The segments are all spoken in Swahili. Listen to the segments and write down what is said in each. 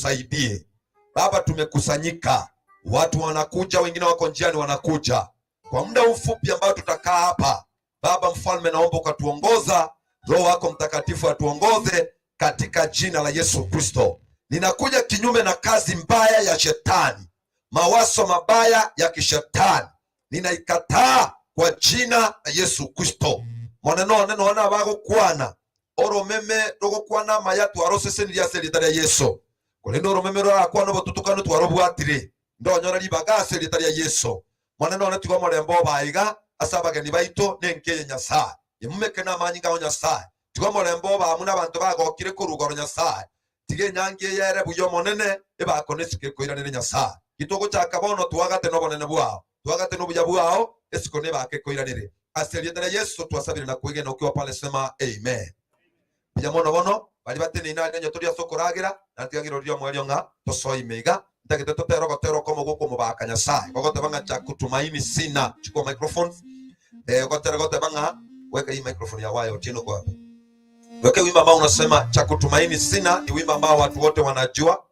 Saidie Baba, tumekusanyika, watu wanakuja, wengine wako njiani wanakuja. Kwa muda mfupi ambao tutakaa hapa, Baba Mfalme, naomba ukatuongoza, Roho wako Mtakatifu atuongoze katika jina la Yesu Kristo. Ninakuja kinyume na kazi mbaya ya shetani, mawazo mabaya ya kishetani, ninaikataa kwa jina la Yesu Kristo. Mwaneno neno wana bago kwana oro meme dogo kwana maya twarose sendia selitaria Yesu kolendo oro meme ro akwana botutukano twarobwatire ndonyora libaga selitaria Yesu. Mwaneno ne tugo morembo baiga asabageni baito nenkeye Nyasaye yemumeke na manyinga o Nyasaye tugo morembo ba muna bantu bagokire kurugoro Nyasaye tige nyangiye yere buyo monene ebakonesike koiranire Nyasaye gitogo cyakabono tuwagate no bonene bwao tuwagate no buya bwao esikone bake koiranire aselietera Yesu twasabire na kwigena ukiwa pale, sema amen. Bijamono bono bali batene ina nyo toria sokoragira natiagiro rio mwelio nga tosoi mega ndagete totero gotero komo goko mubaka Nyasaye gogote banga cha kutumaini sina chukua microphone gotero gote banga weka hii microphone ya wayo tino kwa hapo weka wimbo ambao unasema cha kutumaini sina. Ni wimbo ambao watu wote wanajua,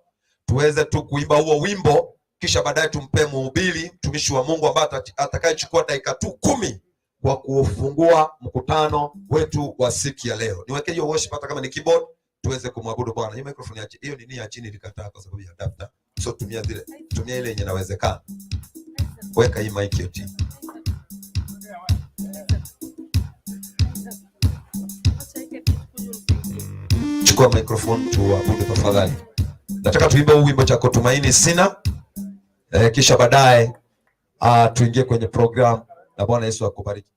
tuweze tu kuimba huo wimbo kisha baadaye tumpe mhubiri mtumishi wa Mungu ambaye atakayechukua dakika tu 10 kwa kufungua mkutano wetu wa siku ya leo. Niweke hiyo worship hata kama ni keyboard tuweze kumwabudu Bwana. Hiyo microphone ya hiyo nini ya chini nilikataa kwa sababu ya adapter. So tumia ile yenye inawezekana. Weka hii mic hiyo chini. Chukua microphone tuabudu tafadhali. Nataka tuimbe wimbo cha kutumaini sina. Kisha baadaye tuingie kwenye program na Bwana Yesu akubariki.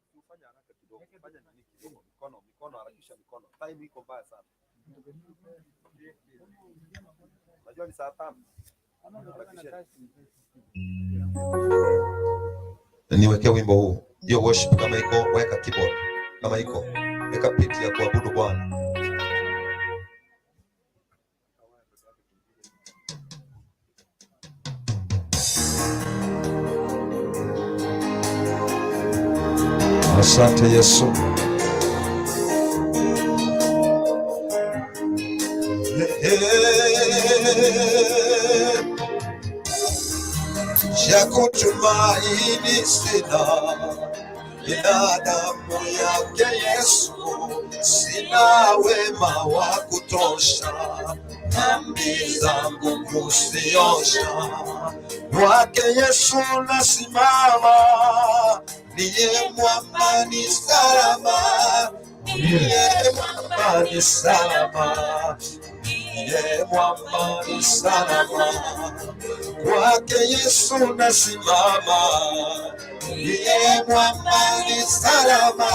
Niweke wimbo huu. Hiyo worship kama iko, weka keyboard. Kama iko, weka piti ya kuabudu Bwana. Asante Yesu. Ya kutumaini sina, ila damu yake Yesu, sina wema wa kutosha, dhambi zangu kuziosha, kwake Yesu nasimama, niye mwamba ni salama, niye mwamba ni salama, niye mwamba ni salama, kwake Yesu nasimama, niye mwamba ni salama,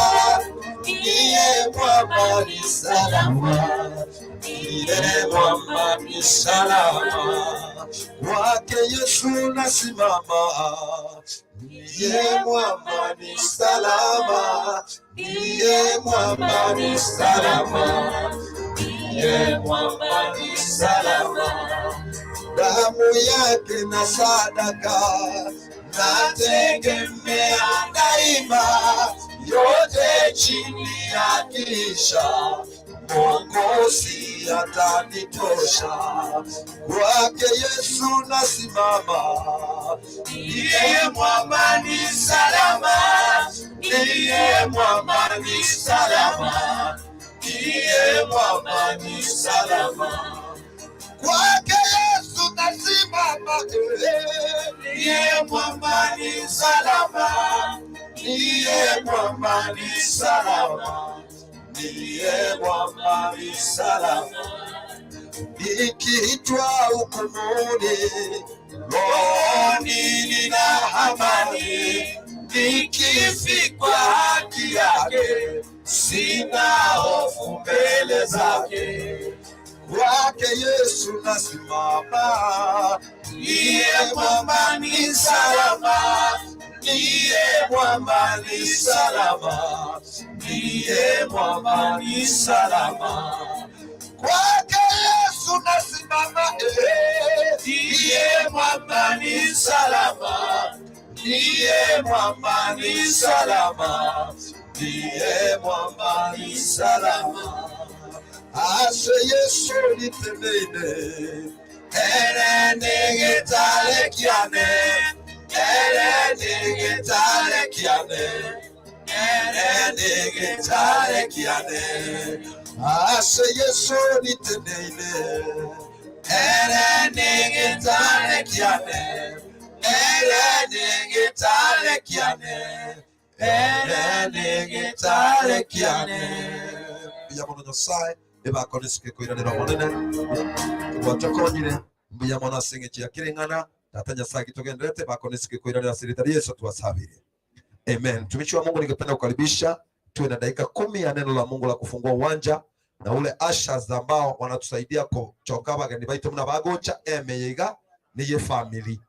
niye mwamba ni salama, niye mwamba ni salama, kwake Yesu nasimama, niye mwamba ni salama, niye mwamba ni salama, niye mwamba ni salama. Damu yake na sadaka nategemea daima, yote chini ya kisha Mwokozi atanitosha, kwake Yesu nasimama, niye mwamba ni salama, niye mwamba ni salama, niye mwamba ni salama, kwake Yesu nasimama, niye mwamba ni salama, niye mwamba ni salama, niye mwamba ni salama. Nikiitwa hukumuni, rohoni nina amani, nikifikwa haki yake, sina hofu mbele zake, kwake Yesu nasimama, niye mwamba ni salama, niye mwamba ni salama, niye mwamba ni salama, kwake Yesu nasimama, niye mwamba ni salama, niye mwamba ni salama, niye mwamba ni salama. Ase Yesu nitenene, nigitalekiane, ase Yesu niteneine, nigitalekiane, Biya mono Nyasaye eba konisike koiranira monene watokonyire mbiya mona singe chia kiringana tata Nyasaye kitogendete bakonisike koiranira siritari Yesu tuwasabiri. Amen. Mtumishi wa Mungu, ningependa kukaribisha tuwe na dakika 10 ya neno la Mungu la kufungua uwanja na ule ushers ambao wanatusaidia kuchoka bagani baito muna bagocha emeyega niye family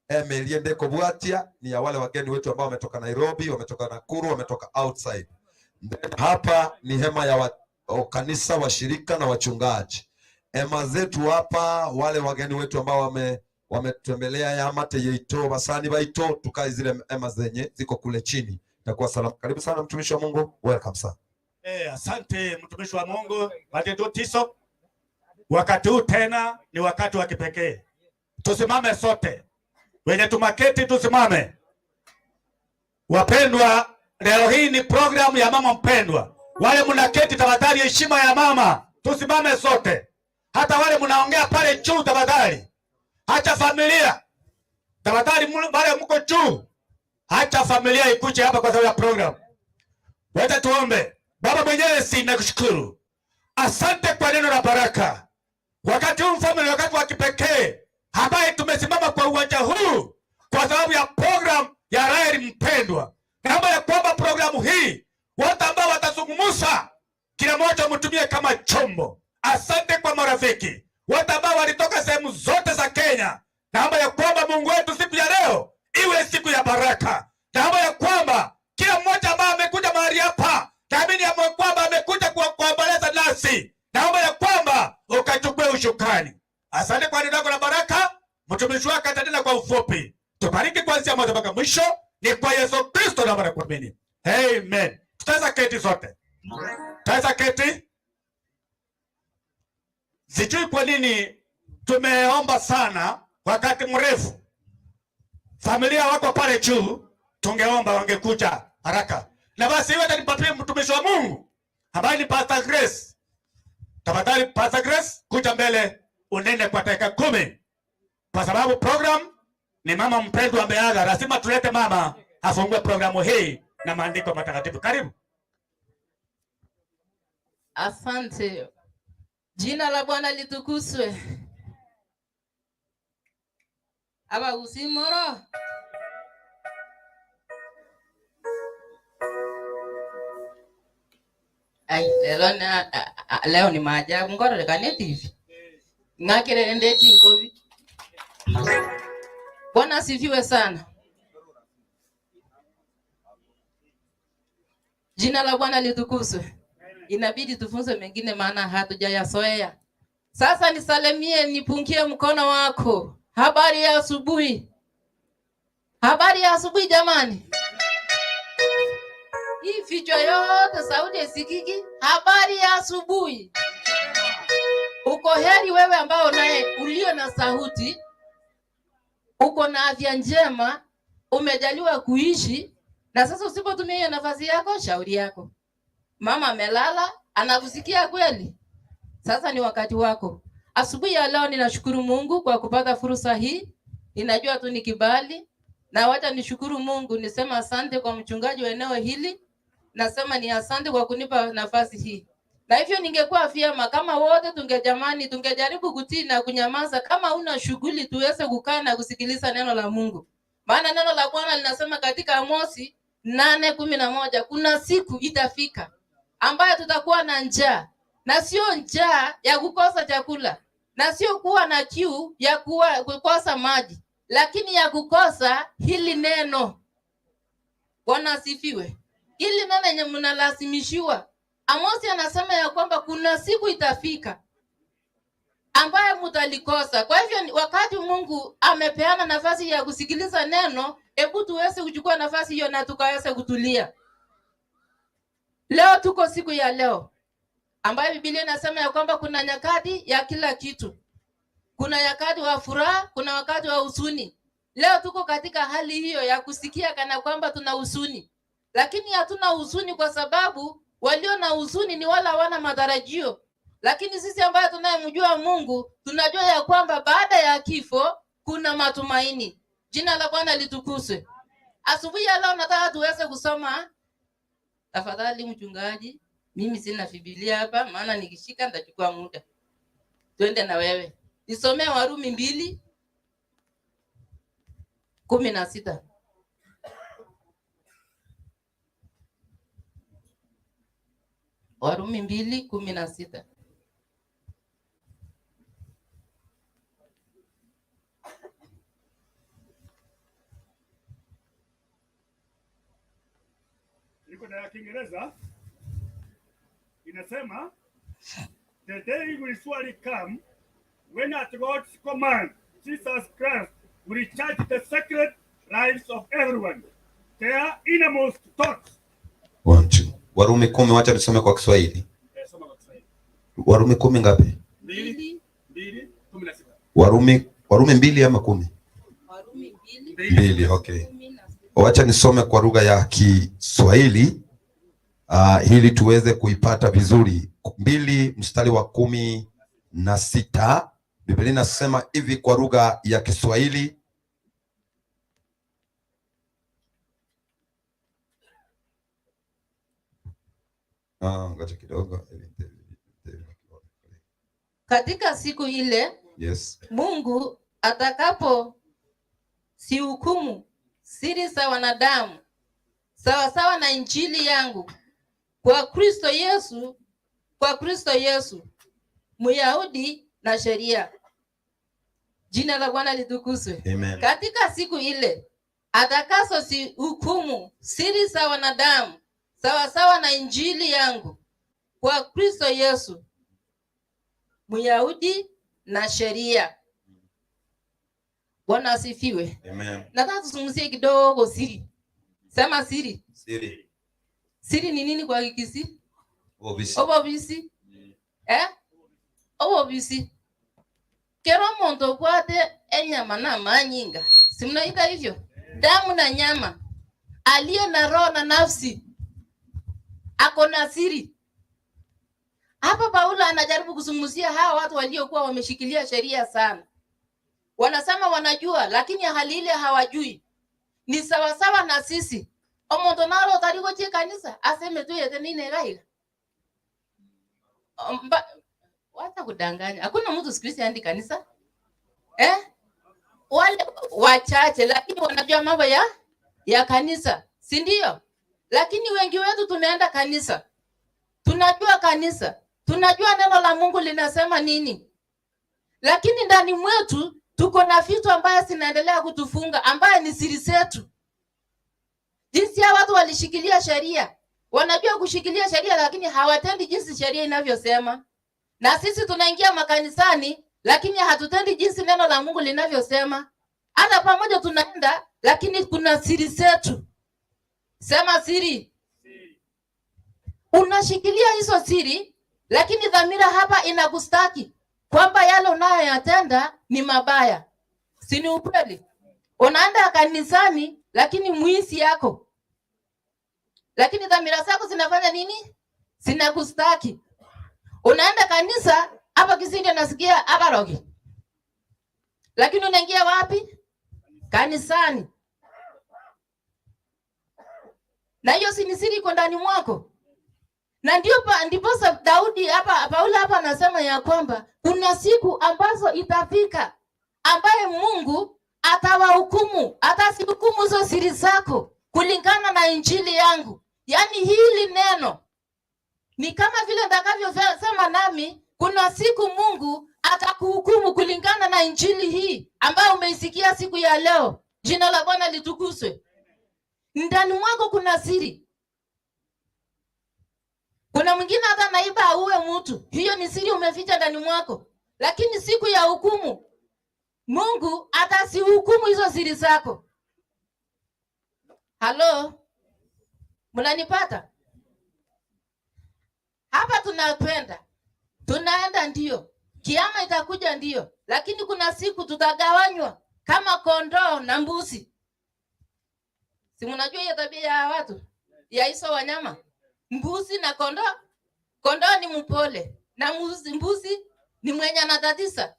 emeliende kubwatia ni ya wale wageni wetu ambao wametoka Nairobi, wametoka Nakuru, wametoka outside. Then hapa ni hema ya kanisa, washirika na wachungaji. Hema zetu hapa, wale wageni wetu ambao wametembelea ya mate yeito basani baito, tukae zile hema zenye ziko kule chini. Itakuwa salama. Karibu sana mtumishi wa Mungu. Welcome sana. Asante mtumishi wa Mungu. Tiso. Wakati huu tena ni wakati wa kipekee. Tusimame sote. Wenye tumaketi tusimame. Wapendwa, leo hii ni programu ya mama mpendwa. Wale mnaketi tafadhali, heshima ya mama. Tusimame sote. Hata wale mnaongea pale juu tafadhali. Acha familia. Tafadhali wale mko juu. Acha familia ikuje hapa kwa sababu ya program. Wacha tuombe. Baba Mwenyezi, nakushukuru. Asante kwa neno la baraka. Wakati huu mfalme, wakati wa kipekee ambaye tumesimama kwa uwanja huu kwa sababu ya program ya Raheli mpendwa. Naomba ya kwamba programu hii watu ambao watazungumza kila mmoja mtumie kama chombo. Asante kwa marafiki watu ambao walitoka sehemu zote za Kenya. Naomba ya kwamba Mungu wetu siku ya leo iwe siku ya baraka. Naomba ya kwamba kila mmoja ambaye amekuja mahali hapa, naamini ya kwamba amekuja kuomboleza nasi. Naomba ya kwamba ukachukue ushukani. Asante kwa neno lako la baraka. Mtumishi wako atanena kwa ufupi. Tubariki kuanzia mwanzo mpaka mwisho. Ni kwa Yesu Kristo na baraka kuamini. Amen. Tutaweza keti sote. Tutaweza keti. Sijui kwa nini tumeomba sana wakati mrefu. Familia wako pale juu, tungeomba wangekuja haraka. Na basi iwe nipatie mtumishi wa Mungu ambaye ni Pastor Grace. Tafadhali Pastor Grace, kuja mbele unene kwa dakika 10. Kwa sababu program ni mama mpendwa ameaga, lazima tulete mama afungue programu hii na maandiko matakatifu. Karibu. Asante. Jina la Bwana litukuzwe. Aba usimoro. Leo ni maajabu ngoro lekaneti hivi. Ngakire ndeti ngovi. Bwana asifiwe sana. Jina la Bwana litukuzwe. Inabidi tufunze mengine maana hatujayazoea. Sasa nisalimie, nipungie mkono wako. Habari ya asubuhi. Habari ya asubuhi jamani. Hii vichwa yote sauti isikiki. Habari ya asubuhi. Uko heri wewe ambao naye ulio na sauti. Uko na afya njema, umejaliwa kuishi, na sasa usipotumia hiyo nafasi yako, shauri yako. Mama amelala, anakusikia kweli? Sasa ni wakati wako. Asubuhi ya leo ninashukuru Mungu kwa kupata fursa hii. Ninajua tu ni kibali, na wacha nishukuru Mungu, nisema asante kwa mchungaji wa eneo hili. Nasema ni asante kwa kunipa nafasi hii. Na hivyo ningekuwa vyema kama wote tungejaribu kutii na kunyamaza. Kama una shughuli tuweze kukaa na kusikiliza neno la Mungu. Maana neno la Bwana linasema katika Amosi 8:11 kuna siku itafika ambayo tutakuwa na njaa, na sio njaa ya kukosa chakula, na sio kuwa na kiu ya kukosa maji, lakini ya kukosa hili neno. Bwana asifiwe. Hili neno yenye mnalazimishiwa. Amosi anasema ya kwamba kuna siku itafika ambaye mtalikosa. Kwa hivyo wakati Mungu amepeana nafasi ya kusikiliza neno, hebu tuweze kuchukua nafasi hiyo na tukaweze kutulia. Leo tuko siku ya leo ambayo Biblia inasema ya kwamba kuna nyakati ya kila kitu. kuna wakati wa furaha, kuna wakati wa huzuni. Leo tuko katika hali hiyo ya kusikia kana kwamba tuna huzuni, lakini hatuna huzuni kwa sababu walio na huzuni ni wala hawana matarajio. Lakini sisi ambaye tunayemjua Mungu tunajua ya kwamba baada ya kifo kuna matumaini. Jina la Bwana litukuzwe. Asubuhi ya leo nataka tuweze kusoma. Tafadhali mchungaji, mimi sina Biblia hapa maana nikishika nitachukua muda. Twende na wewe. Nisomee Warumi 2:16. Warumi 2:16. Iko na Kiingereza inasema, the day will surely come when at God's command Jesus Christ will recharge the sacred lives of everyone, their innermost thoughts. Warumi 10, wacha nisome kwa Kiswahili. Soma kwa Kiswahili. Warumi 10 ngapi? 2:16. Warumi 2 ama 10? Warumi 2, okay. Wacha nisome kwa lugha ya Kiswahili ili tuweze kuipata vizuri. 2:16. Biblia inasema hivi kwa lugha ya Kiswahili. Ngoja kidogo. Katika siku ile, yes, Mungu atakapo sihukumu siri za wanadamu sawa sawa na injili yangu kwa Kristo Yesu, Myahudi na sheria. Jina la Bwana litukuzwe. Amen. Katika siku ile atakaso sihukumu siri za wanadamu sawa sawa na injili yangu kwa Kristo Yesu, Myahudi na sheria. Bwana asifiwe. Amen. Nataka tuzungumzie kidogo siri. Sema siri. Siri. Siri ni nini kwa Kikisi? Obisi. Obisi. Obisi. Kero mondo kwate enyama na manyinga. Si mnaita hivyo? Damu na nyama. Aliye na roho na nafsi ako na siri. Hapa Paulo anajaribu kuzungumzia hawa watu waliokuwa wameshikilia sheria sana. Wanasema wanajua lakini hali ile hawajui. Ni sawa sawa na sisi. Omondo nalo taliko che kanisa aseme tu yete nini gaiga. Wacha kudanganya. Hakuna mtu siku andi kanisa. Wale wachache lakini wanajua mambo ya kanisa. Si ndio? Lakini wengi wetu tumeenda kanisa. Tunajua kanisa. Tunajua neno la Mungu linasema nini. Lakini ndani mwetu tuko na vitu ambaye zinaendelea kutufunga ambaye ni siri zetu. Jinsi ya watu walishikilia sheria. Wanajua kushikilia sheria lakini hawatendi jinsi sheria inavyosema. Na sisi tunaingia makanisani lakini hatutendi jinsi neno la Mungu linavyosema. Hata pamoja tunaenda lakini kuna siri zetu. Sema siri. Unashikilia hizo siri lakini dhamira hapa inakustaki kwamba yale unayoyatenda ni mabaya. Si ni ukweli? Unaenda kanisani lakini muisi yako. Lakini dhamira zako zinafanya nini? Zinakustaki. Unaenda kanisa hapa Kisinde nasikia abarogi. Lakini unaingia wapi? Kanisani. Na hiyo si siri iko ndani mwako. Na ndipo Daudi hapa Paulo hapa anasema ya kwamba kuna siku ambazo itafika ambaye Mungu atawahukumu, atasihukumu hizo siri zako kulingana na injili yangu. Yaani hili neno ni kama vile ndakavyosema nami, kuna siku Mungu atakuhukumu kulingana na injili hii ambayo umeisikia siku ya leo. Jina la Bwana litukuzwe. Ndani mwako kuna siri. Kuna mwingine hata naiba auwe mtu. Hiyo ni siri umeficha ndani mwako. Lakini siku ya hukumu Mungu atasihukumu hizo siri zako. Halo? Mnanipata? Hapa tunakwenda. Tunaenda ndio. Kiama itakuja ndio, lakini kuna siku tutagawanywa kama kondoo na mbuzi. Si mnajua hiyo tabia ya watu ya hizo wanyama, mbuzi na kondoo. Kondoo ni mpole na mbuzi ni mwenye anatatiza.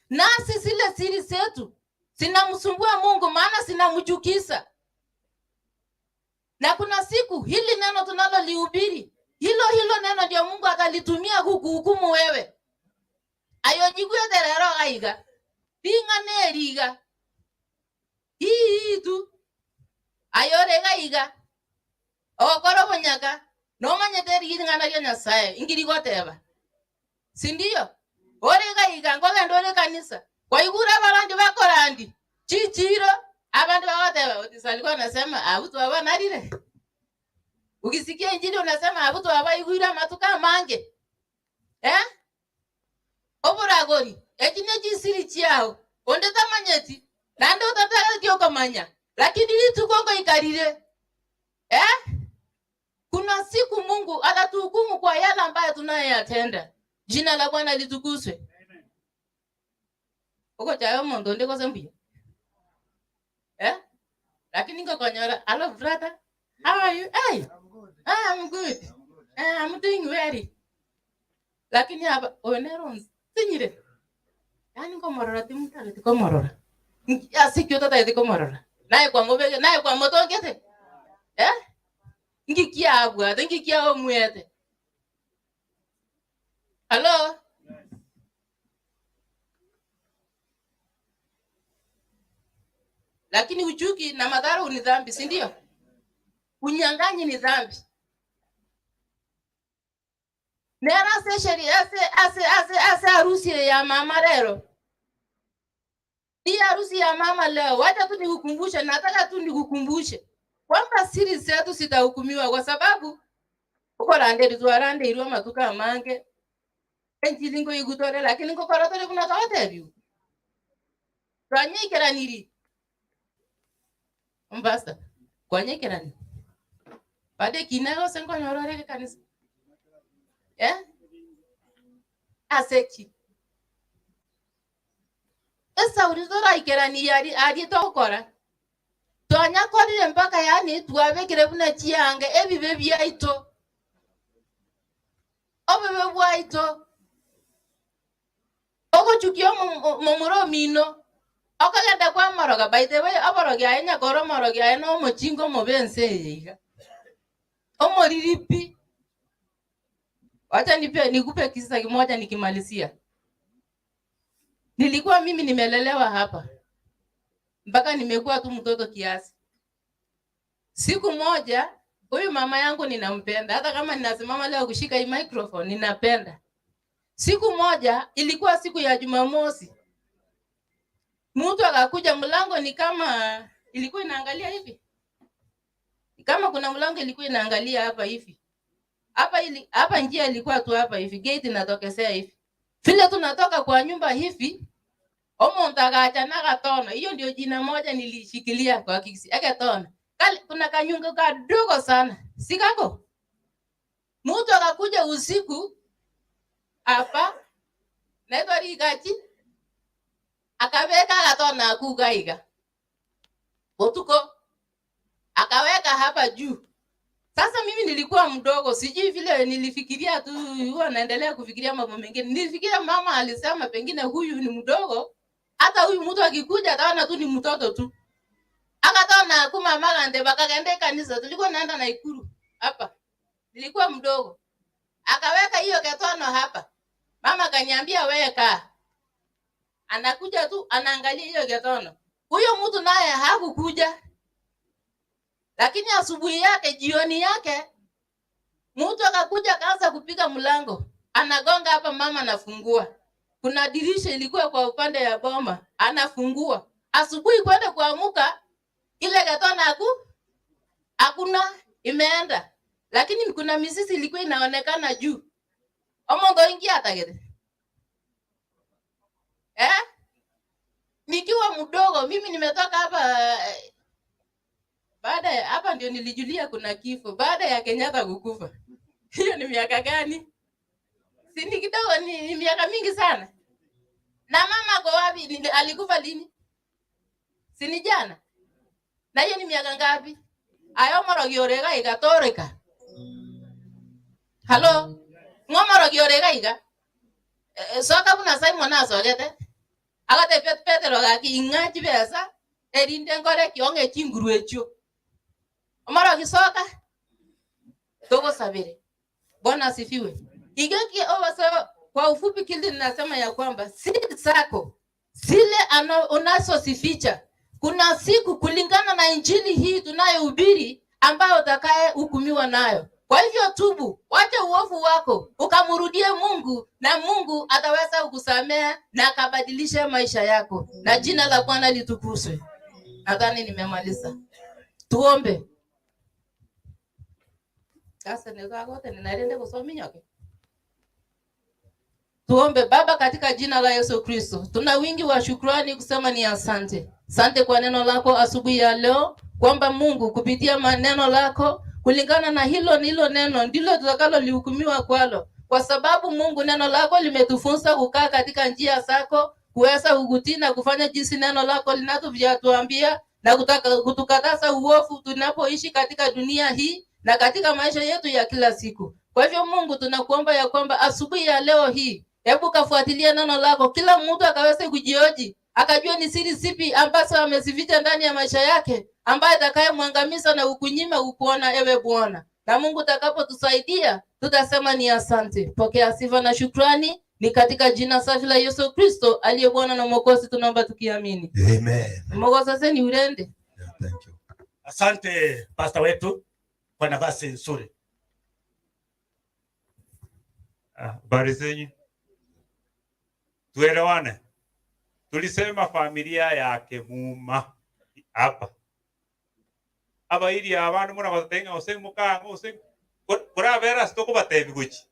Nasi zile siri zetu zinamsumbua Mungu, maana zinamchukiza. Na kuna siku hili neno tunalolihubiri, hilo neno ndio Mungu atalitumia kukuhukumu wewe. Ayojigwe terero gaiga tinga neriga hii tu ayore gaiga okoro bonyaka no manyeteri ngana ryo Nyasaye ingiri goteba sindio ore gaiga ngoga ndore kanisa kwa igura barandi bakorandi chichiro abandi bagoteba utisalikuwa anasema abutu baba narire. Ukisikia injili unasema abutu baba igura matuka mange oburagori ekine jisiri chiao onde tamanyeti nando utataka kioko manya lakini litukongo ikarire kuna siku Mungu atatuhukumu kwa yale ambayo tunayatenda. Jina la Bwana litukuzwe. Uko chayo mondo ndiko sembuye lakini niko konyora. Hello brother, how are you? Hey, I'm good. I'm doing very. Lakini hapa onerons sinyire yani komorora timutale tikomorora asikyo tata tikomorora naye kwa ngobege naye kwa motongete ngikia abwa ngikia omwete. Hello, lakini uchuki na madhara ni dhambi, si ndio? Unyang'anyi ni dhambi. Nera se sheria ase harusi ya mama leo. Hii harusi ya mama leo, wacha tu nikukumbushe, nataka tu nikukumbushe kwamba siri zetu sitahukumiwa kwa sababu uko rande tuarande irwa matuka mange. Enjilingo igutore lakini ngo korotore kuna tawate biu. Twanyekera niri. Mbasta. Kwanyekera ni. Bade kinero sengo nyorore kanisa. Aseki esa urizora ikerani yari tokora tonya korire mpaka yani tuabekire buna chiange ebibe byaito obebe bwaito ogochukio momuro mino okagenda kwa moroga baite we aboroga anya koro moroga eno mochingo mobense yiga omoriripi. Wacha nikupe kisa kimoja nikimalizia. Nilikuwa mimi nimelelewa hapa mpaka nimekuwa tu mtoto kiasi. Siku moja huyu mama yangu ninampenda, hata kama ninasimama leo kushika hii microphone ninapenda. Siku moja ilikuwa siku ya Jumamosi. Mtu akakuja, mlango ni kama ilikuwa inaangalia hivi. Kama kuna mlango ilikuwa inaangalia hapa hivi. Hapa njia ilikuwa tu hapa hivi, gate inatokea hivi. Vile tunatoka kwa nyumba hivi, omonta achana Gatono. Hiyo ndio jina moja nilishikilia kwa kisi. Gatono. Kuna kanyunga kadogo sana. Sikako. Mtu akakuja usiku hapa naitwa Rigachi. Akaweka Gatono akugaiga. Botuko akaweka hapa juu. Sasa mimi nilikuwa mdogo, sijui vile nilifikiria tu, huwa naendelea kufikiria mambo mengine. Nilifikiria mama alisema pengine huyu ni mdogo, hata huyu mtu akikuja ataona tu ni mtoto tu. Akataona kuma mama ande bakaende kanisa, tulikuwa naenda na Ikuru hapa. Nilikuwa mdogo. Akaweka hiyo Gatono hapa. Mama kaniambia weka. Anakuja tu anaangalia hiyo Gatono. Huyo mtu naye hakukuja. Lakini asubuhi yake, jioni yake, mtu akakuja kaanza kupiga mlango. Anagonga hapa, mama anafungua. Kuna dirisha ilikuwa kwa upande ya boma, anafungua. Asubuhi kwenda kuamuka, ile Gatono hakuna, imeenda. Lakini kuna misisi ilikuwa inaonekana juu. Omongo ingia atagete. Nikiwa mdogo, mimi nimetoka hapa. Baada ya hapa ndio nilijulia kuna kifo baada ya Kenyatta kukufa. Hiyo ni miaka gani? Si ni kidogo, ni miaka mingi sana. Na mama kwa wapi? Alikufa lini? Sini jana. Na hiyo ni miaka ngapi? Ayo morogiorega igatoreka. Halo? Ngomorogiorega iga. Soka buna Simon asogete. Agate Petero gaki ingachi besa. Erinde ngore kionge chinguru echo. Omorogi soka. Togo sabiri. Bwana asifiwe. Igeki owaso kwa ufupi kile ninasema ya kwamba siri zako zile unazosificha kuna siku kulingana na injili hii tunayohubiri ambayo utakaye hukumiwa nayo. Kwa hivyo tubu, wacha uovu wako, ukamrudie Mungu na Mungu ataweza kukusamea na akabadilisha maisha yako. Na jina la Bwana litukuzwe. Nadhani nimemaliza. Tuombe. Sasa nikagote ninaenda kusoma nyoke. Tuombe. Baba, katika jina la Yesu Kristo, tuna wingi wa shukrani kusema ni asante. Asante kwa neno lako asubuhi ya leo, kwamba Mungu kupitia maneno lako, kulingana na hilo neno ndilo tutakalo lihukumiwa kwalo. Kwa sababu Mungu neno lako limetufunza kukaa katika njia zako, kuweza kukutii na kufanya jinsi neno lako linatuambia na kutukataza uovu tunapoishi katika dunia hii na katika maisha yetu ya kila siku. Kwa hivyo Mungu, tunakuomba ya kwamba asubuhi ya leo hii, hebu kafuatilia neno lako, kila mtu akaweze kujioji, akajua ni siri zipi ambazo amezificha ndani ya maisha yake, ambaye atakayemwangamiza na ukunyima ukuona ewe Bwana. Na Mungu utakapotusaidia, tutasema ni asante. Pokea sifa na shukrani, ni katika jina safi la Yesu Kristo aliye Bwana na Mwokozi tunaomba tukiamini. Amen. Mwokozi sasa ni urende. Yeah, thank you. Asante pastor wetu kwa nafasi nzuri. Habari zenyu. Tuelewane. Tulisema familia yake Muma hapa. Aba ili abantu muna batenga osemukango ose kora vera stoko batebi guchi.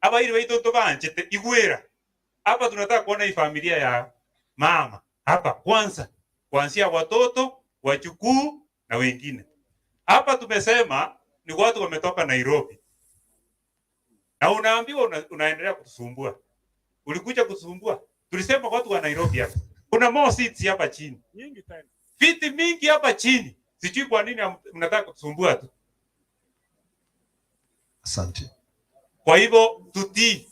Aba ili baito to banchete igwera. Hapa tunataka kuona hii familia ya mama hapa kwanza, kuanzia watoto, wajukuu na wengine. Hapa tumesema ni watu wametoka Nairobi. Na unaambiwa unaendelea kutusumbua. Ulikuja kutusumbua. Tulisema watu wa Nairobi hapa. Kuna more seats hapa chini. Nyingi tena. Viti mingi hapa chini. Sijui kwa nini mnataka kutusumbua tu. Asante. Kwa hivyo tutii.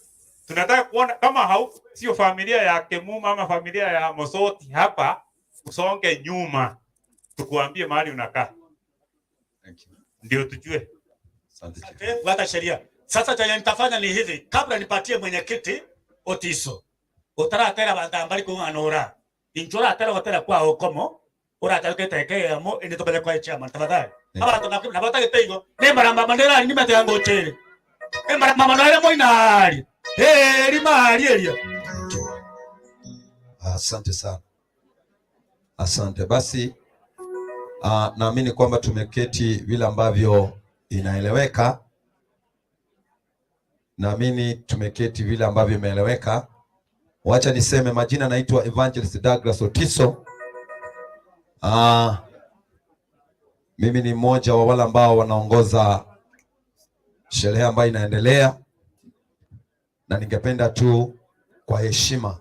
Tunataka kuona kama sio familia ya Kemuma ama familia ya Mosoti hapa, usonge nyuma. Tukuambie mahali unakaa. Thank you. Ndio tujue. Asante. Fuata sheria. Sasa cha nitafanya ni hivi, kabla nipatie mwenyekiti Otiso. Utaratera bandambali kwa anora. Inchora atera hotela kwa okomo. Ora atakete amo ende tobele kwa chama tafadhali. Aba tunapata kitego. Ne maramba mandera ni mate yango chele. Maramba mandera moinali. Limali elia. Asante sana. Asante. Basi naamini kwamba tumeketi vile ambavyo inaeleweka. Naamini tumeketi vile ambavyo imeeleweka. Wacha niseme majina, naitwa Evangelist Douglas Otiso. Mimi ni mmoja wa wale ambao wanaongoza sherehe ambayo inaendelea, na ningependa tu kwa heshima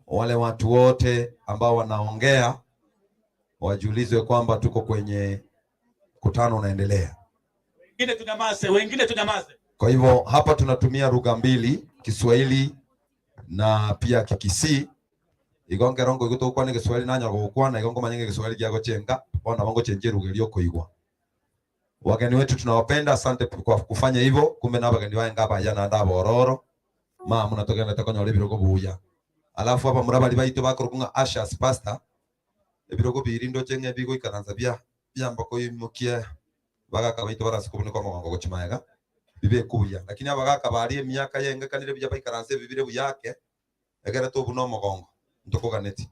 wale watu wote ambao wanaongea wajulizwe kwamba tuko kwenye mkutano unaendelea. Wengine tunyamaze. Kwa hivyo hapa tunatumia lugha mbili, Kiswahili na pia Kikisii. Igonge rongo iguto kwa ni Kiswahili na nyago kwa na igongo manyenge Kiswahili gyago chenga ona bango chenje lugha iliyo koigwa. Wageni wetu tunawapenda, asante kwa kufanya hivyo. Kumbe na bagani wa ngaba yana ndabo ororo mama mnatoka na takonya birogo buya. Alafu hapa murabali baito bakurukunga Ashas pastor ebirogo birindo chenye bigo ikaranza bya mbako yimukie bagaka baito barasukubune kwa magongo gochimaega bibe kuya, lakini abagaka bari miaka yenga kanire bijya baikaranze bibire buyake egera to buno magongo ndoko ganeti.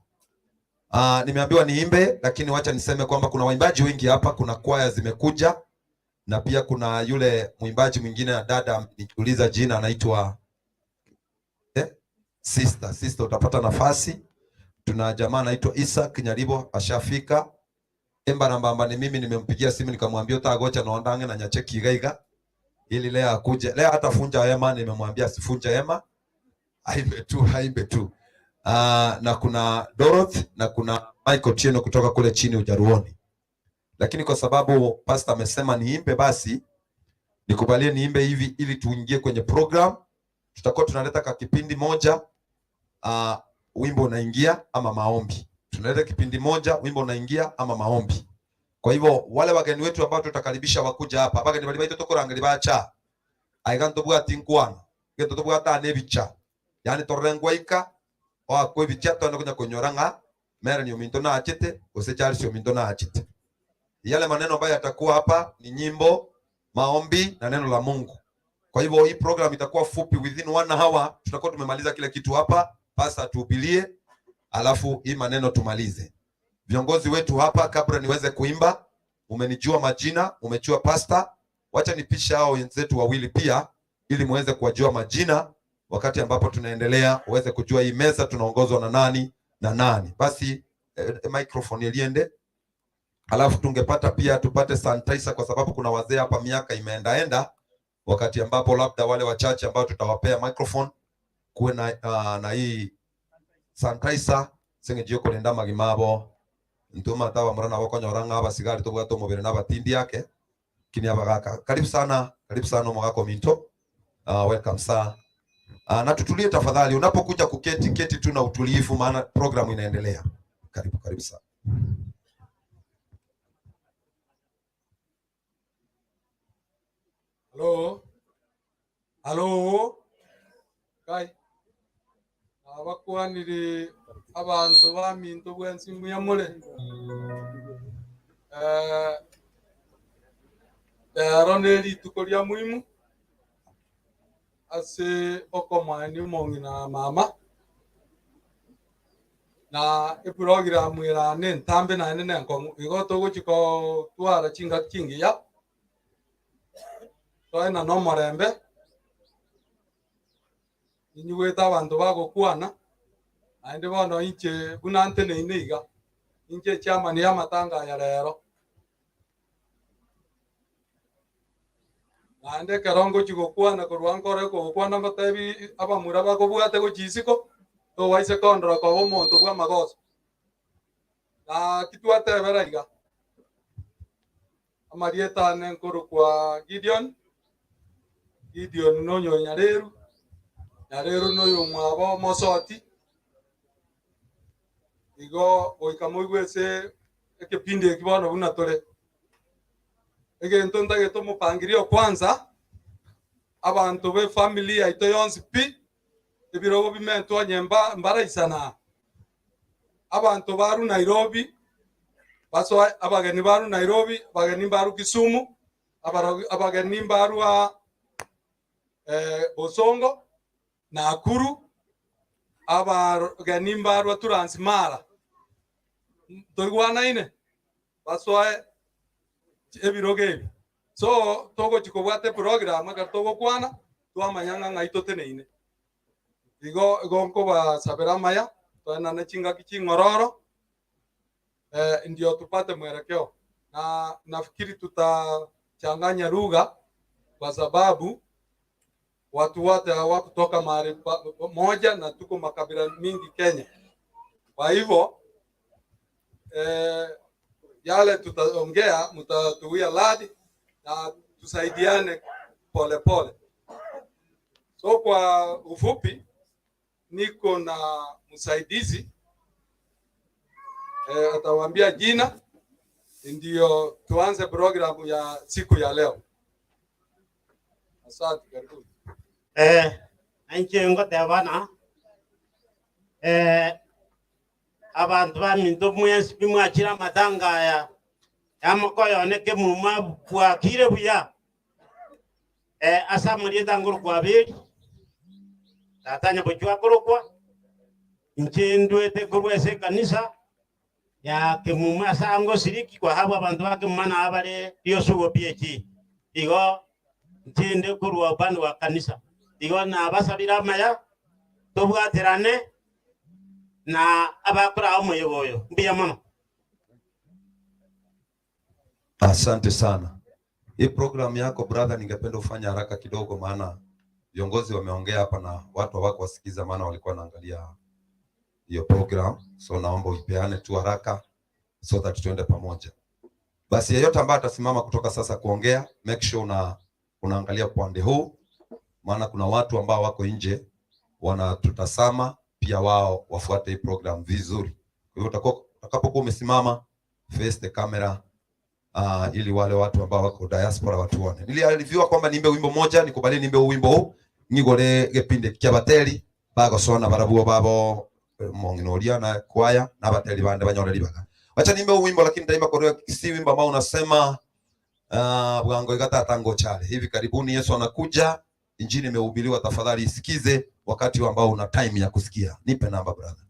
Nimeambiwa niimbe, lakini wacha niseme kwamba kuna waimbaji wengi hapa, kuna kwaya zimekuja na pia kuna yule mwimbaji mwingine na dada nikiuliza jina anaitwa Sister utapata nafasi. Tuna jamaa anaitwa Isaac Nyaribo ashafika. Embarambamba ni mimi nimempigia simu nikamwambia utagocha na ondange na nyacheki gaiga ili leo akuje. Leo hatafunja hema, nimemwambia asifunja hema. Haimbe tu. Na kuna Dorothy na kuna Michael Tieno kutoka kule chini Ujaruoni. Lakini kwa sababu pastor amesema niimbe, basi nikubalie niimbe hivi ili tuingie kwenye program. Tutakuwa tunaleta ka kipindi moja, wimbo unaingia ama maombi. Tunaleta kipindi moja, wimbo unaingia ama maombi. Kwa hivyo wale wageni wetu ambao tutakaribisha wakuja hapa, bageni bali baito tokorangeli bacha. Aiganto bwati nkwana. Gento to bwata nebicha. Yani torrengwaika o ko bicha to nakunya konyoranga mere ni uminto na achete osechari si uminto na achete. Yale maneno ambayo yatakuwa hapa ni nyimbo, maombi na neno la Mungu. Kwa hivyo hii program itakuwa fupi, within 1 hour tutakuwa tumemaliza kile kitu hapa. Pastor tuhubirie, alafu hii maneno tumalize. Viongozi wetu hapa, kabla niweze kuimba, umenijua majina, umejua pastor, wacha nipisha hao wenzetu wawili pia ili muweze kuwajua majina wakati ambapo tunaendelea, uweze kujua hii meza tunaongozwa na nani na nani. Basi microphone iliende. Alafu tungepata pia tupate sanitizer kwa sababu kuna wazee hapa miaka imeendaenda, wakati ambapo labda wale wachache ambao tutawapea microphone kuwe na hii sanitizer senge jio kolenda magimabo ntuma tawa mrana wako nyoranga aba sigari to bwato mobere na batindi yake kini abagaka. Karibu sana mwako Minto. Welcome sir. Na tutulie tafadhali, unapokuja keti tu na utulivu, maana program inaendelea. Karibu sana. Hello. Kai. Abakwanire abantu ba Minto bwensi muyamule. Roneli tukolia muhimu. Ase okomani mongi na mama. Na program ira ntambe na nene nko igoto gochiko twara chinga kingi ya. Toina no morembe. Ninyuweta abantu bagokwana. Ande bono inche bunante ne iniga. Inche chama ni amatanga ya lero. Ande karongo chigokwana korwankore kokwana batebi abamura bagobwate gochisiko. To waise kondra ko omonto bwa magoso. Na kitwate beraiga. Amarieta nenkoro kwa Gideon nonyo Nyareru noyo mwabo mosoti igo oikamoigwese ekepinde kibono buna tore egento ndage mupangirio kwanza abantu be familia ito yonsi pi ebirogo bimento nyemba mbara isana abantu baru Nairobi baso abageni baru Nairobi abageni baru Kisumu abageni baru Bosongo Nakuru abageni baru Transmara toigwana ine baso ebiroge so togo chikobwate program ka togo kwana twamanyanga ngaitote neine igo nko ba sabera maya twana na chinga kichingororo ndio tupate mwelekeo na nafikiri tutachanganya lugha kwa sababu watu wote hawakutoka mahali moja na tuko makabila mingi Kenya. Kwa hivyo yale tutaongea mtatuia ladi na tusaidiane pole pole. So kwa ufupi niko na msaidizi atawaambia jina ndio tuanze program ya siku ya leo. Asante, karibu. Anche ngote abana abantu ba Minto mwensi bimwakira matanga ya amokoyo neke muma bwakire buya asa muri danguru kwa biri tatanya bujwa korokwa inchendwete kurwese kanisa ya kemuma sango siriki kwa habo abantu bake mana abale yosugo piechi igo ncende kurwa bando wa kanisa igo na abasabira maya tobwaterane na abakora omoyoboyo mbiya mono. Asante sana. Hii program yako brother, ningependa ufanye haraka kidogo, maana viongozi wameongea hapa na watu hawako wasikiza, maana walikuwa wanaangalia hiyo program. So naomba uipeane tu haraka so that tuende pamoja. Basi yeyote ambaye atasimama kutoka sasa kuongea, make sure unaangalia pande huu, maana kuna watu ambao wako nje wanatutazama pia, wao wafuate hii program vizuri. Kwa hiyo utakapokuwa umesimama, face the camera ili wale watu ambao wako diaspora watuone. Nilialiviwa kwamba niimbe wimbo moja, nikubali niimbe wimbo huu ngigore gepinde kya bateri bagosona barabuo babo monginoria na kwaya na bateri bande banyora libaga. Acha niimbe wimbo, lakini nitaimba kwa si wimbo ambao unasema bwango igata ngo chale. Hivi karibuni Yesu anakuja, injili imehubiriwa, tafadhali isikize wakati ambao una time ya kusikia. Nipe namba brother.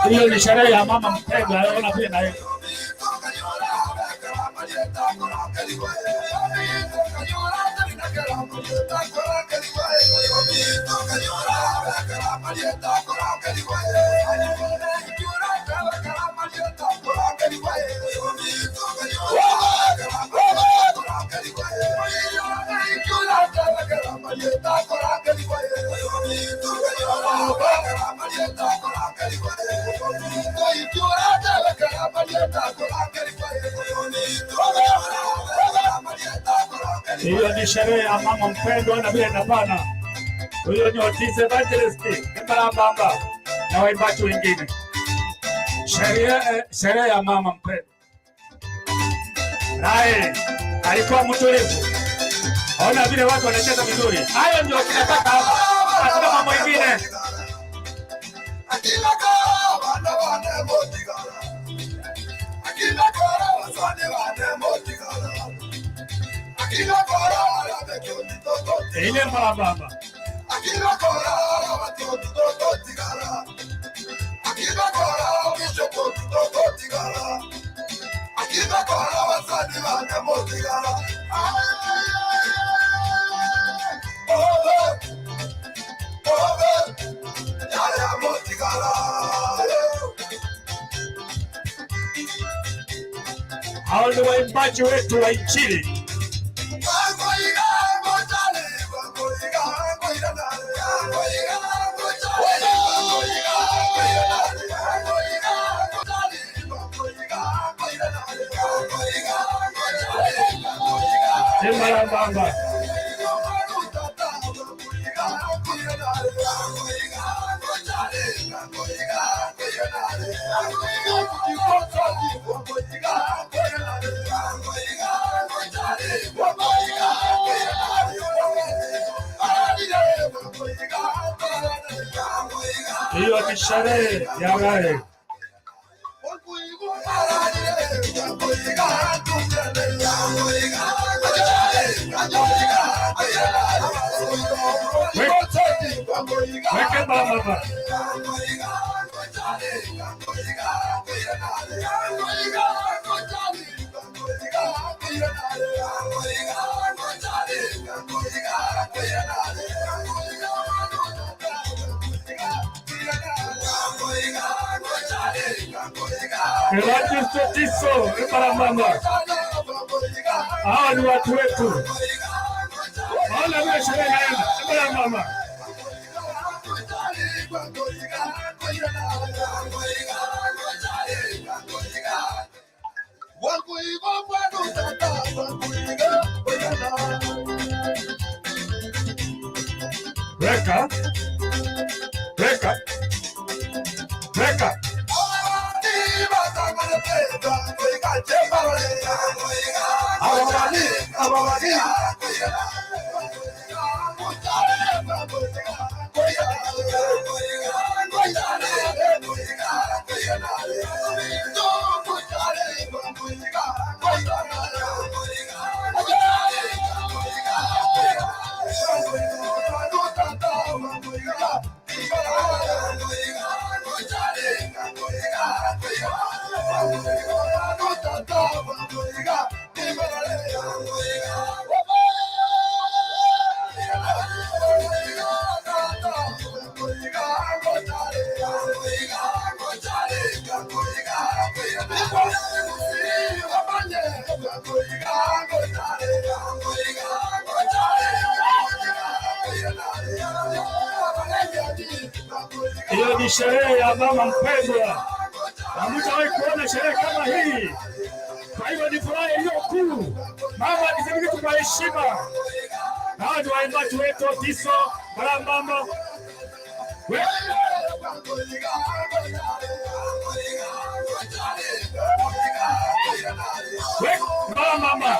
Hiyo ni sherehe ya mama mpendwa, naona pia na yeye. Hiyo ni sherehe ya mama mpendwa na vile napana. Huyo ni Otis Evangelist Mbarambamba na waimbaji wengine. Sherehe ya mama mpendwa. Naye alikuwa mtulivu. Ona vile watu wanacheza vizuri. Hayo ndio tunataka hapa. Hakuna mambo mengine. Ile Mbarambamba. Hao ni waimbaji wetu wa Injili. Mbarambamba. Hiyo ni sherehe ya wale. Weke Mbarambamba. Evangelist Mbarambamba. Hawa ni watu wetu. Ona vile sherehe inaenda. Mbarambamba. Weka. Weka. Weka. Hiyo ni sherehe ya mama mpendwa. Hamjawahi kuona sherehe kama hii. Kwa hivyo ni furaha iliyo kuu. Mama akisemeka kwa heshima. Hawa ni waimbaji wetu Tiso, Barambambo. Mama.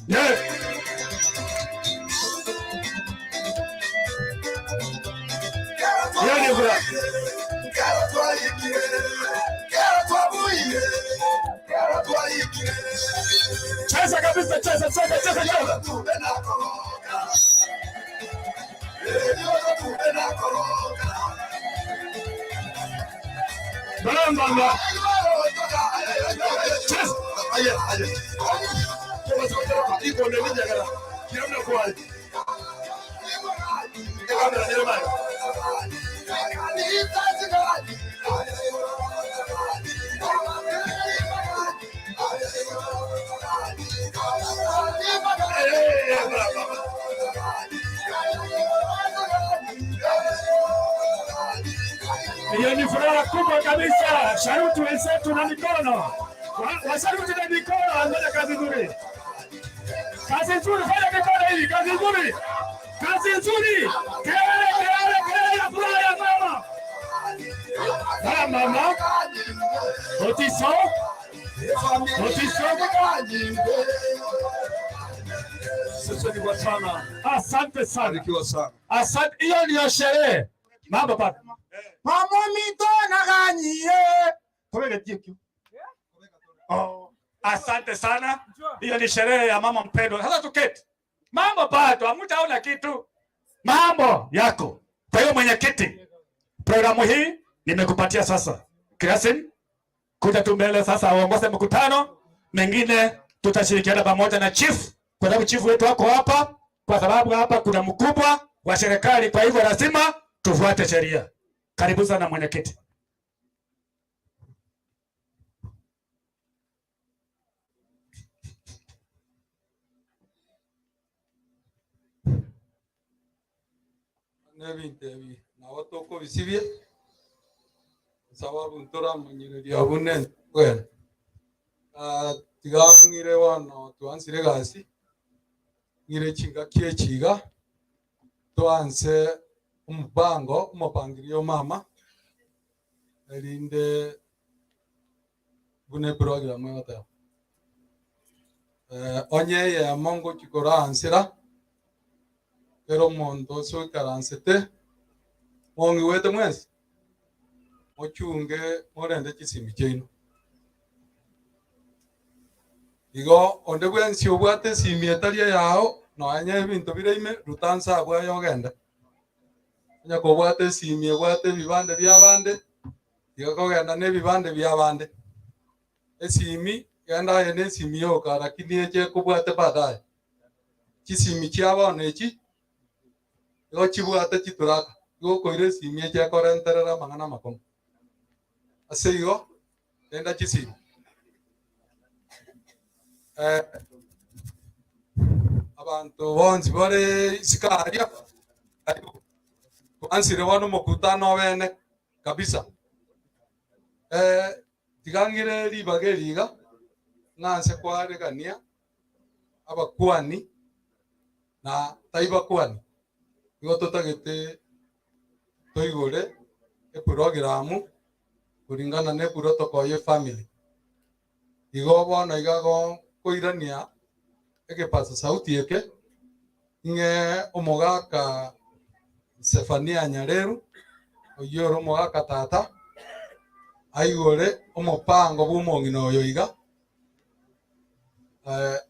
Yes. Yani bura. Cheza kabisa, cheza. Mama. Cheza. Aye. Hiyo ni furaha kubwa kabisa. Sharuti wenzetu na mikono. Wasaruti na mikono, angalia kazi nzuri. Kazi nzuri, fanya mikono hii, kazi nzuri. Kelele furaha ya mama. Mama. Otiso. Asante sana. Asante, hiyo ndio sherehe. Mama papa. Mama mitona ganyie. Kobega tikio. Oh, asante sana. Hiyo ni sherehe ya mama mpendwa. Sasa tuketi. Mambo bado hamtaona kitu. Mambo yako. Kwa hiyo mwenyekiti, programu hii nimekupatia sasa. Krasin, kuja tu mbele sasa uongoze mkutano. Mengine tutashirikiana pamoja na chief, kwa sababu chief wetu wako hapa, kwa sababu hapa kuna mkubwa wa serikali, kwa hivyo lazima tufuate sheria. Karibu sana mwenyekiti. Nebintebi na watoko bisibye sababu ntora manyiriri abune kwena tigangire wana tuansire gasi ngire chinga kiechiga tuanse umupangiriyo mama elinde bune program yota onye ya mongo chikora ansira pero mondo so karansete mongi wete mwezi mochunge morende chisimi chino igo onde bwensi obwate simi etalia yao no anya bintu bireime rutansa abwa yogenda nya ko bwate simi bwate bibande byabande igo kogenda ne bibande byabande esimi genda ene simi yo kara kinieche kubwate badaye chisimi kyabone echi igo chibwate chituraka igo koire simi eche korenterera mangana makomo ase igo enda chisi abantu bonzi bare sikaria ansire wano mukutano bene kabisa tigangire libageriga nanse kwaregania abakwani na taibakwani igo tutagete toigore programu kuringana ne protocol ye family igo bona igago koirania pasa sauti yake inge omogaka Sefania Nyareru oyoro omogaka tata aigore omopango bumongino oyo iga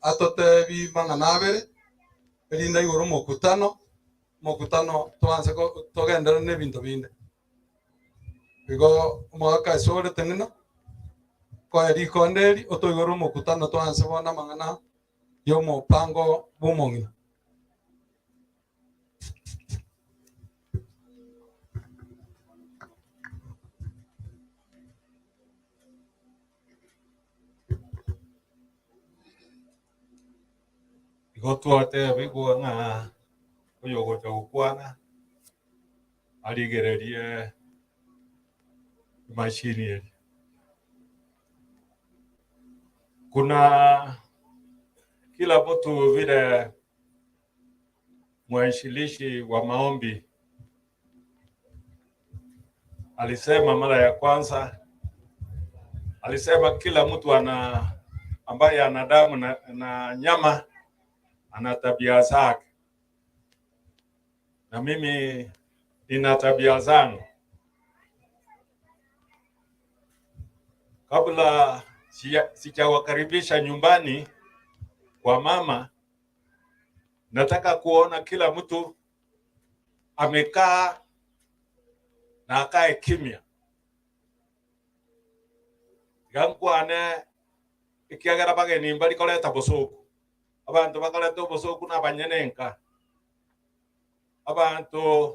atotebi mang'ana abere erinda igoro mokutano twanse togendera nebinto binde igo omogaka esore teng'ina koeri konderi otoigoro mokutano twanse bona mang'ana yomo pango bumong'ina igotwote bigwa ng'a oyogocha gukwana arigererie mashini eri. Kuna kila mtu vile mwanzilishi wa maombi alisema mara ya kwanza, alisema kila mtu ambaye ana damu na nyama ana tabia zake, na mimi nina tabia zangu. Kabla sijawakaribisha nyumbani kwa mama, nataka kuona kila mtu amekaa na akae kimya. Gankwane ikiagera bageni mbali koleta bosoku. Abantu bakoleta bosoku n'abanyenenka. Abantu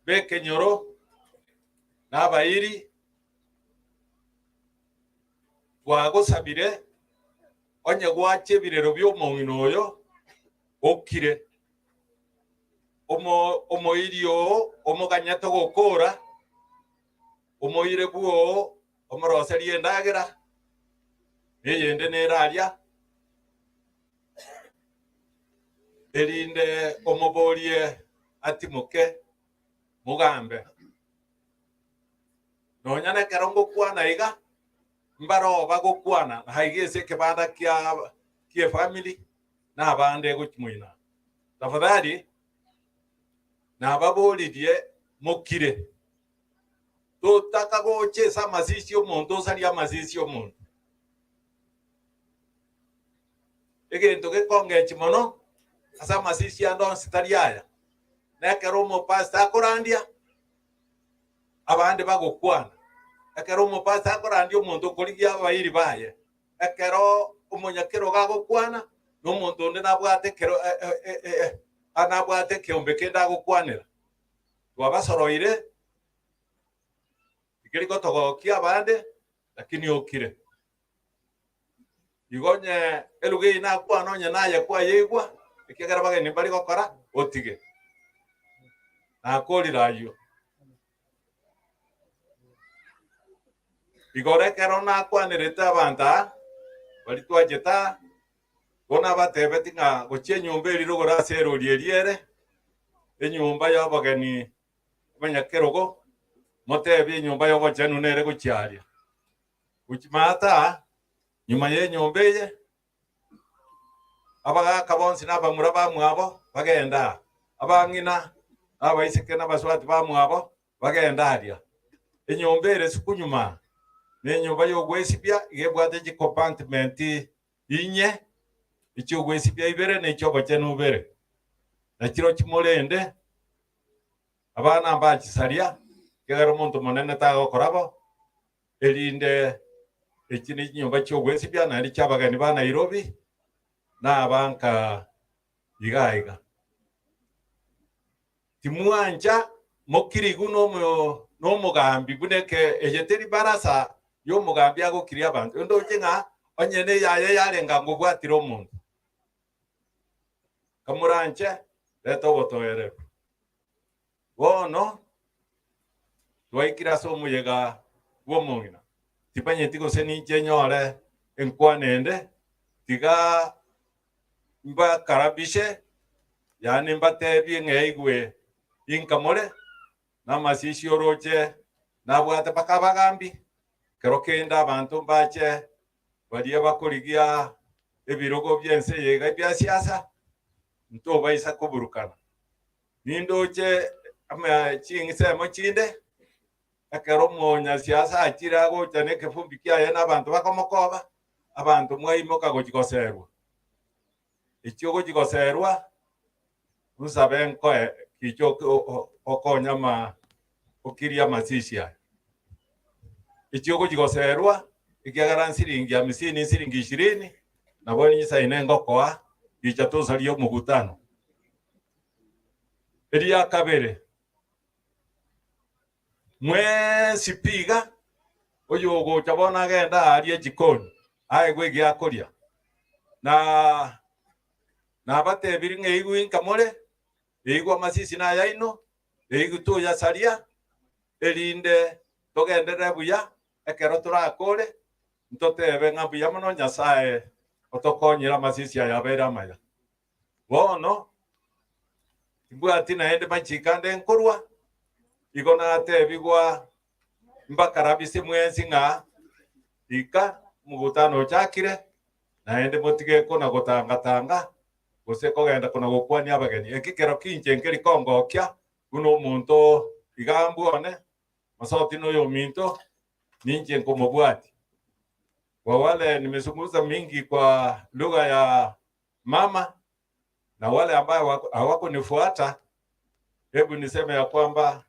bekenyoro n'abayiri twagosabire onye gwache birero by'omong'ino oyo okire omoirio omoganyete gokora omoire bwo omoroseri endagera eyende neraria erinde omoborie atimuke mugambe nonyane kerongo kwana iga mbaro bagokwana haigese kebanda kia family na abande gokimuina tafadhali na babolirie mukire tutaka gochesa mazishi omuntu osaria mazishi omuntu egento gekongechi mono asa mazishi ando sitariaya nekero mo pasta akorandia abande bagokwana ekero mo pasta akorandia omuntu korigia abairi baye ekero omonyakero gagokwana n'omuntu onde nabwate kero anabwate kiombe kenda gokwanira twabasoroire ikiriko togokia abande lakini okire igonye eluge na kwana onye naye kwa yegwa ikigara bageni bari gokora otige nakorirayo igore kero na kwanirete abanta bari twajeta bona batebeti nga gochie nyumba eri rogora sero rieriere enyumba y'abageni abanyakerogo motebi nyumba y'abajenu nere gochiaria ukimata nyuma y'enyumba ye abagaka bonsi n'abamura bamwabo bagenda abang'ina abaiseke n'abaswati bamwabo bagenda aria enyumba ere sikunyuma n'enyumba y'ogwesibia igebwate compartment inye icho gwesibia ibere n'echo bachenu bere na kiro kimorende abana bachisaria kegero muntu monene tagokorabo erinde ekini nyumba cyo gwesibia na ri cyabagani ba Nairobi na abanka igaiga timwanja mokirigu no mugambi buneke ejeteri barasa yo mugambi agokiria abantu ndo kinga onyene yaye yarenga ngubwatira omuntu kamuranche leto botoere bono twaikira so muyega womongina tipanye tiko seni chenyore enkwanende tiga mba karabishe yani mbate biengeigwe inkamore na masisi oroche na bwate pakabagambi kerokenda abantu bache balie bakurigia ebirogo byense yega bya siasa nto baisa kuburukana nindoche ama chingise mochinde akero monya siasa akira go chane kefumbi kya na abantu bakomokoba abantu mwaimoka gukikoserwa ichyogo gikoserwa usaben ko kichoko okonyama okiria masisia ichyogo gikoserwa ikiagara siringi 50 siringi 20 naboni isaine ngokoa ichatosario mugutano eria kabere mwezi piga oyo go chabona genda arie jikoni ai gwegi akoria na bate biringe igwin kamore igwa masisi na yaino igutu ya saria elinde togendere buya ekero turakore ntotebe ngabuya mono nyasaye otokonyira masisi ya bera maya bono ibwati na ende machikande nkorwa igona ate bigwa mbakarabise mwezi nga ika mugutano chakire na ende motige kona gotanga gose kogenda kona gokwani abageni ekikero kinche nkeri kongokya uno muntu igambone masoti no yo minto ninje nkomobwati kwa wale nimezungumza mingi kwa lugha ya mama na wale ambao hawako nifuata, hebu niseme ya kwamba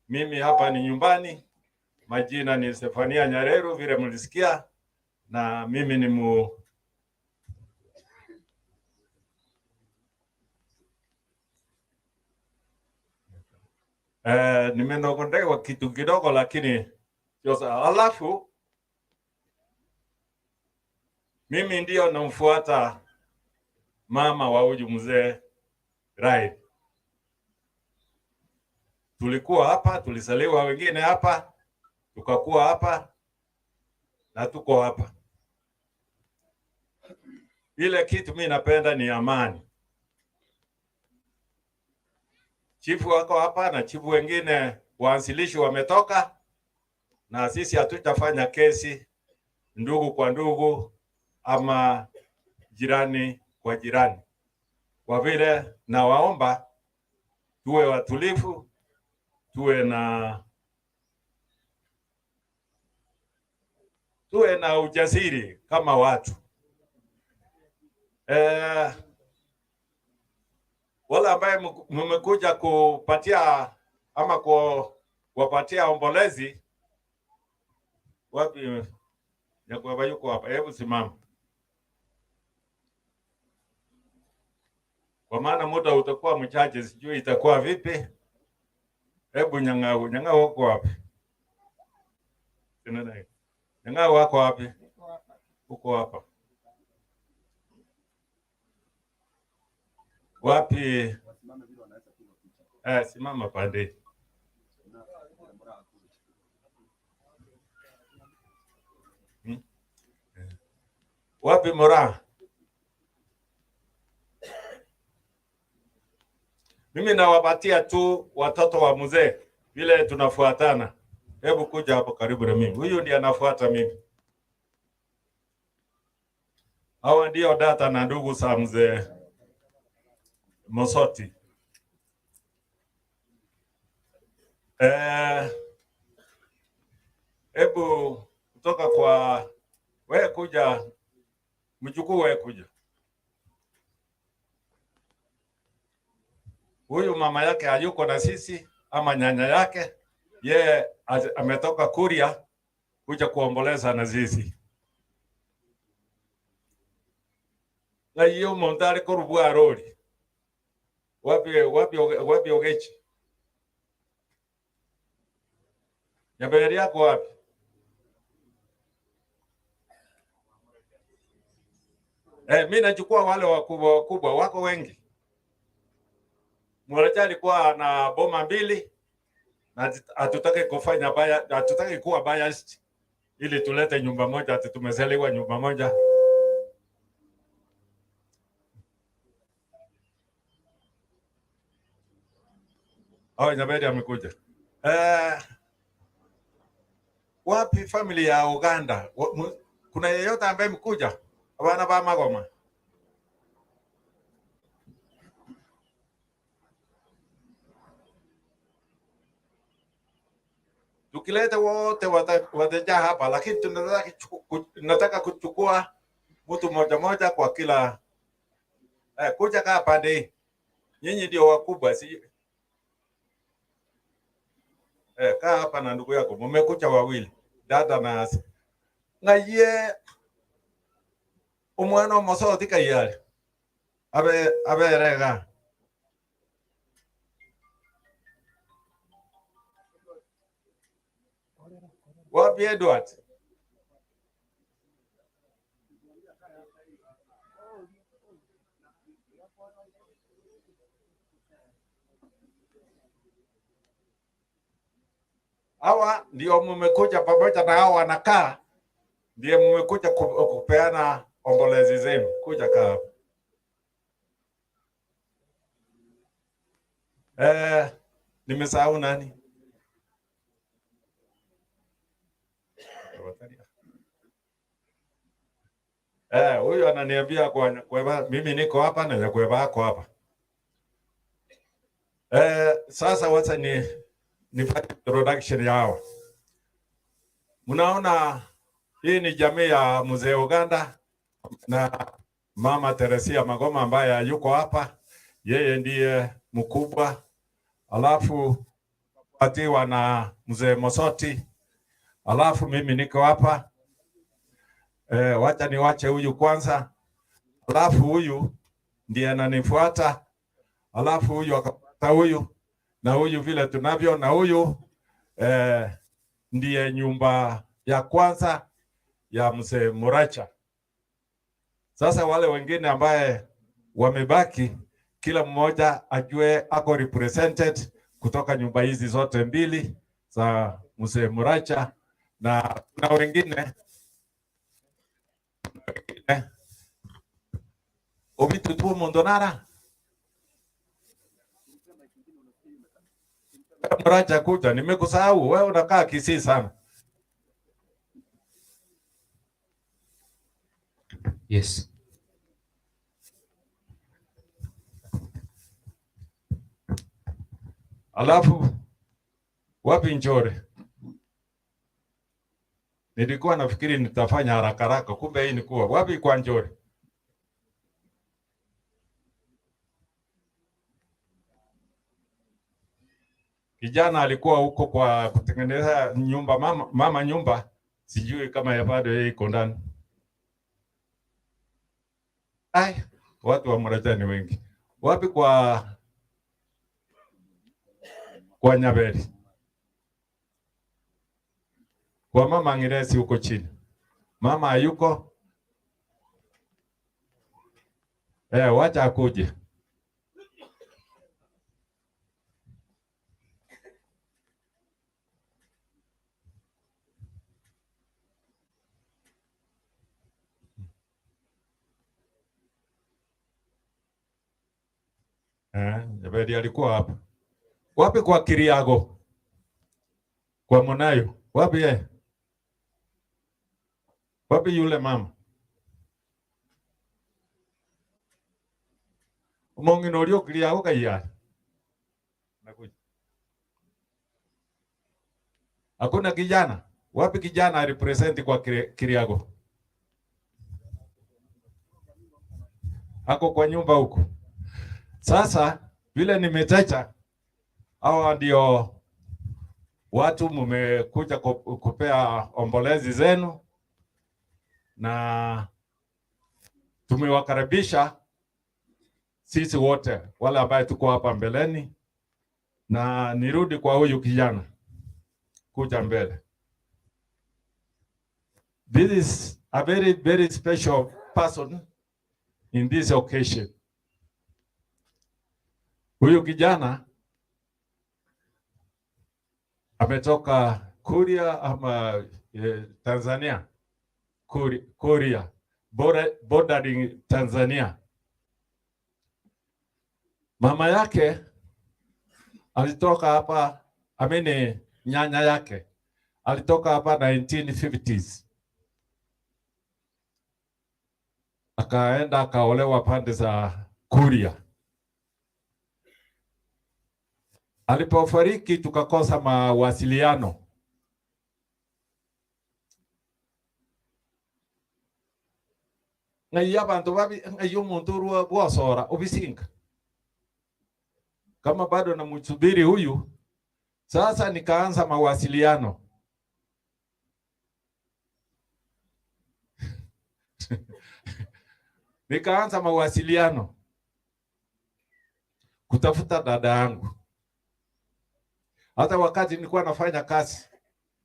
mimi hapa ni nyumbani. Majina ni Stefania Nyareru vile mlisikia, na mimi ni nimenogondewa kitu kidogo lakini yosa. Alafu mimi ndio namfuata mama wa huyu mzee Rai. Tulikuwa hapa, tulisaliwa wengine hapa, tukakuwa hapa na tuko hapa. Ile kitu mimi napenda ni amani. Chifu wako hapa na chifu wengine waanzilishi wametoka, na sisi hatutafanya kesi ndugu kwa ndugu ama jirani kwa jirani. Kwa vile na waomba tuwe watulivu, tuwe na ujasiri kama watu. Wala ambaye mmekuja kupatia ama kuwapatia ombolezi, wapi Nyakwaba yuko hapa, hebu simama. Kwa maana muda utakuwa mchache, sijui itakuwa vipi. Hebu Nyang'au wako wapi? Nyang'au wako wapi? Uko hapa. Wapi? Simama pande. Wapi Mora? Mimi nawapatia tu watoto wa mzee vile tunafuatana. Hebu kuja hapo karibu na mimi. Huyu ndiye anafuata mimi. Hawa ndio data na ndugu za mzee Mosoti. Hebu kutoka kwa wewe kuja, mjukuu wewe kuja. Huyu mama yake hayuko na sisi ama nyanya yake, ye ametoka Kuria kuja kuomboleza na sisi. Na hiyo mondare korubwa roli. Wapi Ogechi? Nyaberi yako wapi? Mimi nachukua wale wakubwa wako wengi. Mmoja alikuwa na boma mbili na hatutaki kufanya hatutaki kuwa biased ili tulete nyumba moja, ati tumezaliwa nyumba moja. Nyabedi amekuja. Wapi family ya Uganda? Kuna yeyote ambaye mkuja? Wana ba magoma. Tukileta wote wataja hapa, lakini tunataka kuchukua mtu moja moja kwa kila kuja kaa pande. Nyinyi ndio wakubwa, si kaa hapa na ndugu yako. Mmekuja wawili, dada na ngaye umwana mosoti kayale aberega wapi Edward? Hawa ndio mmekuja pamoja na hao wanakaa, ndio mmekuja kupeana ombolezi zenu. Kuja kaa. Nimesahau nani? Huyu ananiambia kwa mimi niko hapa na kwa yako hapa. Sasa wacha nifanye introduction yao. Mnaona hii ni jamii ya mzee Uganda na Mama Teresia Magoma ambaye yuko hapa. Yeye ndiye mkubwa. Alafu patiwa na mzee Mosoti. Alafu mimi niko hapa. Wacha niwache huyu kwanza. Alafu huyu ndiye ananifuata. Alafu huyu akapata huyu na huyu vile tunavyo, na huyu ndiye nyumba ya kwanza ya mzee Muracha. Sasa wale wengine ambaye wamebaki, kila mmoja ajue ako represented kutoka nyumba hizi zote mbili za mzee Muracha, na kuna wengine obitu tu mondonara Muracha kuja, nimekusahau wewe, unakaa Kisii sana. Yes. Alafu wapi Njore? Nilikuwa nafikiri nitafanya haraka haraka, kumbe hii ni kuwa wapi kwa Njore? Kijana alikuwa huko kwa kutengeneza nyumba, mama nyumba, sijui kama ya bado yeye iko ndani. Watu wa Muracha ni wengi. Wapi kwa Nyaberi? Kwa mama Ngiresi huko chini. Mama hayuko? Wacha akuje. Nyaberi alikuwa hapa. Wapi kwa Kiriago? Kwa Munayo? Wapi yeye? Wapi yule mama? Umongino ulio Kiriago kaya. Nakuja. Hakuna kijana. Wapi kijana represent kwa Kiriago? Ako kwa nyumba huko. Sasa vile nimetacha, hawa ndio watu mmekuja kupea ombolezi zenu, na tumewakaribisha sisi wote wale ambao tuko hapa mbeleni, na nirudi kwa huyu kijana kuja mbele. This is a very very special person in this occasion. Huyu kijana ametoka Kuria ama Tanzania. Kuria. Bordering Tanzania. Mama yake alitoka hapa, nyanya yake alitoka hapa 1950s. Akaenda akaolewa pande za Kuria. Alipofariki tukakosa mawasiliano. Ngai abantu babi ngai umuntu ruwa sora obisinga. Kama bado namsubiri huyu, sasa nikaanza mawasiliano. Nikaanza mawasiliano kutafuta dada yangu. Hata wakati nilikuwa nafanya kazi,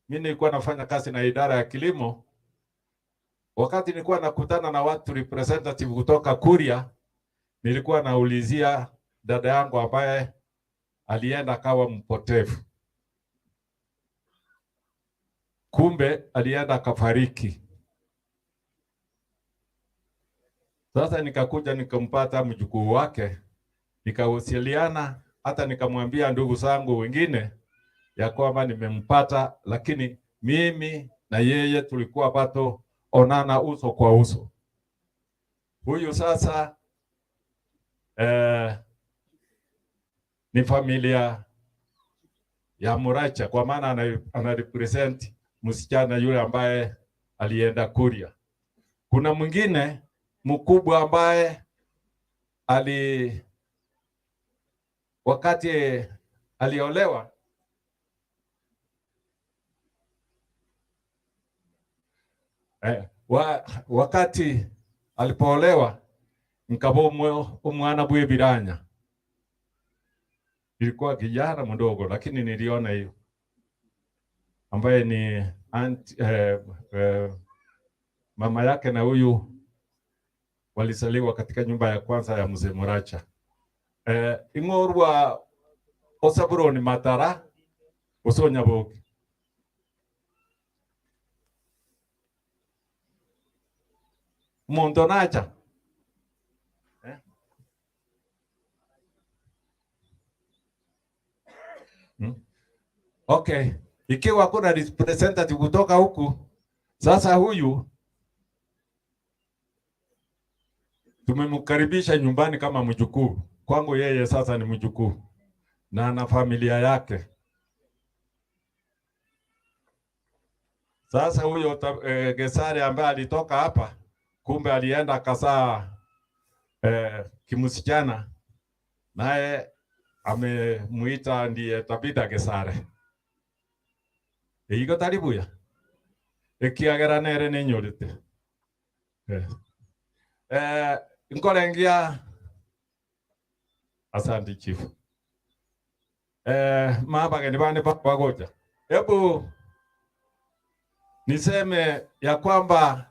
mimi nilikuwa nafanya kazi na idara ya kilimo. Wakati nilikuwa nakutana na watu representative kutoka Kuria, nilikuwa naulizia dada yangu ambaye alienda kawa mpotevu. Kumbe alienda akafariki. Sasa nikakuja nikampata mjukuu wake, nikawasiliana, hata nikamwambia ndugu zangu wengine ya kwamba nimempata, lakini mimi na yeye tulikuwa bado onana uso kwa uso. Huyu sasa ni familia ya Muracha, kwa maana ana represent msichana yule ambaye alienda Kuria. Kuna mwingine mkubwa ambaye wakati aliolewa wakati alipoolewa nkabo umwana bwe biranya. Ilikuwa kijana mdogo, lakini niliona hiyo ambaye ni mama yake na huyu walisaliwa katika nyumba ya kwanza ya mzee Muracha. Ingorwa Osaburoni Matara Osonyaboki. Montonacha. Okay, ikiwa kuna representative kutoka huku, sasa huyu tumemkaribisha nyumbani kama mjukuu. Kwangu yeye sasa ni mjukuu na ana familia yake. Sasa huyo Gesare ambaye alitoka hapa, kumbe alienda akazaa kimsichana, naye amemuita ndiye Tabitha Gesare. Ego taribuya. Ekiagera nere nenyorite. Nkolengia asante chief. Mabageni bane pagoja. Hebu niseme ya kwamba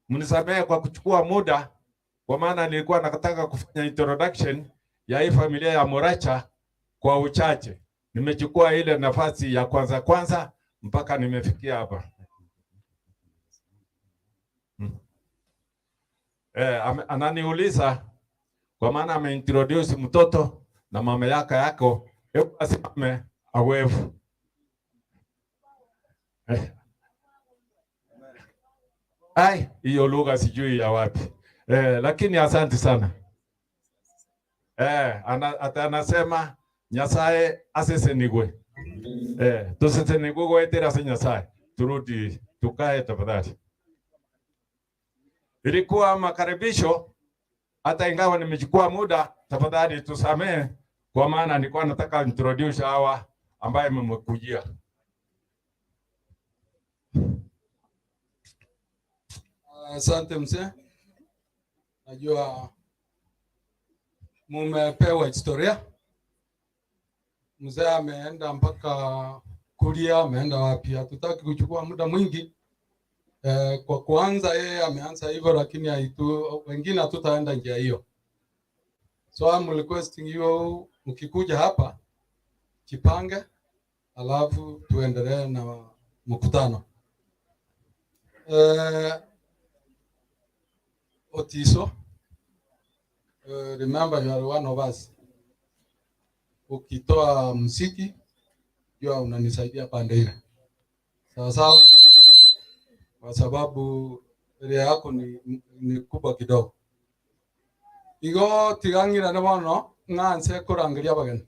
mnisamehe kwa kuchukua muda, kwa maana nilikuwa nataka kufanya introduction ya hii familia ya Muracha kwa uchache. Nimechukua ile nafasi ya kwanza mpaka nimefikia hapa. Ananiuliza kwa maana ameintroduce mtoto na mama yako, hebu asimame awevu. Ai, hiyo lugha sijui ya wapi. Lakini asante sana. Anasema Nyasaye asesenigwe. Tusesenigwe gwetera se Nyasaye. Turudi tukae tafadhali. Ilikuwa makaribisho, hata ingawa nimechukua muda, tafadhali tusamee, kwa maana nilikuwa nataka introduce hawa ambaye mmekujia. Asante mzee. Najua mumepewa historia. Mzee ameenda mpaka Kuria, ameenda wapi? Hatutaki kuchukua muda mwingi. Kwa kuanza yeye ameanza hivyo, lakini wengine hatutaenda njia hiyo. So I'm requesting you, mkikuja hapa jipange, alafu tuendelee na mkutano. Otiso, remember you are one of us. Ukitoa muziki jua unanisaidia pande ile, sawa sawa, kwa sababu area yako ni kubwa kidogo. Igo tigangira ne bono nganse kurangiria bageni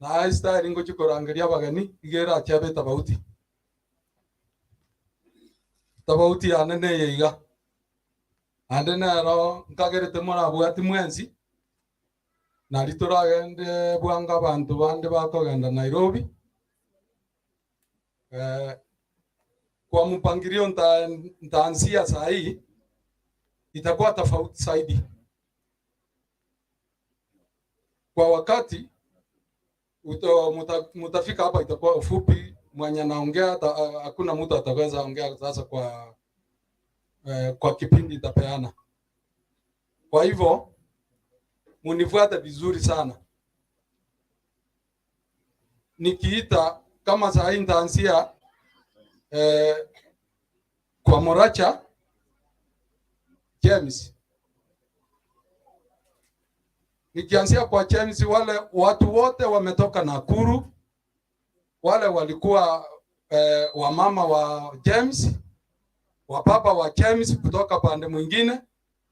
na style ngo chikurangiria bageni igera chabe tabauti anene yiga ande nero nkagerete mona bwati mwenzi na lituragende bwanga abantu bande bakogenda Nairobi. Kwa mpangilio ntaanzia saa hii itakuwa tofauti zaidi. Kwa wakati mutafika hapa itakuwa ufupi, mwenye naongea hakuna mtu ataweza ongea sasa kwa kipindi itapeana. Kwa hivyo munifuate vizuri sana. Nikiita kama saa hii nitaanzia kwa Moracha James. Nikianzia kwa James, wale watu wote wametoka Nakuru, wale walikuwa wamama wa James, wapapa wa James kutoka pande mwingine,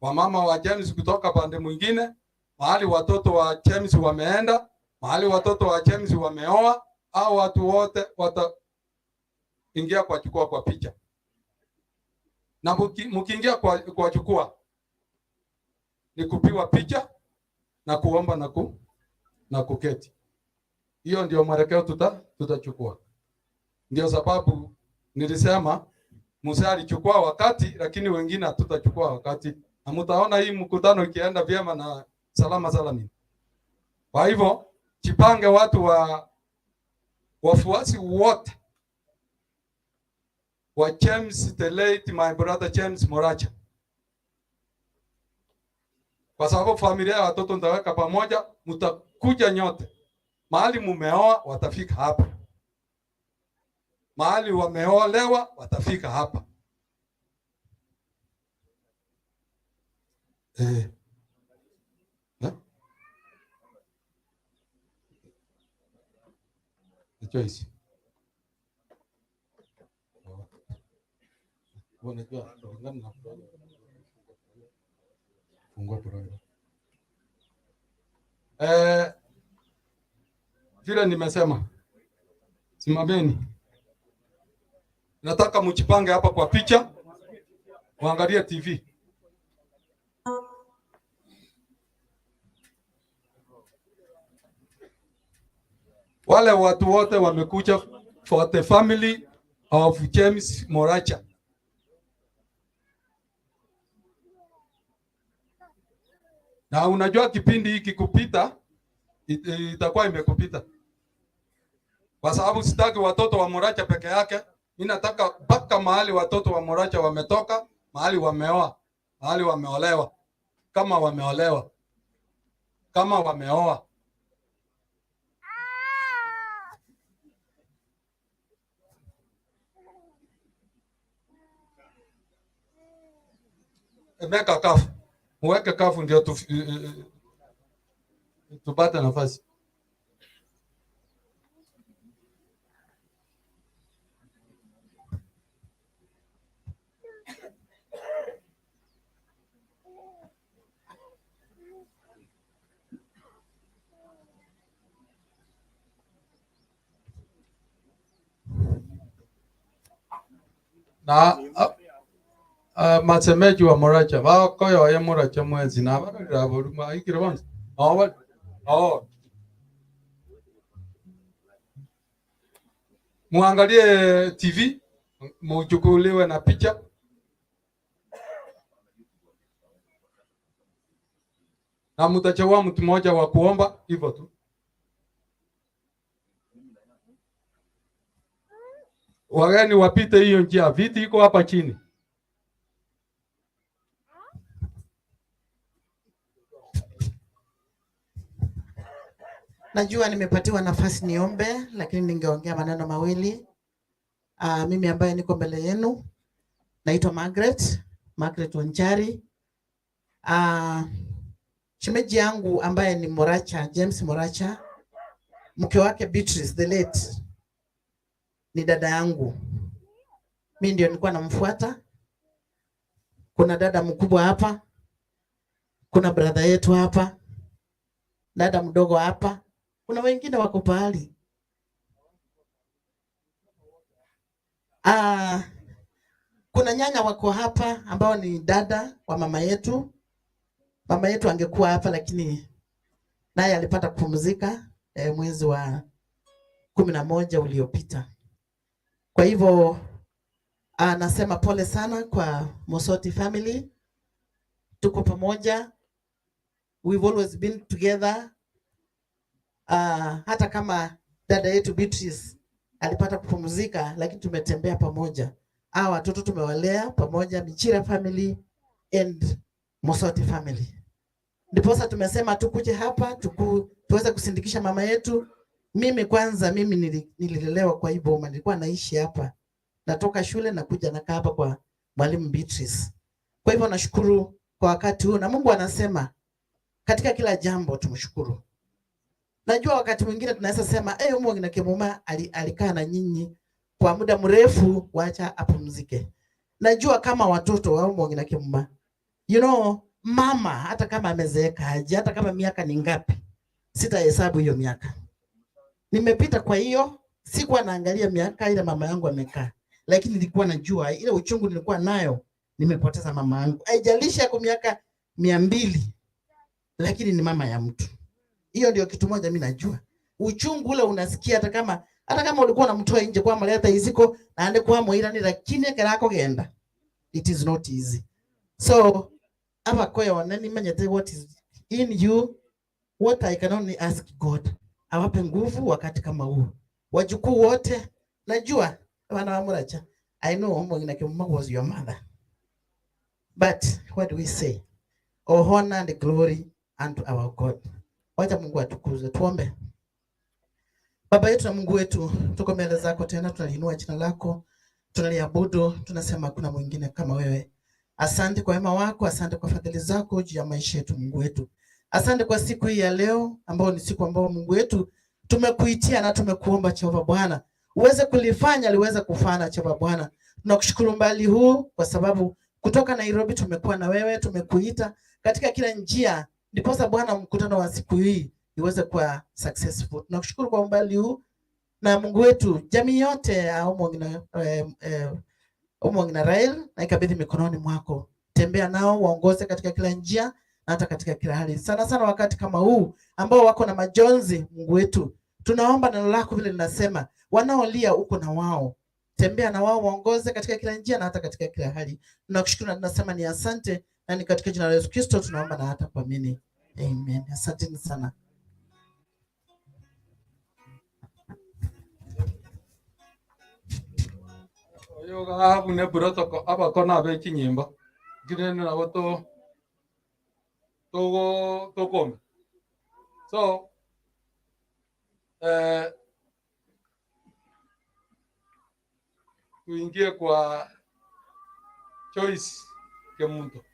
wamama wa James kutoka pande mwingine, mahali watoto wa James wameenda, mahali watoto wa James wameoa, au watu wote wataingia kwa chukua kwa picha. Na mkiingia kwa chukua ni kupiwa picha na kuomba na kuketi. Hiyo ndio mwelekeo tutachukua. Ndio sababu nilisema Musa alichukua wakati, lakini wengine hatutachukua wakati. Na mtaona hii mkutano ikienda vyema na salama salamini. Kwa hivyo jipange watu wafuasi wote wa James the late my brother James Moracha. Kwa sababu familia ya watoto nitaweka pamoja, mtakuja nyote. Mahali mumeoa watafika hapa. Mahali wameolewa watafika hapa. Choice. Vile nimesema, simameni. Nataka mchipange hapa kwa picha, muangalie TV. Wale watu wote wamekuja for the family of James Moracha. Na unajua kipindi hiki kupita itakuwa imekupita. Kwa sababu sitaki watoto wa Moracha peke yake. Mimi nataka mpaka mahali watoto wa Moracha wametoka, mahali wameoa, mahali wameolewa, kama wameolewa, kama wameoa. Meka kafu. Muweke kafu ndio tupate nafasi. Na masemeji wa Moracha bakoyo ya Moracha mwezi na barira buruma ikire bonse muangalie TV, muchukuliwe na picha. Na mtachagua mtu mmoja wa kuomba hivyo tu. wageni wapite hiyo njia. Viti iko hapa chini. Najua nimepatiwa nafasi niombe, lakini ningeongea maneno mawili. Mimi ambaye niko mbele yenu naitwa Margaret Wanjari. Shemeji yangu ambaye ni Moracha, James Moracha, mke wake Beatrice the late, ni dada yangu. Mimi ndio nilikuwa namfuata. Kuna dada mkubwa hapa, kuna brother yetu hapa, dada mdogo hapa, kuna wengine wako pahali. Kuna nyanya wako hapa ambao ni dada wa mama yetu. Mama yetu angekuwa hapa lakini naye alipata kupumzika mwezi wa 11 uliopita. Kwa hivyo nasema pole sana kwa Mosoti family. Tuko pamoja. We've always been together. Hata kama dada yetu Beatrice alipata kupumzika, lakini tumetembea pamoja. Watoto tumewalea pamoja, Michira family and Mosoti family. Ndiposa tumesema tukuje hapa tuweze kusindikisha mama yetu. Mimi nililelewa kwa hii boma, nilikuwa naishi hapa. Natoka shule na kuja nakaa hapa kwa mwalimu Beatrice. Kwa hivyo nashukuru kwa wakati huu, na Mungu anasema katika kila jambo tumshukuru. Najua wakati mwingine tunaweza sema Mungu na Kimuma alikaa na nyinyi kwa muda mrefu, wacha apumzike. Najua kama watoto wa Mungu na Kimuma, mama hata kama amezeeka aje, hata kama miaka ni ngapi, sitahesabu hiyo miaka. Nimepita, kwa hiyo sikuwa naangalia miaka ile mama yangu amekaa, lakini nilikuwa najua ile uchungu nilikuwa nayo, nimepoteza mama yangu. Haijalishi yako miaka 200, lakini ni mama ya mtu. Hiyo ndio kitu moja mimi najua. Uchungu ule unasikia hata kama ulikuwa unamtoa nje kwa maleta iziko na ande kwa moira ni, lakini karako genda. It is not easy. So aba koyo nani manyete what is in you, what I can only ask God. Awape nguvu wakati kama huu. Wajukuu wote najua wana wa Moracha. I know Mungu na Kimuma was your mother. But what do we say? All honor and glory unto our God. Wacha Mungu atukuzwe. Tuombe. Baba yetu na Mungu wetu, tuko mbele zako tena, tunaliinua jina lako, tunaliabudu, tunasema kuna mwingine kama wewe. Asante kwa wema wako, asante kwa fadhili zako juu ya maisha yetu Mungu wetu. Asante kwa siku hii ya leo ambao ni siku ambao Mungu wetu tumekuitia na tumekuomba Jehova Bwana uweze kulifanya liweze kufana Jehova Bwana. Tunakushukuru mbali huu kwa sababu kutoka Nairobi tumekuwa na wewe, tumekuita katika kila njia, ndiposa Bwana mkutano wa siku hii iweze kuwa successful. Tunakushukuru kwa umbali huu, na Mungu wetu jamii yote Mungu na Rael na ikabidhi mikononi mwako. Tembea nao, waongoze katika kila njia na hata katika kila hali. Sana sana wakati kama huu ambao wako na majonzi, Mungu wetu, tunaomba neno lako vile linasema, wanaolia uko na wao. Tembea na wao, waongoze katika kila njia na hata katika kila hali. Tunakushukuru na tunasema ni asante, na ni katika jina la Yesu Kristo tunaomba na hata kuamini. Amen. Asante sana. Yoga bune burotoko abakona beki nyimba girene na goto tokome. So tuingie kwa Joyce Kemunto.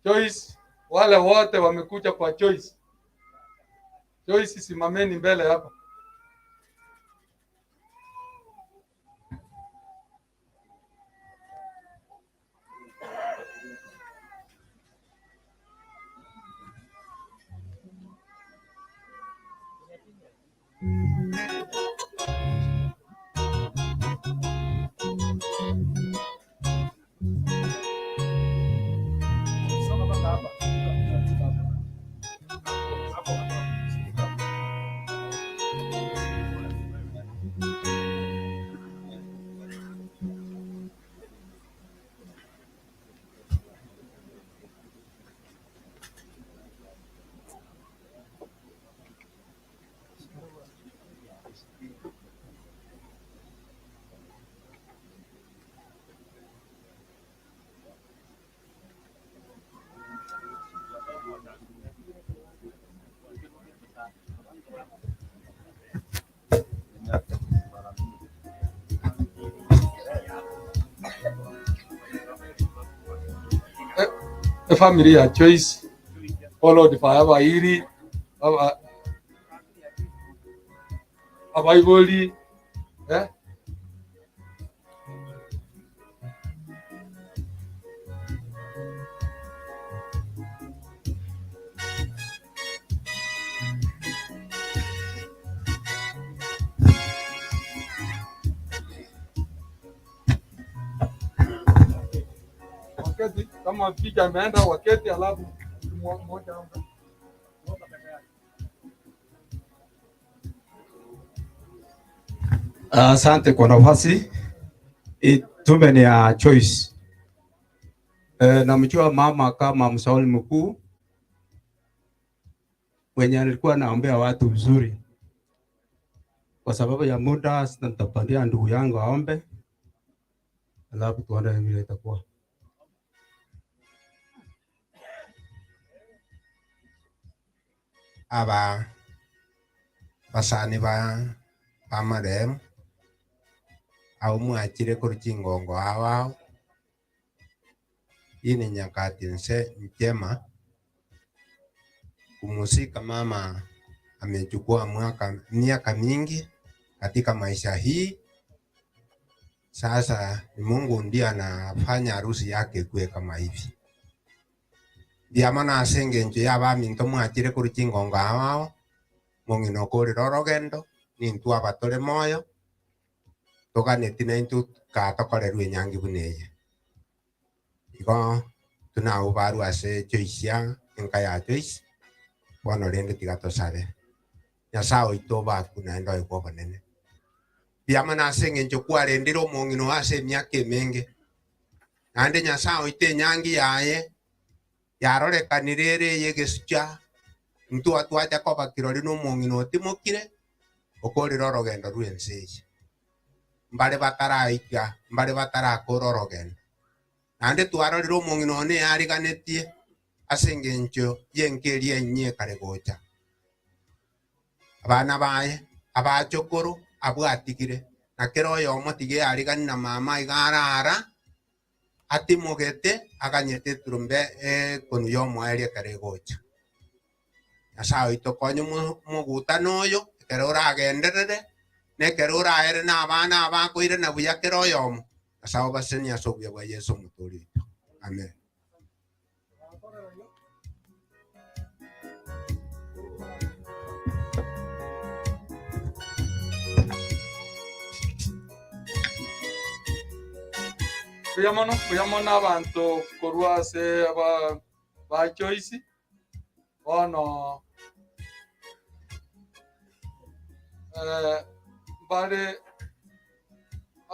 Joyce, wale wote wamekuja kwa Joyce. Joyce, simameni mbele hapa. the family ya Joyce followed by Abairi, Abaiboli, wakati kama picha ameenda wakati alafu mmoja Asante kwa nafasi. Tume ni ya Choice. Namjua mama kama mshauri mkuu mwenye alikuwa anaombea watu vizuri. Kwa sababu ya muda nitapandia ndugu yangu aombe. Alafu tuone vile itakuwa. Aba basani ba marehemu au mwachire kuruki ngongo wao. Hii ni nyakati njema kumusika. Mama amechukua miaka mingi katika maisha hii. Sasa ni Mungu ndiye anafanya harusi yake kuwe kama hivi. Diamana asenge nje yaba minto mwachire kuruki ngongo wao. Mongino kore rorogendo nintu abatore moyo tokanetine intu katokorerwe nyangi buneye iko tunaubaru ase Choice enka ya Choice bono rende tigatosare nyasao itoba kunaenda iko banene biamana asenge njo kwarendira omongino ase myake menge nande nyasao ite nyangi yaye yarorekanirere yegescha mtu atwaja koba kirori no mongino timokire okorira orogendo rwenseje mbare bataraika mbare batarakora orogendo nande twarorira omongino ne yariganetie asenge ncho yenkerie nye kare gocha abana baye abachokoro abwatigire na kero yo motige yarigani na mama igarara atimogete aganyete turumbe konu yo mwaerie kare gocha asao itokonyo muguta noyo kero uragenderere ne kero uraere na abana abakoire na buya kero yomo asao basenya sobya bwa Yesu muturi. Amen. Kuyamona abantu korwa se ba Choice ono bare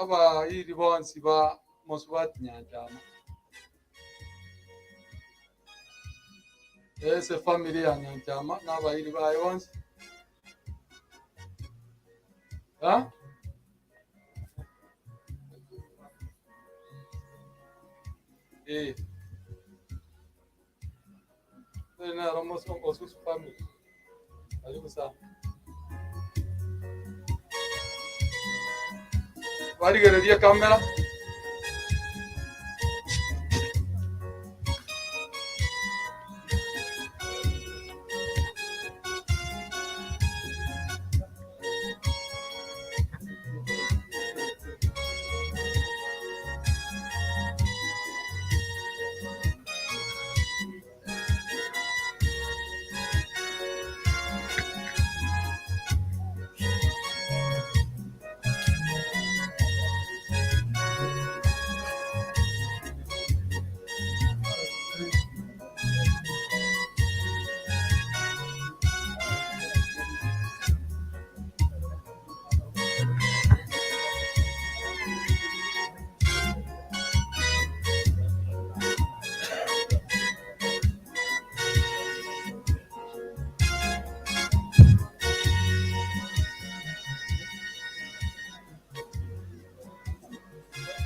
aba iri bonsi ba moswat nyajama ese familia nyajama na ba iri ba bonsi ha na Ramos con osus family aliku sa wari geredia kamera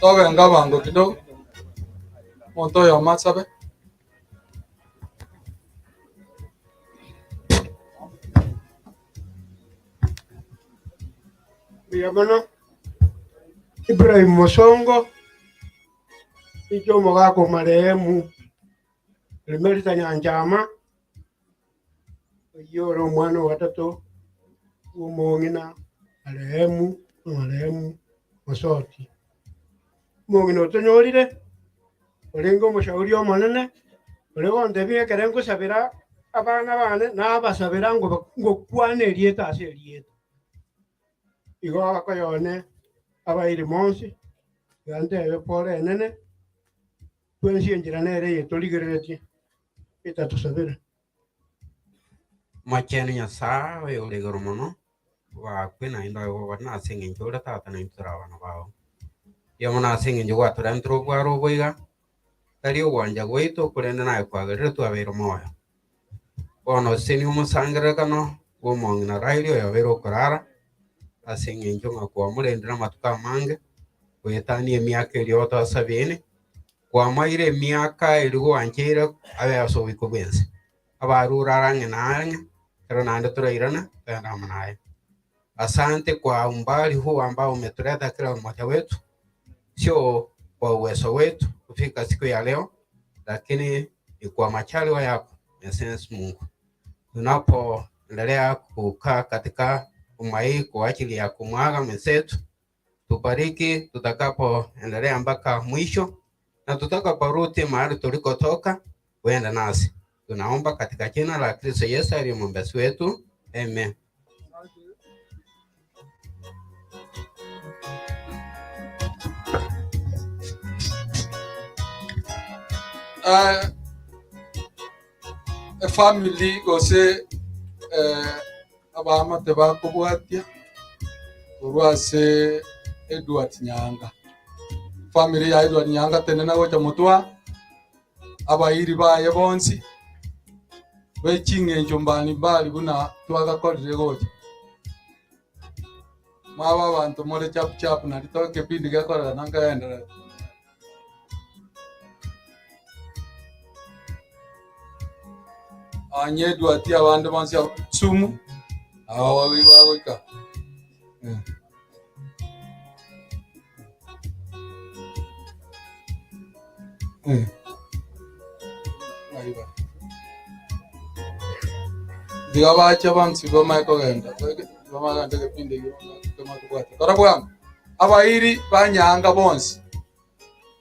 tobe ngabango kidogo monto yo matsabe Biyamana Ibrahim Mosongo ijo mogako marehemu Limelita Nyanjama, yoro mwana watatu umongina alehemu Musoti. Mongina utonyorire olengo mushauri omonene olewo ndebie kerengo sabira abana bane n'abasabira ngo kwane erieta ase erieta igo abakoyone abairi monsi gandebe pore enene twensi enjira nere yetoligeretie itatusabira machene Nyasaye olegoro mono wakwena indago wana singe njora tata na imtura wana bao yamona singe njwa turantro kwaro boiga tari wanja goito kurenda na kwagarira twabero moyo bono seni umusangara kano womongina railio yabero kurara asinge njonga kwa murendera matuka mange wetani emyaka iliyoto asabene kwa maire miaka iligo wanchira abe asobiko bense abarura range nange pero nande turairana kana manaye. Asante kwa umbali huu ambao umetuleta kila mmoja wetu, sio kwa uwezo wetu kufika siku ya leo, lakini ni kwa majaliwa yako Mwenyezi Mungu. Tunapoendelea kukaa katika umai kwa ajili ya kumwaga mwenzetu, tubariki tutakapoendelea mpaka mwisho, na tutakaporudi mahali tulikotoka uende nasi. Tunaomba katika jina la Kristo Yesu aliye mwombezi wetu. Amen. A family gose abama teba kubwatia urwase Edward Nyanga. Family ya Edward Nyanga tenena gocha mutwa abayiri baye bonsi bechinge njombani bali buna twagakorire gocha maba bantu more chap na litoke pindi gakorera nanga endera anyedu ati abandi bansi sumu awawi wagoika aiba diga bacha bansi bama ko genda bama ganda ke pinde kama kubata tarabwa abairi banyanga bonsi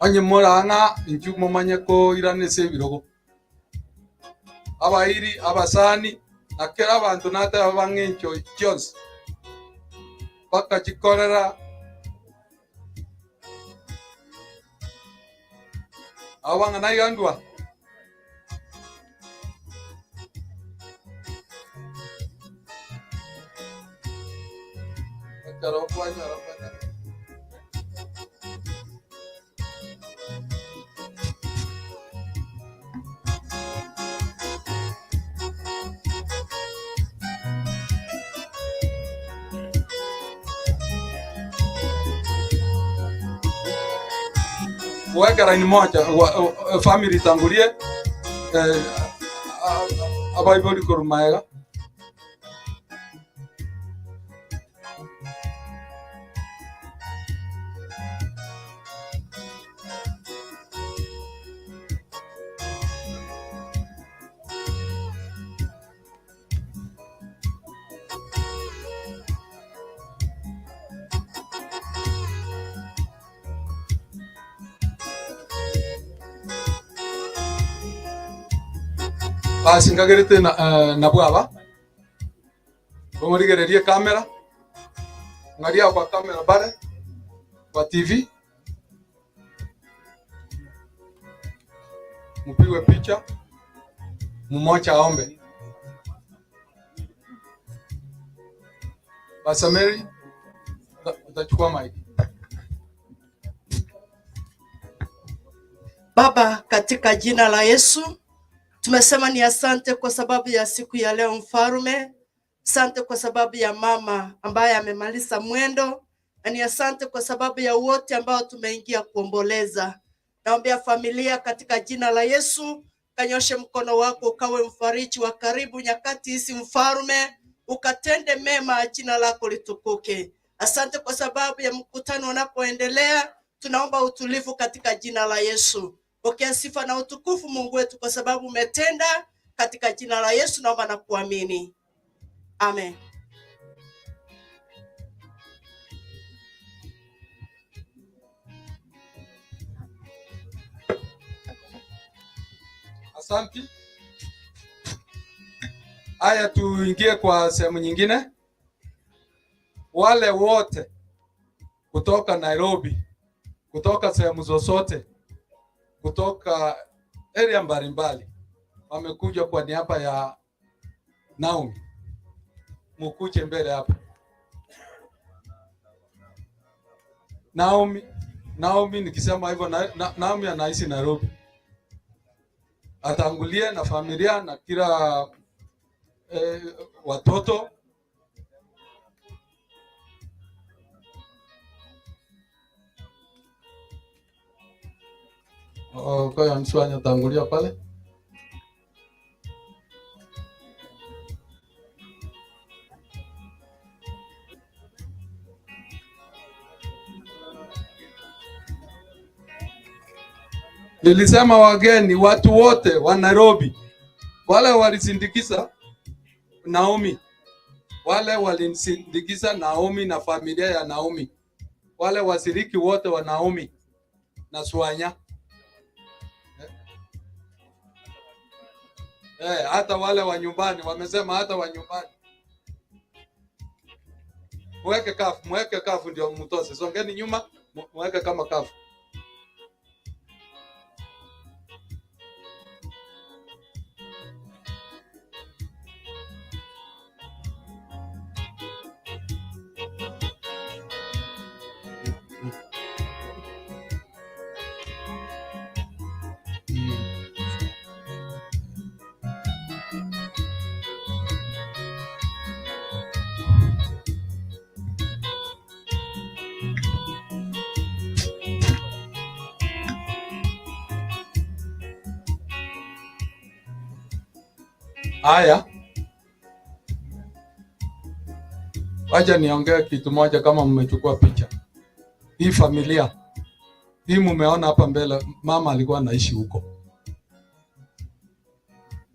anye moranga inchumo manyako irane se birogo abairi abasani akera abantu nata abangencho kyons bakachikorera awanga naigandwa akaro kwanya rapana wekera ni moja family tangulie abaiboli korumaega asingagerete na bwaba bomurigererie kamera ngaria kwa kamera bare kwa TV mpigwe picha mmoja aombe Basameri utachukua mic. Baba, katika jina la Yesu tumesema ni asante kwa sababu ya siku ya leo Mfalme. Asante kwa sababu ya mama ambaye amemaliza mwendo, na ni asante kwa sababu ya wote ambao tumeingia kuomboleza. Naombea familia katika jina la Yesu, kanyoshe mkono wako ukawe mfariji wa karibu nyakati hizi Mfalme, ukatende mema, jina lako litukuke. Asante kwa sababu ya mkutano unapoendelea, tunaomba utulivu katika jina la Yesu. Pokea sifa na utukufu Mungu wetu, kwa sababu umetenda. Katika jina la Yesu naomba na kuamini. Amen. Asante. Haya, tuingie kwa sehemu nyingine. Wale wote kutoka Nairobi, kutoka sehemu zozote, kutoka area mbalimbali wamekuja kwa niaba ya Naomi. Mukuje mbele hapa. Naomi nikisema hivyo Naomi anaishi Nairobi. Atangulie na familia na kila watoto. Kwa hiyo Mswanya tangulia pale. Nilisema wageni, watu wote wa Nairobi, wale walisindikiza Naomi, wale walisindikiza Naomi na familia ya Naomi, wale wasiriki wote wa Naomi na Swanya, hata wale wa nyumbani, wamesema hata wa nyumbani. Mweke kafu ndio mtose. Songeni nyuma, mweke kama kafu. Haya, wacha niongee kitu moja. Kama mmechukua picha hii, familia hii mumeona hapa mbele, mama alikuwa anaishi huko.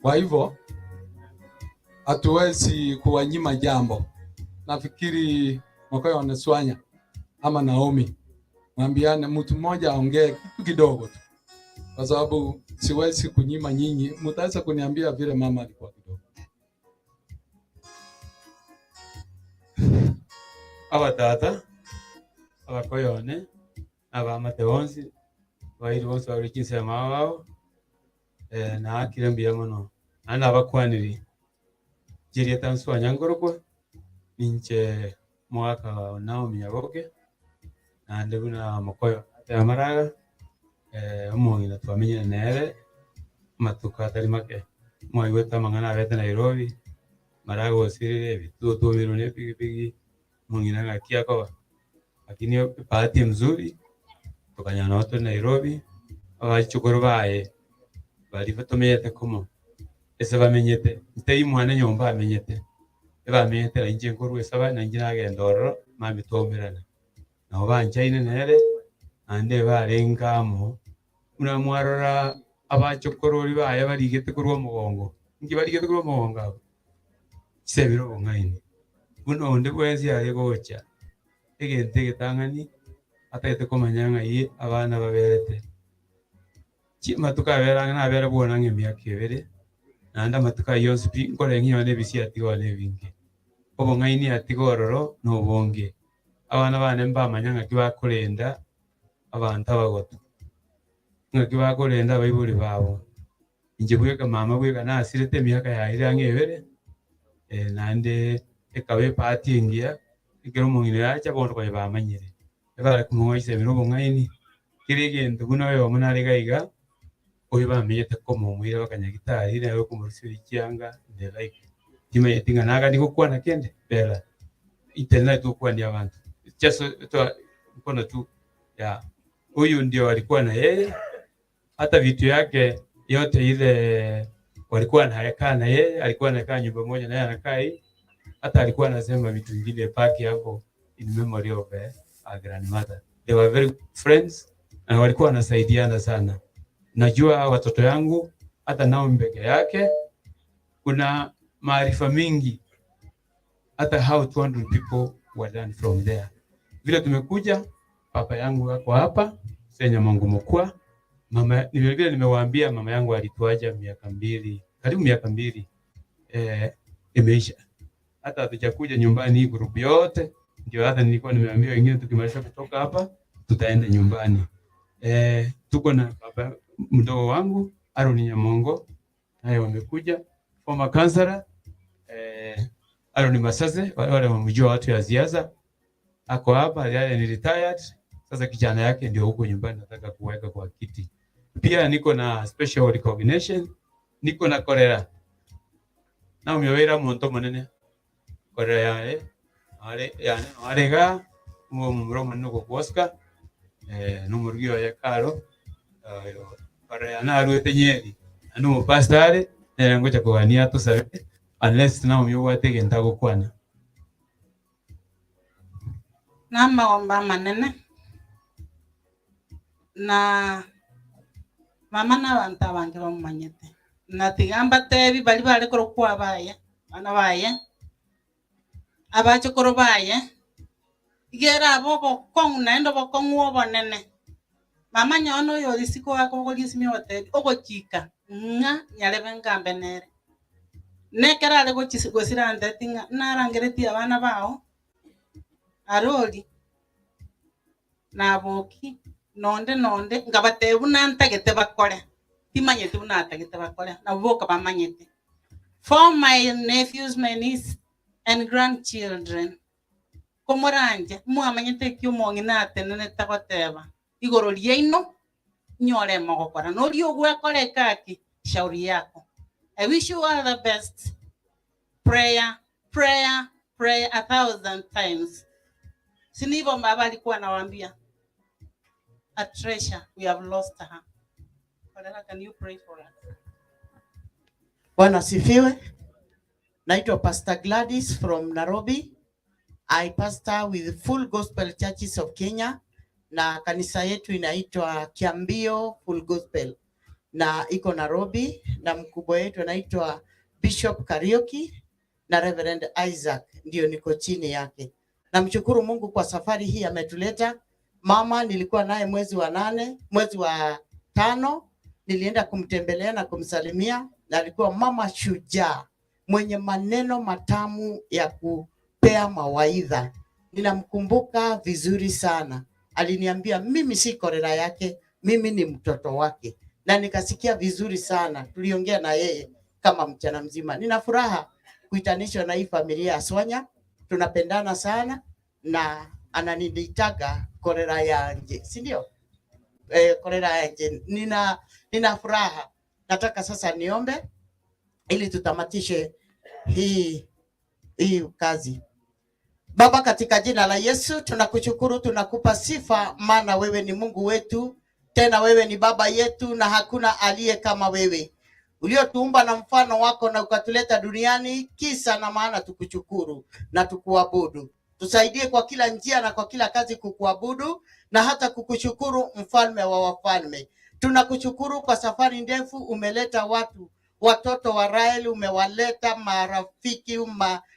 Kwa hivyo hatuwezi kuwanyima jambo. Nafikiri Mkoyo Oneswanya ama Naomi mwambiane, mtu mmoja aongee kitu kidogo tu, kwa sababu siwezi kunyima nyinyi. Mtaweza kuniambia vile mama alikuwa kidogo. Abatata abakoyone abamateonsi bairi bose barikise mabao na akire mbiya muno ana abakwaniri jiri Tanswanya ngoroko ninche mwaka wa Naomi yaboke na ndebuna Mukoyo amaraga umongina twamenye nere matuka atari make mwaiweta mangana bete Nairobi maraga osirire bitu mirone pigi mongina ngakia kwa, lakini bahati mzuri tukanyana watu Nairobi abachukuru bae bali batomeyete komo ese bamenyete ntei mwana nyomba amenyete bamenyete la inje ngorwe saba na njina gendoro mami tomerana na obanjaine nere ande barengamo una mwarora abachokorori bae barigete kurwa mugongo ngi barigete kurwa mugongo sebiro bongaini buno onde bwezi ari gocha egente getangani atete komanyanga yi abana baberete matuka beranga na bere bona ng'emia kebere nanda matuka yose pi nkore nkiyone bisi atigone bingi obong'aini atigororo no bonge abana bane mbamanyanga kibakurenda abantu abagotu ngakibakurenda abaibuli babo inje bweka mama bweka na asirete miaka ya ira ng'ebere nande ekabe pati ingia ikero mungine acha bondo kwa bamanyire ebara kumwoise biro bong'aini kirigende buno yo munari gaiga oyo bamenyete komo mwira bakanyagitari nayo kumurusiri cyanga the like time yetinga naga ndiko kwana kende bela internet tu kwa ndia abantu just to mkono tu ya huyu ndio alikuwa na yeye, hata vitu yake yote ile walikuwa anakaa na yeye, alikuwa anakaa nyumba moja na yeye anakaa hii, hata alikuwa anasema vitu vingine paki yako in memory of a grandmother. They were very friends na walikuwa wanasaidiana sana. Najua watoto yangu hata nao mbele yake kuna maarifa mingi, hata how 200 people were done from there. Vile tumekuja, papa yangu wako hapa Senya Mungu mkuu. Mama vile nimewaambia mama yangu alituacha miaka 2, karibu miaka 2 imeisha. Hata hatujakuja nyumbani hii group yote, ndio hata nilikuwa nimeambia wengine tukimaliza kutoka hapa tutaenda nyumbani. Tuko na baba mdogo wangu Aaron Nyamongo, naye wamekuja former councillor Aaron Masase, wale wamjua watu ya Ziaza, ako hapa, yeye ni retired. Sasa kijana yake ndio huko nyumbani nataka kuweka kwa kiti. Pia niko na special recognition, niko na Korera. Na umewera monto monene. Korera arega mumro nuko kuoska numurgio ya karo. Korera na ruete nyeri. Anu pastare ngoja kuania tu sabe unless na umewate genda gukwana. Na maomba manene na mama na banta bange bamanyete na tigamba tebi bali bali korokwa baye bana baye abacho koro baye igera bobo kong naendo bokongwo bonene mama nyono yo disiko ako golisimi wote ogochika nga nyalebe ngambe nere nekera le gosira ndetinga narangereti abana bao aroli na boki nonde ngabatebu nantagete bakore timanyete unatagete bakore na boka bamanyete. For my nephews, my niece and grandchildren komoranje muamanyete kyumongi natenene takoteba igoro lieno nyore mogokora no liogwe kore kaki shauri yako. I wish you all the best. Prayer 1,000 times. Sinivo baba alikuwa anawaambia a treasure, we have lost her. Father, can you pray for us? Bwana sifiwe. Naitwa Pastor Gladys from Nairobi. I pastor with Full Gospel Churches of Kenya na kanisa yetu inaitwa Kiambio Full Gospel na iko Nairobi, na mkubwa wetu anaitwa Bishop Karaoke na Reverend Isaac ndio niko chini yake. Namshukuru Mungu kwa safari hii ametuleta. Mama nilikuwa naye mwezi wa 5 nilienda kumtembelea na kumsalimia, na alikuwa mama shujaa mwenye maneno matamu ya kupea mawaidha. Ninamkumbuka vizuri sana. Aliniambia mimi si Korera yake, mimi ni mtoto wake, na nikasikia vizuri sana. Tuliongea na yeye kama mchana mzima. Nina furaha kuitanishwa na hii familia ya Sonya. Tunapendana sana na ananitaga Korera yanje, si ndio? Korera yanje. Nina furaha. Nataka sasa niombe ili tutamatishe hii kazi. Baba, katika jina la Yesu tunakushukuru, tunakupa sifa, maana wewe ni Mungu wetu, tena wewe ni baba yetu na hakuna aliye kama wewe. Uliotuumba na mfano wako na ukatuleta duniani, kisa na maana tukushukuru na tukuabudu. Tusaidie kwa kila njia na kwa kila kazi kukuabudu na hata kukushukuru, mfalme wa wafalme. Tunakushukuru kwa safari ndefu umeleta watoto wa Rael, umewaleta marafiki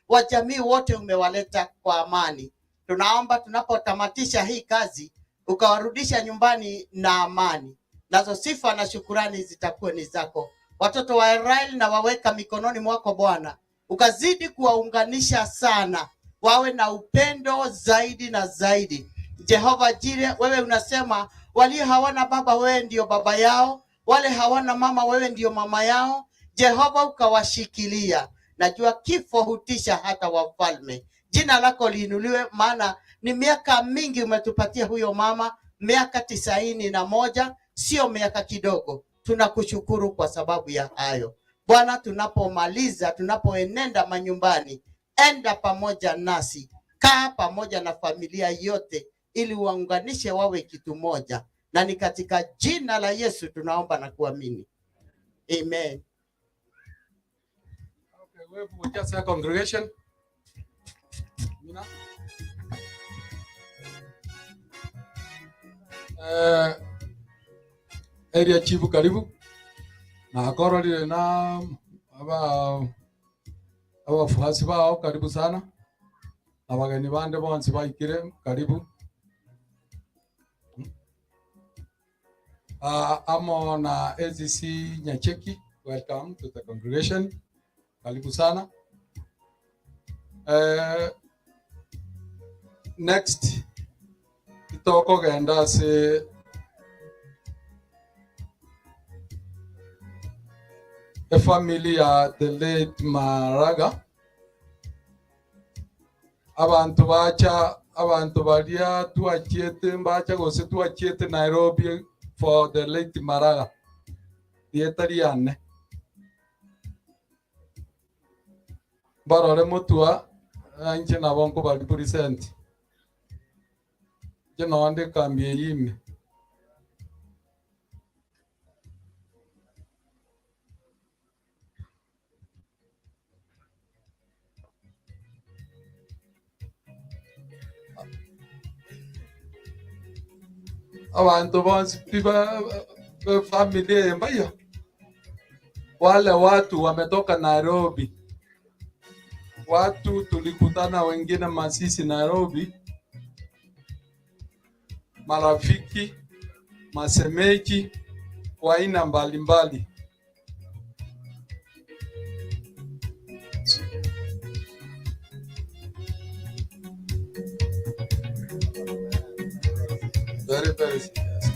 wa jamii wote, umewaleta kwa amani. Tunaomba tunapotamatisha hii kazi ukawarudisha nyumbani na amani. Nazo sifa na shukurani zitakuwa ni zako. Watoto wa Israeli na waweka mikononi mwako Bwana. Ukazidi kuwaunganisha sana, wawe na upendo zaidi na zaidi. Jehova Jire, wewe unasema walio hawana baba wewe ndio baba yao, wale hawana mama wewe ndio mama yao. Jehova ukawashikilia. Najua kifo hutisha hata wafalme. Jina lako liinuliwe, maana ni miaka mingi umetupatia huyo mama, miaka 91, sio miaka kidogo. Tunakushukuru kwa sababu ya hayo. Bwana, tunapomaliza, tunapoenenda manyumbani, enda pamoja nasi, kaa pamoja na familia yote ili waunganishe wawe kitu moja. Na ni katika jina la Yesu tunaomba na kuamini. Amen. Okay, wewe just a congregation. area chief karibu na akororire na abafuasi bao karibu sana, abageni bande bonse baikire karibu. Amo na ACC Nyacheki, welcome to the congregation, karibu sana. Next itoko genda se a family ya the late Maraga. Abantu balia tuachiete mbacha gose tuachiete Nairobi for the late Maraga. Dietariane. Barore mutua anche na bonko bali present. Jeno ande kambie yimi. Abantu bonsi piba familia mbaya. Wale watu wametoka Nairobi. Watu tulikutana wengine Masisi Nairobi. Marafiki, masemeji wa aina mbalimbali. Very, very serious.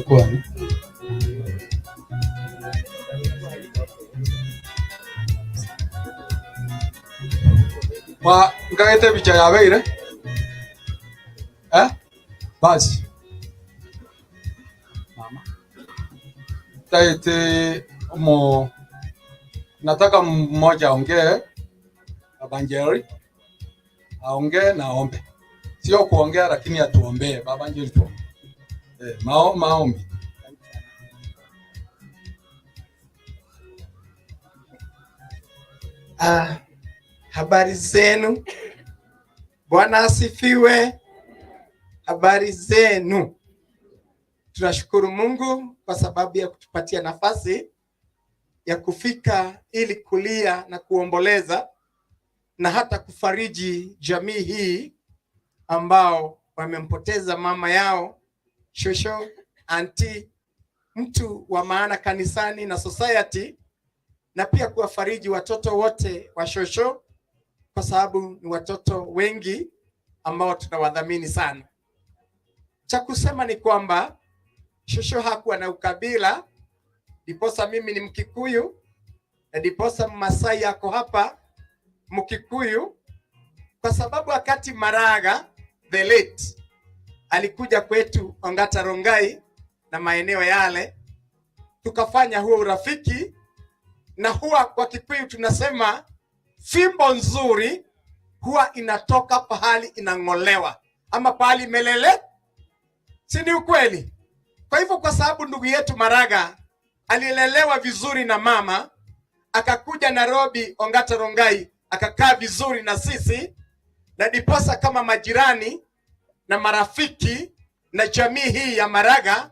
Kwani wa ngaite bicha yabeire basi mama taite nataka mmoja aongee, Babanjeri aongee na ombe, sio kuongea lakini atuombee. Babanjeri tu maombi. Habari zenu, Bwana asifiwe. Habari zenu. Tunashukuru Mungu kwa sababu ya kutupatia nafasi ya kufika ili kulia na kuomboleza na hata kufariji jamii hii ambao wamempoteza mama yao, shosho, anti, mtu wa maana kanisani na society, na pia kuwafariji watoto wote wa shosho kwa sababu ni watoto wengi ambao tunawadhamini sana. Cha kusema ni kwamba shosho hakuwa na ukabila, diposa mimi ni Mkikuyu na diposa Mmasai yako hapa Mkikuyu, kwa sababu wakati Maraga the late alikuja kwetu Ongata Rongai na maeneo yale, tukafanya huo urafiki, na huwa kwa Kikuyu tunasema fimbo nzuri huwa inatoka pahali inang'olewa ama pahali melele, si ni ukweli? Kwa hivyo kwa sababu ndugu yetu Maraga alilelewa vizuri na mama, akakuja Nairobi Ongata Rongai, akakaa vizuri na sisi, na diposa kama majirani na marafiki na jamii hii ya Maraga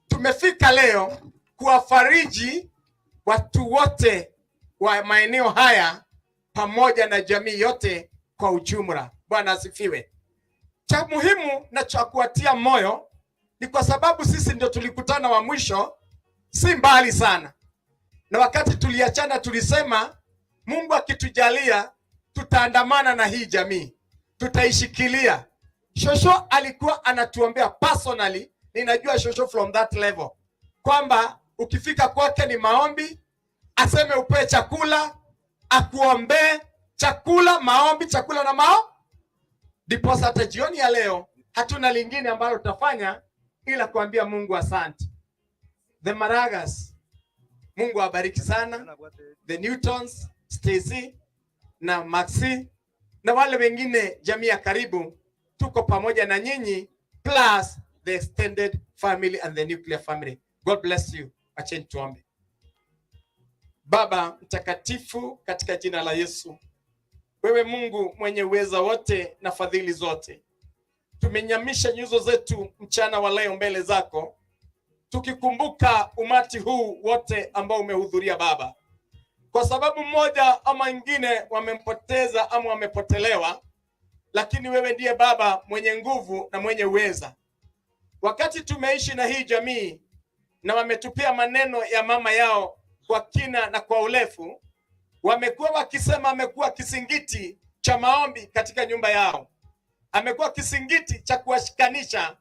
tumefika leo kuwafariji watu wote wa maeneo haya pamoja na jamii yote kwa ujumla. Bwana asifiwe. Cha muhimu na cha kuatia moyo ni kwa sababu sisi ndio tulikutana wa mwisho, si mbali sana. Na wakati tuliachana tulisema Mungu akitujalia tutaandamana na hii jamii, tutaishikilia. Shosho alikuwa anatuombea personally, ninajua Shosho from that level, kwamba ukifika kwake ni maombi, aseme upewe chakula, akuombee chakula, maombi, chakula na Diposa hata jioni ya leo hatuna lingine ambalo tutafanya ila kuambia Mungu asante. The Maragas, Mungu awabariki sana. The Newtons, Stacy na Maxi na wale wengine jamii ya karibu, tuko pamoja na nyinyi, plus the extended family and the nuclear family. God bless you. Acheni tuombe. Baba mtakatifu, katika jina la Yesu, wewe Mungu mwenye uweza wote na fadhili zote, tumenyamisha nyuso zetu mchana wa leo mbele zako, tukikumbuka umati huu wote ambao umehudhuria Baba. Kwa sababu mmoja ama ingine wamempoteza ama wamepotelewa, lakini wewe ndiye Baba mwenye nguvu na mwenye uweza. Wakati tumeishi na hii jamii na wametupia maneno ya mama yao kwa kina na kwa urefu, wamekuwa wakisema amekuwa kisingiti cha maombi katika nyumba yao, amekuwa kisingiti cha kuwashikanisha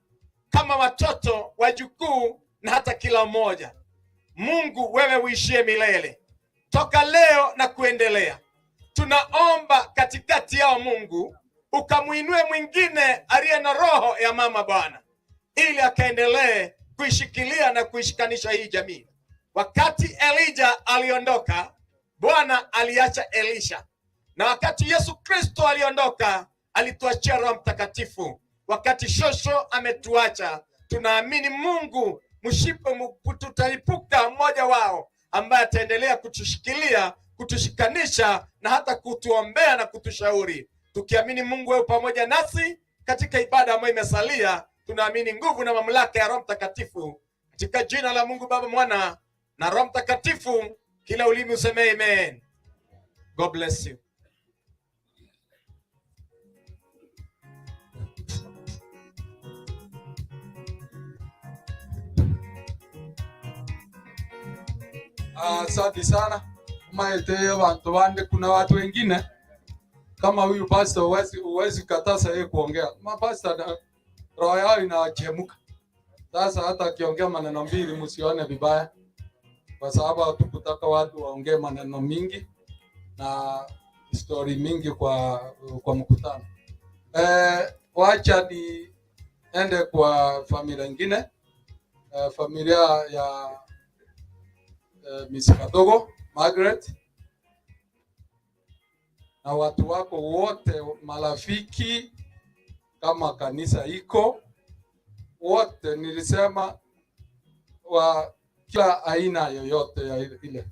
kama watoto, wajukuu na hata kila mmoja. Mungu wewe uishie milele, toka leo na kuendelea, tunaomba katikati yao Mungu ukamuinue mwingine aliye na roho ya mama Bwana, ili akaendelee kuishikilia na kuishikanisha hii jamii. Wakati Elijah aliondoka, Bwana aliacha Elisha, na wakati Yesu Kristo aliondoka, alituachia Roho Mtakatifu. Wakati Shosho ametuacha, tunaamini Mungu tutaipuka mmoja wao ambaye ataendelea kutushikilia, kutushikanisha na hata kutuombea na kutushauri. Tukiamini Mungu wewe pamoja nasi katika ibada ambayo imesalia, tunaamini nguvu na mamlaka ya Roho Mtakatifu, katika jina la Mungu Baba, Mwana na Roho Mtakatifu. Kila ulimi useme amen. God bless you. Asante sana maete watu wande. Kuna watu wengine kama huyu pastor, huwezi kataza yeye kuongea. Pastor roho yao inachemuka. Sasa hata akiongea maneno mbili msione vibaya, kwa sababu hatukutaka watu waongee maneno mingi na story mingi kwa mkutano. Wacha niende kwa familia nyingine, familia ya Miss Kadogo Margaret na watu wako wote, marafiki, kama kanisa iko wote, nilisema wa kila aina yoyote ya ile.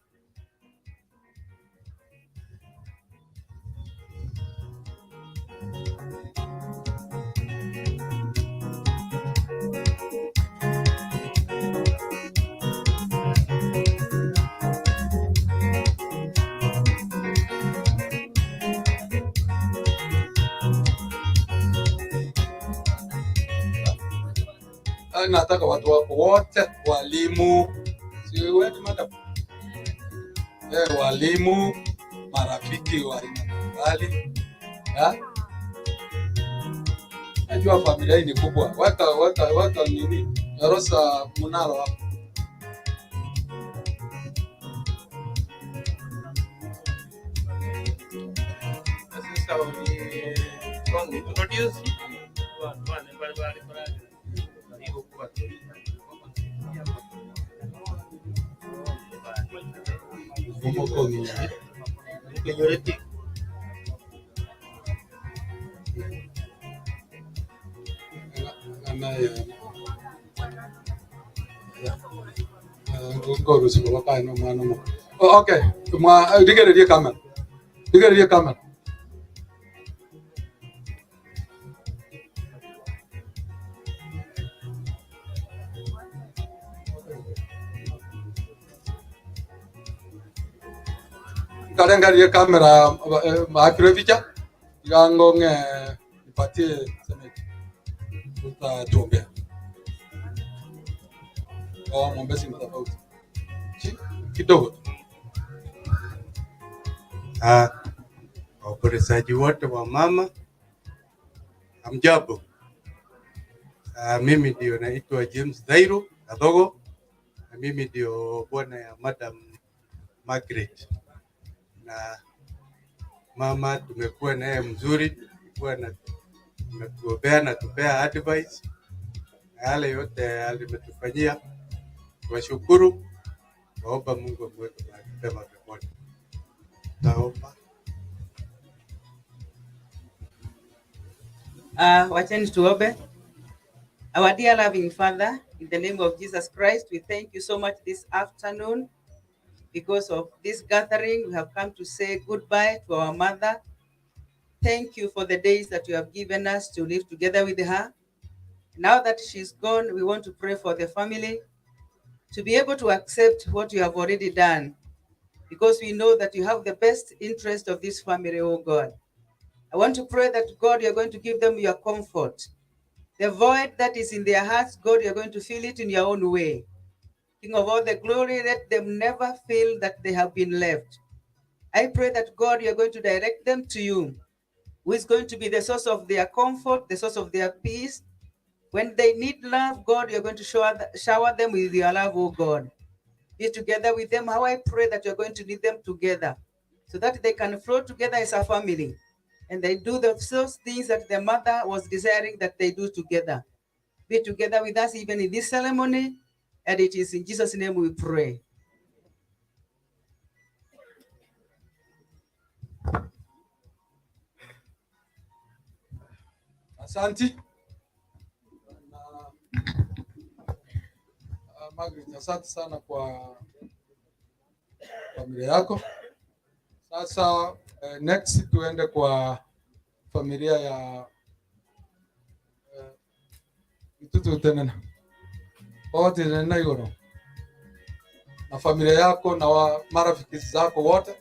Nataka watu wako wote, walimu, siwendi madam, walimu, marafiki wa mbali, najua familia hii ni kubwa. Weka nini Rosa Munalo hapo. Okay, digererie kamera. kalengarie kamera makiro picha gangonge nipatie semeki tutatuombea mwombezi ni tofauti kidogo. Waombolezaji wote wa mama, hamjambo. Mimi ndio naitwa James Dhairu Kathogo, na mimi ndio bwana ya Madam Margaret. Na mama tumekuwa naye mzuri, tumekuombea na tupea advice na yale yote alimetufanyia. Tunashukuru, waomba Mungu amweke pema peponi. Naomba. Wacheni tuombe. Our dear loving Father, in the name of Jesus Christ, we thank you so much this afternoon. Because of this gathering, we have come to say goodbye to our mother. Thank you for the days that you have given us to live together with her. Now that she's gone, we want to pray for the family to be able to accept what you have already done, because we know that you have the best interest of this family, oh God. I want to pray that, God, you're going to give them your comfort. The void that is in their hearts, God, you're going to fill it in your own way. King of all the glory, let them never feel that they have been left. I pray that, God, you're going to direct them to you, who is going to be the source of their comfort, the source of their peace. When they need love, God, you're going to shower them with your love, oh God. Be together with them. How I pray that you're going to lead them together so that they can flow together as a family. And they do those things that their mother was desiring that they do together. Be together with us even in this ceremony. And it is in Jesus' name we pray. Asante. Margaret, asante sana kwa familia yako. Sasa next tuende kwa familia ya mtoto tena. Wote na yoro. Na familia yako na marafiki zako wote.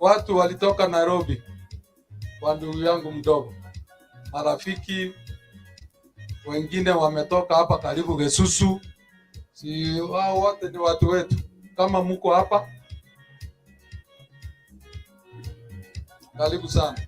Watu walitoka Nairobi. Kwa ndugu yangu mdogo. Marafiki wengine wametoka hapa karibu Gesusu. Si wao wote ni watu wetu. Kama mko hapa, karibu sana.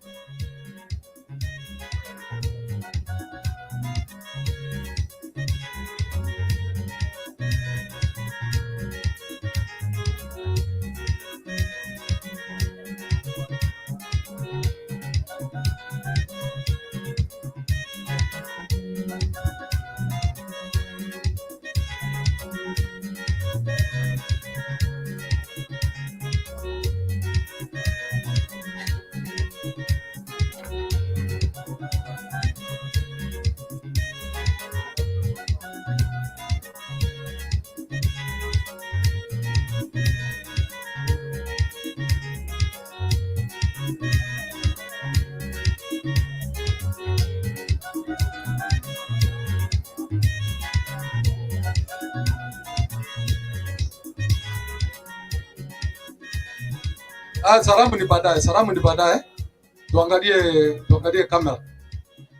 Salamu ni baadaye. Tuangalie kamera.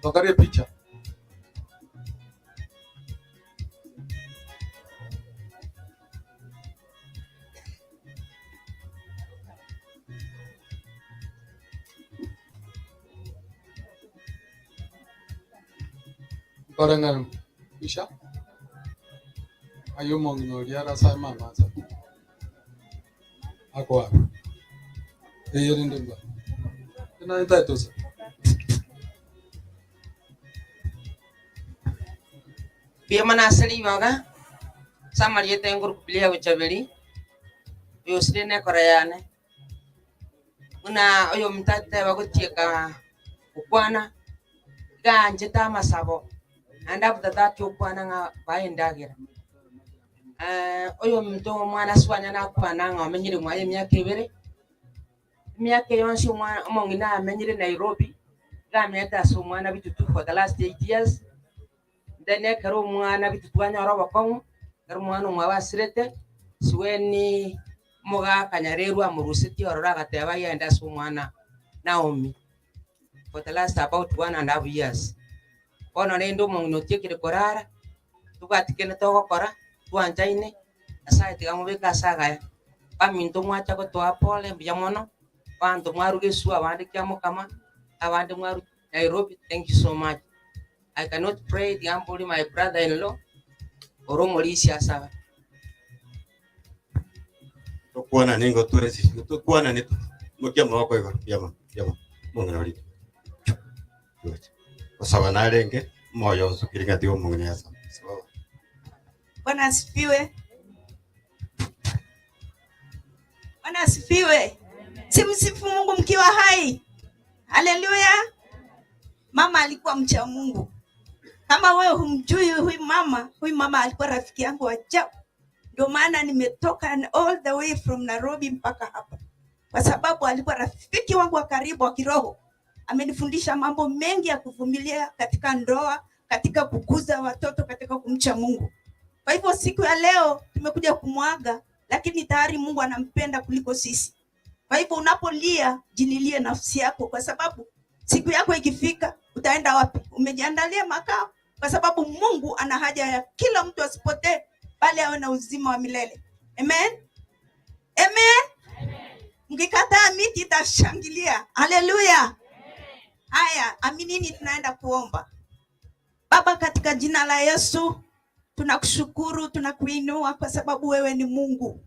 Tuangalie picha. Barengan picha. Ayo monginoria sa mama sa. Ako wapi? Hiyo ndio ndio. Tunaita tosa. Pia manasali yoga. Samari tengur kulia uchabeli. Yosri ne korayane. Una oyo mtate wakutika ukwana. Ganje tama sabo. Anda butata ukwana nga bayendagira. Oyo mto mwana swanya na kwana nga menyiri mwaye myaka ibere. Miaka yonshi mongina amenyire Nairobi gameta so mwana bitutu for the last 8 years. Then karo mwana bitutu anyoro bakon karo mwana mwabasirete suweni Moga Kanyarerwa Murusiti or Ragateva and that's Umana Naomi for the last about 1.5 years. Kono nendo no take the Korara, to got Kenetoko Kora, to Anjaine, aside the Amweka Saga. Pamin to watch to Apol and Biamono, Pan to Maru Sua, Wandi Kamokama, Avandi Maru, Nairobi. Thank you so much. I cannot pray the ample my brother-in-law or Mauricia Sava. Kuona ningo tuwezi kuona ni mkia mwako hivyo yama Mungu nali kwa sababu na lenge moyo usikiringa dio Mungu ni hasa sababu. Bwana asifiwe. Bwana asifiwe. Simsifu Mungu mkiwa hai. Haleluya. Mama alikuwa mcha Mungu. Kama wewe humjui huyu mama alikuwa rafiki yangu wa ajabu. Ndio maana nimetoka all the way from Nairobi mpaka hapa. Kwa sababu alikuwa rafiki wangu wa karibu wa kiroho. Amenifundisha mambo mengi ya kuvumilia katika ndoa, katika kukuza watoto, katika kumcha Mungu. Kwa hivyo siku ya leo tumekuja kumwaga, lakini tayari Mungu anampenda kuliko sisi. Kwa hivyo unapolia, jililie nafsi yako kwa sababu siku yako ikifika utaenda wapi? Umejiandalia makao, kwa sababu Mungu ana haja ya kila mtu asipotee bali awe na uzima wa milele. Amen. Amen. Mkikataa miti itashangilia. Haleluya. Haya, aminini, tunaenda kuomba. Baba, katika jina la Yesu tunakushukuru, tunakuinua kwa sababu wewe ni Mungu.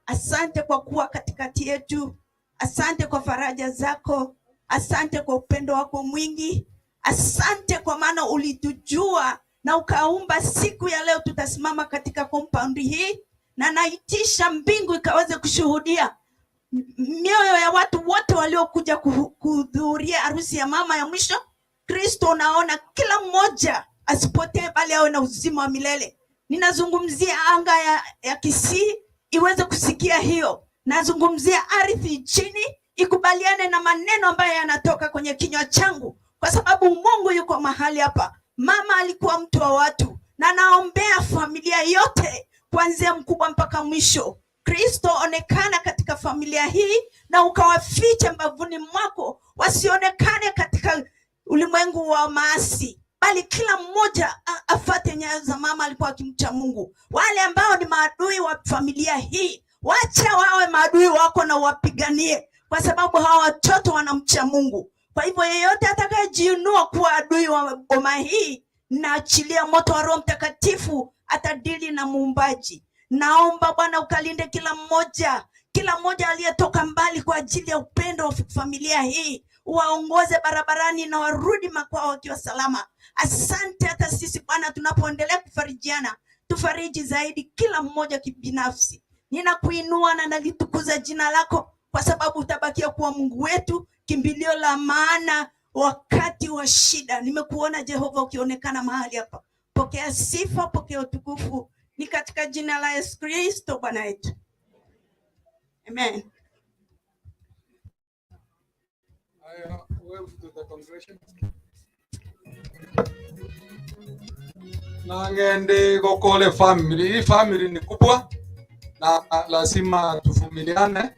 Asante kwa kuwa katikati yetu. Asante kwa faraja zako. Asante kwa upendo wako mwingi. Asante kwa maana ulitujua na ukaumba siku ya leo tutasimama katika compound hii, na naitisha mbingu ikaweze kushuhudia mioyo ya watu wote waliokuja kuhudhuria harusi ya mama ya mwisho. Kristo, unaona kila mmoja asipotee bali awe na uzima wa milele. Ninazungumzia anga ya Kisii iweze kusikia hiyo. Nazungumzia ardhi chini ikubaliane na maneno ambayo yanatoka kwenye kinywa changu, kwa sababu Mungu yuko mahali hapa. Mama alikuwa mtu wa watu, na naombea familia yote kuanzia mkubwa mpaka mwisho. Kristo, onekana katika familia hii na ukawafiche mbavuni mwako, wasionekane katika ulimwengu wa maasi, bali kila mmoja afate nyayo za mama alikuwa akimcha Mungu. Wale ambao ni maadui wa familia hii, wacha wawe maadui wako na wapiganie, kwa sababu hawa watoto wanamcha Mungu. Kwa hivyo yeyote atakayejiinua kuwa adui wa boma hii, naachilia moto wa Roho Mtakatifu atadili na Muumbaji. Naomba Bwana ukalinde kila mmoja aliyetoka mbali kwa ajili ya upendo wa familia hii. Waongoze barabarani na warudi makwao wakiwa salama. Asante hata sisi Bwana tunapoendelea kufarijiana, tufariji zaidi kila mmoja kibinafsi. Ninakuinua na nalitukuza jina lako, kwa sababu utabakia kuwa Mungu wetu, kimbilio la maana wakati wa shida. Nimekuona Jehova ukionekana mahali hapa. Pokea sifa, pokea utukufu. Ni katika jina la Yesu Kristo Bwana wetu. Amen. Nangende gokole family. Hii family ni kubwa na lazima tuvumiliane.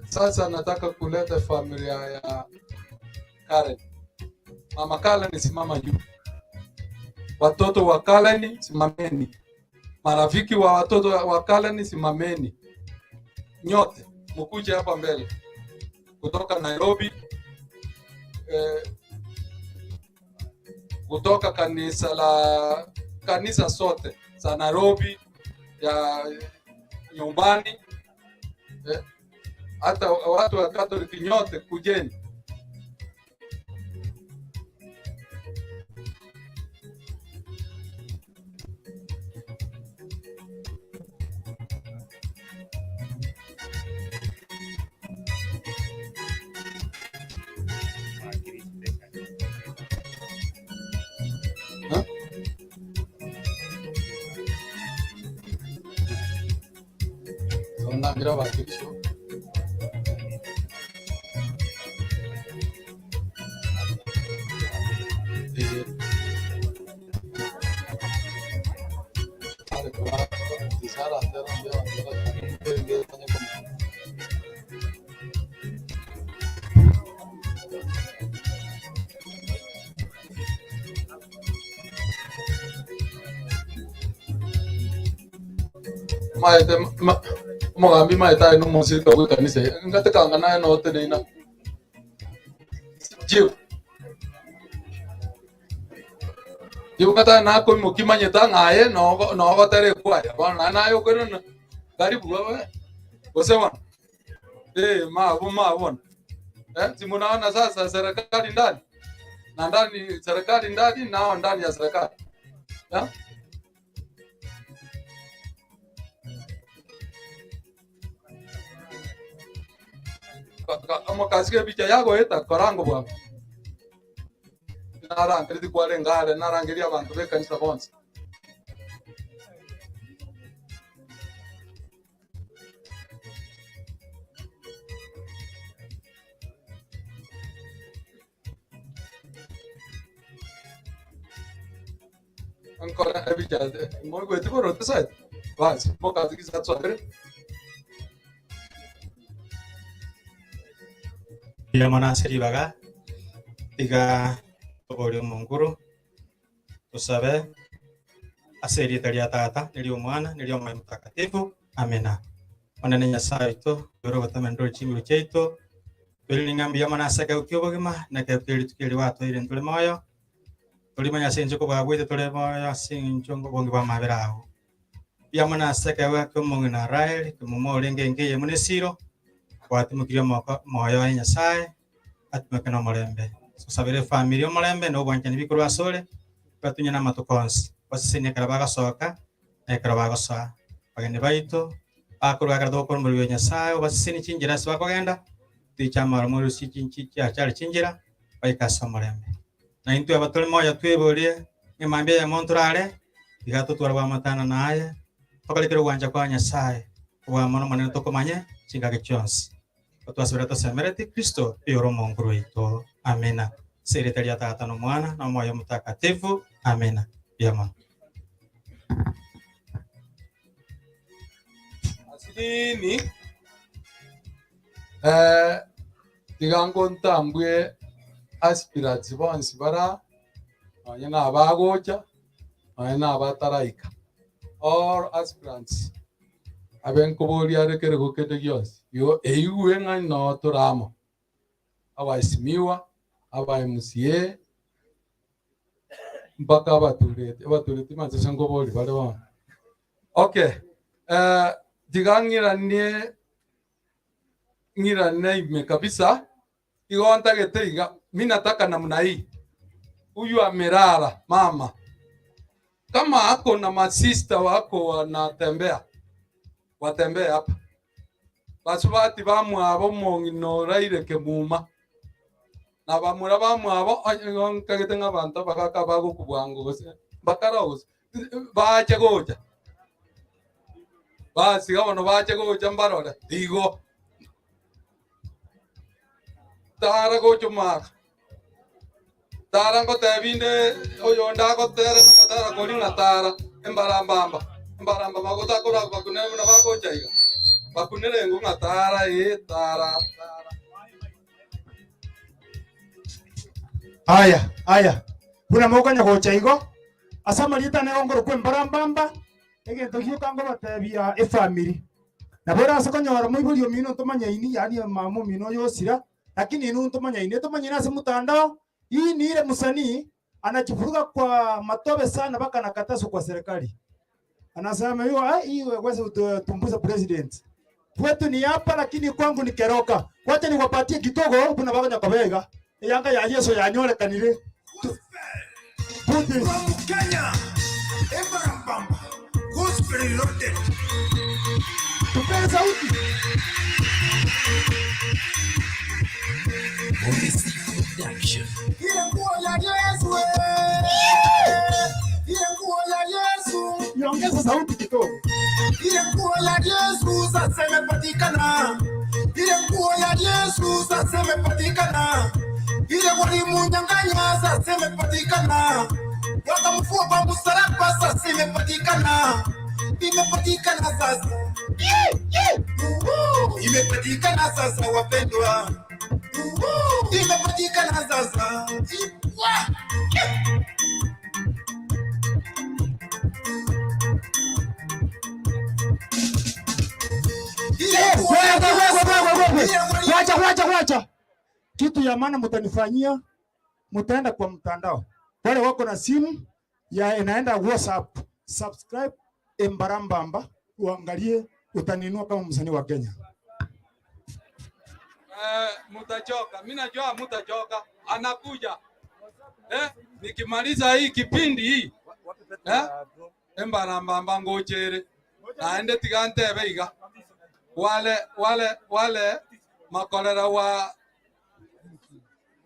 Sasa nataka kuleta familia ya Karen. Mama Karen, simama juu. Watoto wa Karen simameni. Marafiki wa watoto wa Karen simameni. Nyote mkuje hapa mbele. Kutoka Nairobi, kutoka kanisa sote za Nairobi, ya nyumbani, hata watu wa Katoliki nyote kujeni. Ngira bakisho Sara Maite magambi maita ino musika kwa kanisa ngate kanga naye no tenena jiu kata na ko mukimanye ta ngaye no ko tere kwa ya bana na yo kono karibu wewe usewa ma bon simunaona sasa serikali ndani na ndani serikali ndani nao ndani ya serikali Amo kasike picha yako eta korango bwa. Nara ankriti kwale ngale nara angelia abantu bekanisa bonse. Ancora picha mo kweti ko rote site. Basi mo kasike satso ere. Bila mana seri baga tiga tobori monguru tusabe aseri tata nilio mwana nilio mai mtakatifu amena manene nyasaye ito yoro batamendo chimiru cheito beli ngambia mana saka ukyobo gema na kepeli tukeli wato ile ntole moyo tuli manya senjo ko bagwete tole moyo sinjo ngo bongi ba maberao bia mana saka wa ko mongina rael ko mo lengenge ye munesiro wati mukiria moyo wa nyasaye atmekana molembe so sabere familia molembe no bwanchani bikuru basole batunya na matokonsi basine karabaga soka e karabaga sa bagene baito akuru agardo ko muri nyasaye basine cinjira swa kogenda tichama muri sicinci cyari cinjira bayikasa molembe na intu abatole moyo twebolie imambe ya montrale igato twarwa matana naye tokalekero gwanja kwa nyasaye wa mono manene tokomanye cingage cyonse Tuasubira tusemereti Kristo yoro monguru ito. Amena. Sekretari ya Tata no Mwana na Moyo Mtakatifu. Amena. Yama. Asidini tigango ntambwe aspirati bonsi bara yana abagoja yana abataraika all aspirants abenkobori arekere gukete gyose yo eyuwe ngani no turamo abaisimiwa aba MCA mpaka abaturete manze sangobori bare ba okay digangiranie ime kabisa igonta geteiga mimi nataka namna hii huyu amerara mama kama ako na masista wako wanatembea watembea hapa basubati bamwabo mongino raireke muma na bamura bamwabo kagete ng'abantu bakaka bago kubwango gose bakaroze bache goja basi gabano bache goja mbarora digo tara gojo maka tara ngo tebinde oyo ndako tere ngo tara kolinga tara embaramba magota kora bakunene na bagoja iga bakunere ngo ngatara tara aya kuna moka nyagocha igo asama lita ne ongoro kwembarambamba egento gio kango batebia family na bora asako nyoro moibulio mino tomanya ini yani mamu mino yosira lakini inu tomanya ini tomanya nase mutandao hii ni ile msanii anachifuruka kwa matobe sana baka nakatazo kwa serikali anasema hiyo wewe utumbuza president kwetu ni hapa lakini kwangu ni keroka wacha niwapatie kidogo kuna baka nyakabega yanga ya Yesu yanyole kanile Puti Kenya Ebarambamba Gospel Loaded Tupenda sauti Polisi Production Ile nguo ya Yesu Ile nguo ya Yesu Yongeza sauti kidogo Ile nguo ya Yesu sasa imepatikana Ile nguo ya Yesu sasa imepatikana Ile walimu nyang'anya sasa imepatikana Wakamfua kwa msalaba sasa imepatikana imepatikana sasa, imepatikana sasa wapendwa, imepatikana sasa. Wacha. Kitu ya maana mtanifanyia, mtaenda kwa mtandao. Wale wako na simu ya inaenda WhatsApp, subscribe Embarambamba, uangalie, utaninua kama msanii wa Kenya. Mutachoka, mimi najua mutachoka. Anakuja. Nikimaliza hii kipindi hii. Embarambamba ngochere. Naende tigante beiga. Wale makolera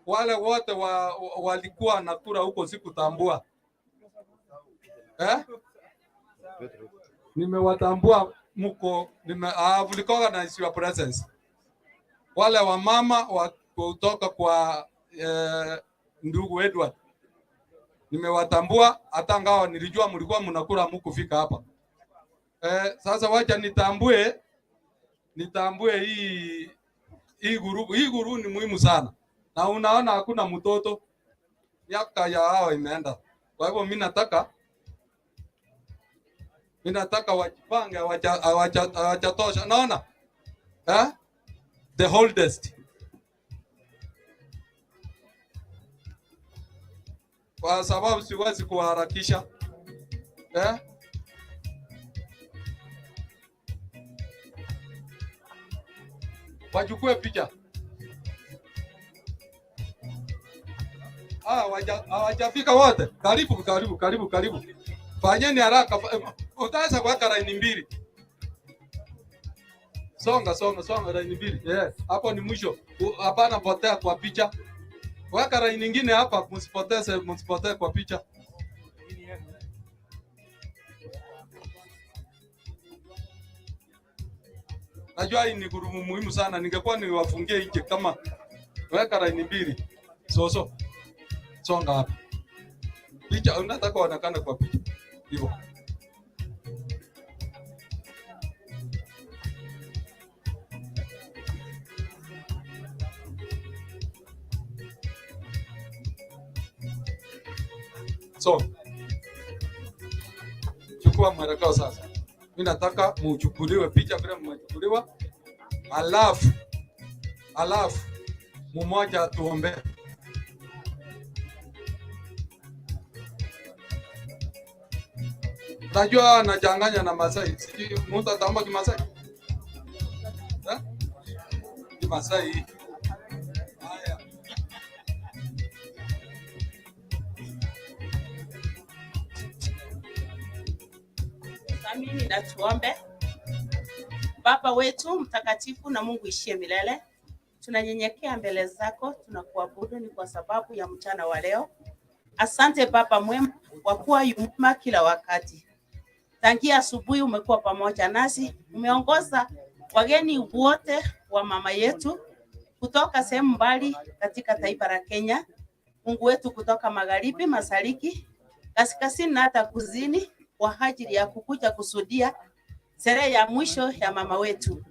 wale wote walikuwa nakura huko sikutambua. Nimewatambua muko, I've recognized your presence. Wale wa mama kutoka kwa ndugu Edward. Nimewatambua hata ngao nilijua mlikuwa mnakura mkufika hapa. Sasa wacha nitambue hii guru ni muhimu sana. Na unaona hakuna mtoto miaka ya hao imeenda. Kwa hivyo mimi nataka wajipange hawajatosha. Naona the oldest, kwa sababu siwezi kuharakisha. Wachukue picha. Hawajafika wote. Karibu. Fanyeni haraka. Utaweza kuweka laini mbili. Songa laini mbili. Hapo ni mwisho. Hapana potea kwa picha. Weka laini nyingine hapa, msipotee kwa picha. Najua hii ni gurumu muhimu sana. Ningekuwa niwafungie nje kama weka laini mbili. Songa hapa. Picha unataka kuonekana kwa picha. Hivyo. Chukua mwelekeo sasa. Mimi nataka muchukuliwe picha vile mmechukuliwa. Alafu mmoja tuombe. Najua anachanganya na Masai. Sijui mtu atamba Kimasai. Kimasai. Haya. Amini na tuombe. Baba wetu mtakatifu na Mungu ishie milele, tunanyenyekea mbele zako, tunakuabudu ni kwa sababu ya mchana wa leo. Asante Baba mwema kwa kuwa yuma kila wakati. Tangia asubuhi umekuwa pamoja nasi, umeongoza wageni wote wa mama yetu kutoka sehemu mbali katika taifa la Kenya. Mungu wetu kutoka magharibi, mashariki, kaskazini na hata kusini kwa ajili ya kukuja kusudia sherehe ya mwisho ya mama wetu.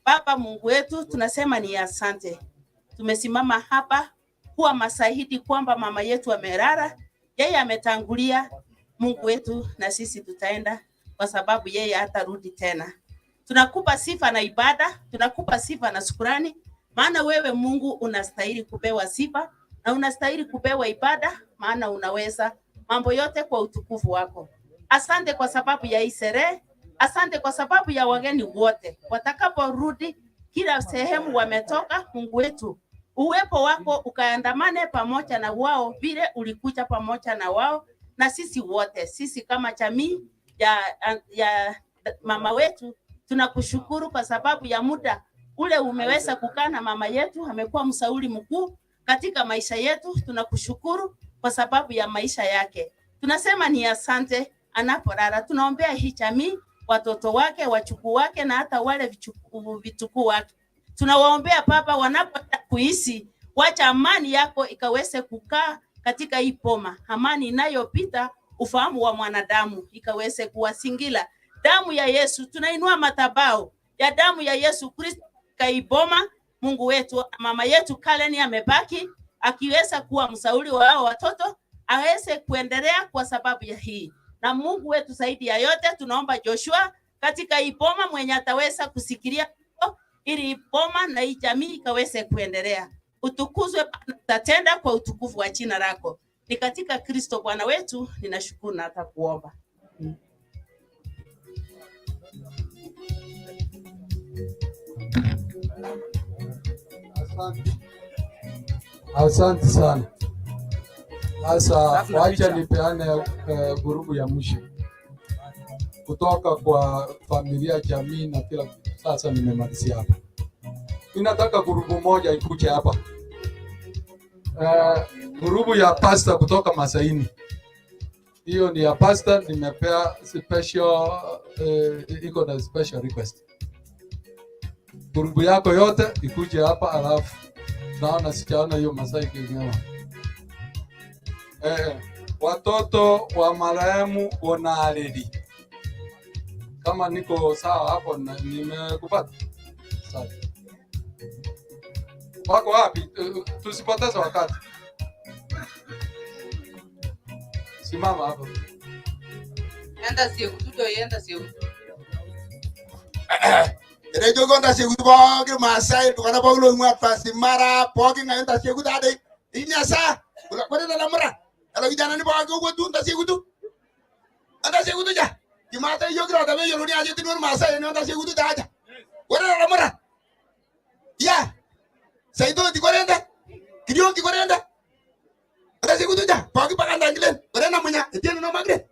Baba Mungu wetu, tunasema ni asante. Tumesimama hapa kuwa mashahidi kwamba mama yetu amelala, yeye ametangulia. Mungu wetu, na sisi tutaenda kwa sababu yeye hatarudi tena. Tunakupa sifa na ibada, tunakupa sifa na shukrani, maana wewe Mungu unastahili kupewa sifa na unastahili kupewa ibada, maana unaweza mambo yote kwa utukufu wako. Asante kwa sababu ya hii sherehe, asante kwa sababu ya wageni wote watakaporudi kila sehemu wametoka. Mungu wetu, uwepo wako ukaandamane pamoja na wao vile ulikuja pamoja na wao, na sisi wote, sisi kama jamii ya mama wetu tunakushukuru kwa sababu ya muda ule umeweza kukaa na mama yetu. Amekuwa mshauri mkuu katika maisha yetu. Tunakushukuru kwa sababu ya maisha yake. Tunasema ni asante. Anapolala tunaombea hii jamii, watoto wake, wachukuu wake na hata wale vitukuu wake. Tunawaombea Baba, wanapoenda kuishi, wacha amani yako ikaweze kukaa katika hii poma, amani inayopita ufahamu wa mwanadamu ikaweze kuwasingira damu ya Yesu, tunainua madhabahu ya damu ya Yesu Kristo kaiboma. Mungu wetu, mama yetu Karen amebaki akiweza kuwa msauri wa hao watoto, aweze kuendelea kwa sababu ya hii. Na Mungu wetu zaidi ya yote, tunaomba Joshua katika iboma mwenye ataweza kusikilia ili iboma na hii jamii ikaweze kuendelea. Utukuzwe, tatenda kwa utukufu wa jina lako. Ni katika Kristo Bwana wetu ninashukuru na atakuomba. Asante sana. Sasa wacha nipeane gurubu ya mwisho kutoka kwa familia, jamii na kila kitu. Sasa nimemalizia hapa. Ninataka gurubu moja ikuje hapa. Gurubu ya pasta kutoka Masaini. Hiyo ni ya pasta, nimepea special iko na special request. Gurubu yako yote ikuje hapa, alafu naona sijaona hiyo Masai kinyewa. Watoto wa marehemu Bonareri. Kama niko sawa hapo nimekupata. Sawa. Wako wapi? Tusipoteze wakati. Simama hapo. Enda sio kututo, enda sio. Rejo gonda segu bogi Masai tukana boglo ngwa Transmara bogi ngayonda segu dade. Inya sa. Kula na lamra. Kalau kijana ni bogi ko tunda segu tu. Anda segu tu ja. Di mata yo gra da be yo ni aje tinur Masai ni anda segu tu da aja. Kula na lamra. Ya. Saido di korenda. Kidion di korenda. Anda segu tu ja. Bogi pakanda ngilen. Kula na munya. Etiene no magre.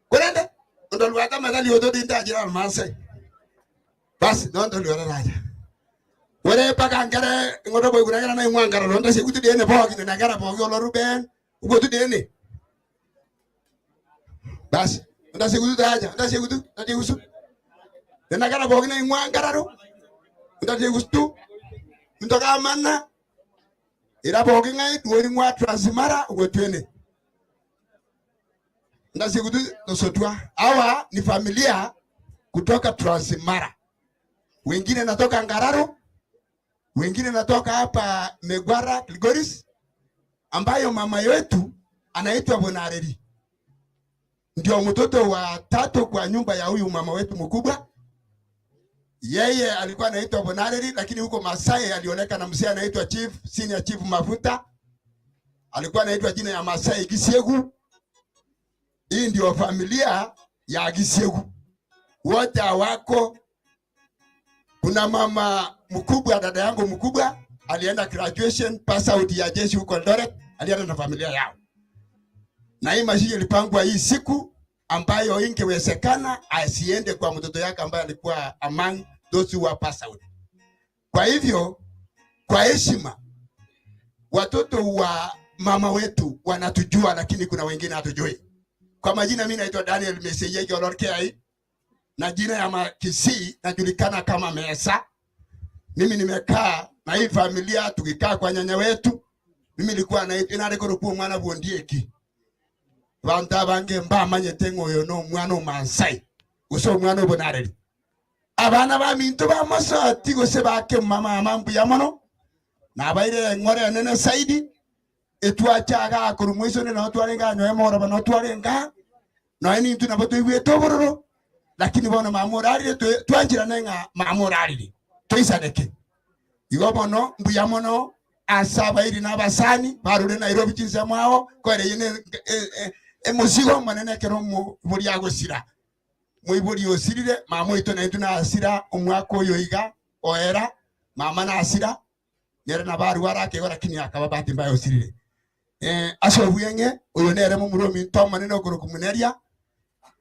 Korenda. Ndol waka magali odo dinda jira Masai. Bas don't do raja. Wore pakangare ngodo boy guranga na ngwangara londa se gutu dene bogi na gara bogi lo ruben ugotu dene. Bas nda se gutu raja, nda se gutu, nda usu. Na gara bogi na ngwangara ro. Nda se gustu. Ndoka manna. Ira bogi ngai duori ngwa Transmara ugotwene. Nda se gutu no sotwa. Hawa ni familia kutoka Transmara. Wengine natoka Ngararo, wengine natoka hapa Megwara, Kilgoris, ambayo mama yetu anaitwa Bonareri. Ndio mtoto wa tatu kwa nyumba ya huyu mama wetu mkubwa. Yeye alikuwa anaitwa Bonareri, lakini huko Masai alioneka na mzee anaitwa Chief, Senior Chief Mafuta. Alikuwa anaitwa jina ya Masai Gisiegu. Hii ndio familia ya Gisiegu. Wote wako. Kuna mama mkubwa, dada yangu mkubwa, alienda graduation pass out ya jeshi huko Eldoret, alienda na familia yao. Na hii mashi ilipangwa hii siku ambayo ingewezekana asiende kwa mtoto yake ambaye alikuwa among those who were pass out. Kwa hivyo, kwa heshima, watoto wa mama wetu wanatujua, lakini kuna wengine hatujui. Kwa majina mimi naitwa Daniel Meseye Jolorkei. Na jina ya Makisii najulikana kama Mesa. Mimi nimekaa na hii familia tukikaa kwa nyanya wetu. Mimi nilikuwa narekoro kwa mwana Bondieki. Vanta bange mba manyetengo yono mwana Masai. Uso mwana Bonareri. Abana ba minto ba masati go se ba ke mama mambu ya mono. Na baire ngore nene saidi. Etwa chaga kurumwiso ne no twarenga nyoe mora ba no twarenga. No ini tu na boto iwe tobororo. Lakini bona mamurari tuanjira nenga mamurari tuisaneke igobono mbuyamono asaba iri nabasani barure Nairobi kinza mwao kwere yene emuzigo manene kero mu buri agosira mu buri osirire mamo ito na ituna asira umwako yoiga oera mama na asira nere na baru warake ora kini akaba bati mbayo osirire aso buyenge uyo nere mu muromi to manene okoro kumuneria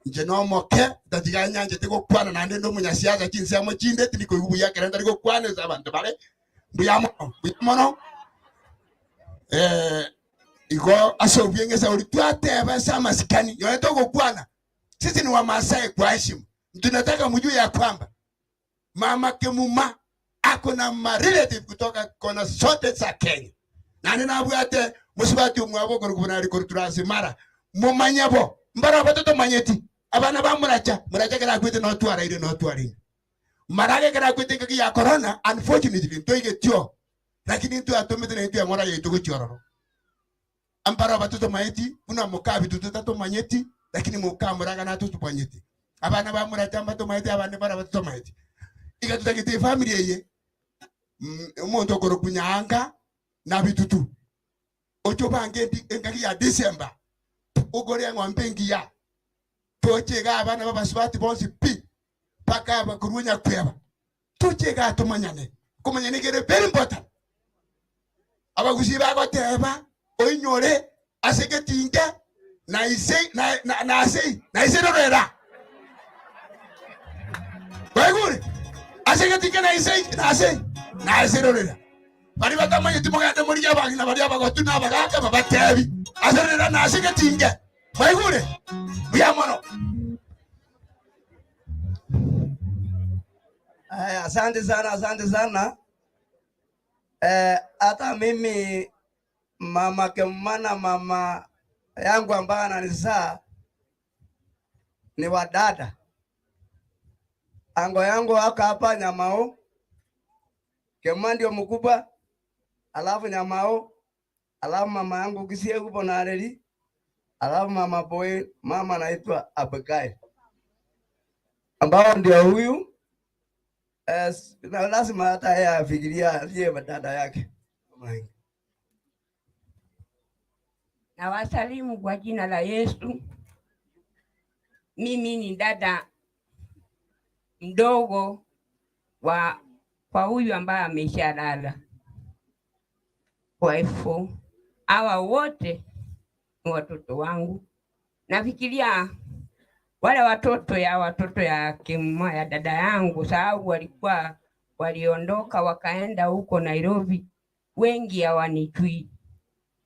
njeno moke datiganya njete ko kwana na ndendo munyasiaza kinse mo chinde tiliko yubuya kerenda liko kwana za bantu bale buyamono iko aso byenge sa ulitwate basa masikani yoto ko kwana sisi ni wa Masai kwa heshima tunataka mjue ya kwamba mama Kemuma ako na relative kutoka kona zote za Kenya na ninabwate musibati umwabo ko kubona liko Transmara mumanyabo mbara batoto manyeti abana ba muracha kala kwete no twara ile no twari marage kala kwete kaki ya corona unfortunately to ige tio lakini tu atomete na itu ngora yetu kuchororo ampara batoto maiti una mukabi tutatato manyeti lakini mukamuraga na tutu panyeti abana ba muracha mbato maiti abana bara batoto maiti iga tutakite family yeye umuntu okoro kunyanga na bitutu ocho bange ngaki ya December ugore ngombe ngiya tochega abana babasubati bonsi pi paka bakurunya kweba tochega tumanyane kumanyane gere very important abagusiba goteba oinyore asegetinga na ise na ise rorera bagure asegetinga na ise rorera bari batamanye timogande muri yabangi na bari abagotu na abagaka babatebi aserera na asegetinga bagure biamono. Asante sana. Hata mimi mama Kemana, mama yangu ambaye ananizaa ni wadada. Ango yangu waka hapa Nyamao. Kemana ndio mkubwa, alafu Nyamao, alafu mama yangu Kisie kupo na Areli, alafu mama boy, mama anaitwa Abigail. Ambao ndio huyu na lazima hata yeye afikiria aliye dada yake. Na wasalimu kwa jina la Yesu. Mimi ni dada mdogo kwa huyu ambaye ameshalala. Kwa hivyo hawa wote ni watoto wangu. Nafikiria wale watoto ya Kemma ya dada yangu, sababu waliondoka wakaenda huko Nairobi, wengi hawanijui,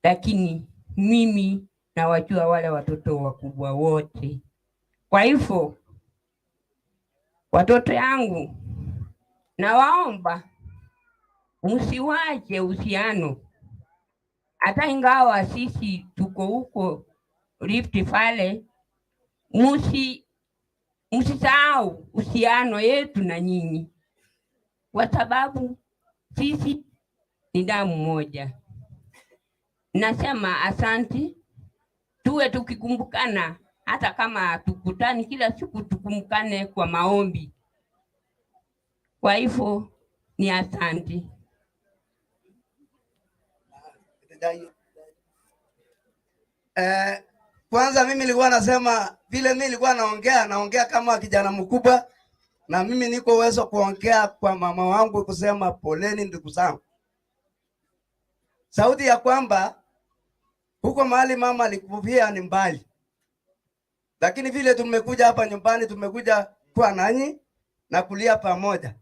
lakini mimi nawajua wale watoto wakubwa wote. Kwa hivyo watoto yangu, nawaomba msiwache uhusiano, hata ingawa sisi tuko huko Rift Valley, msisahau uhusiano yetu na nyinyi, kwa sababu sisi ni damu moja. Nasema asante, tuwe tukikumbukana, hata kama tukutani kila siku, tukumbukane kwa maombi. Kwa hivyo ni asante. Kwanza mimi nilikuwa nasema vile mimi nilikuwa naongea kama kijana mkubwa, na mimi niko uwezo kuongea kwa mama wangu kusema poleni ndugu zangu. Sauti ya kwamba huko mahali mama alikufia ni mbali, lakini vile tumekuja hapa nyumbani, tumekuja kwa nanyi na kulia pamoja.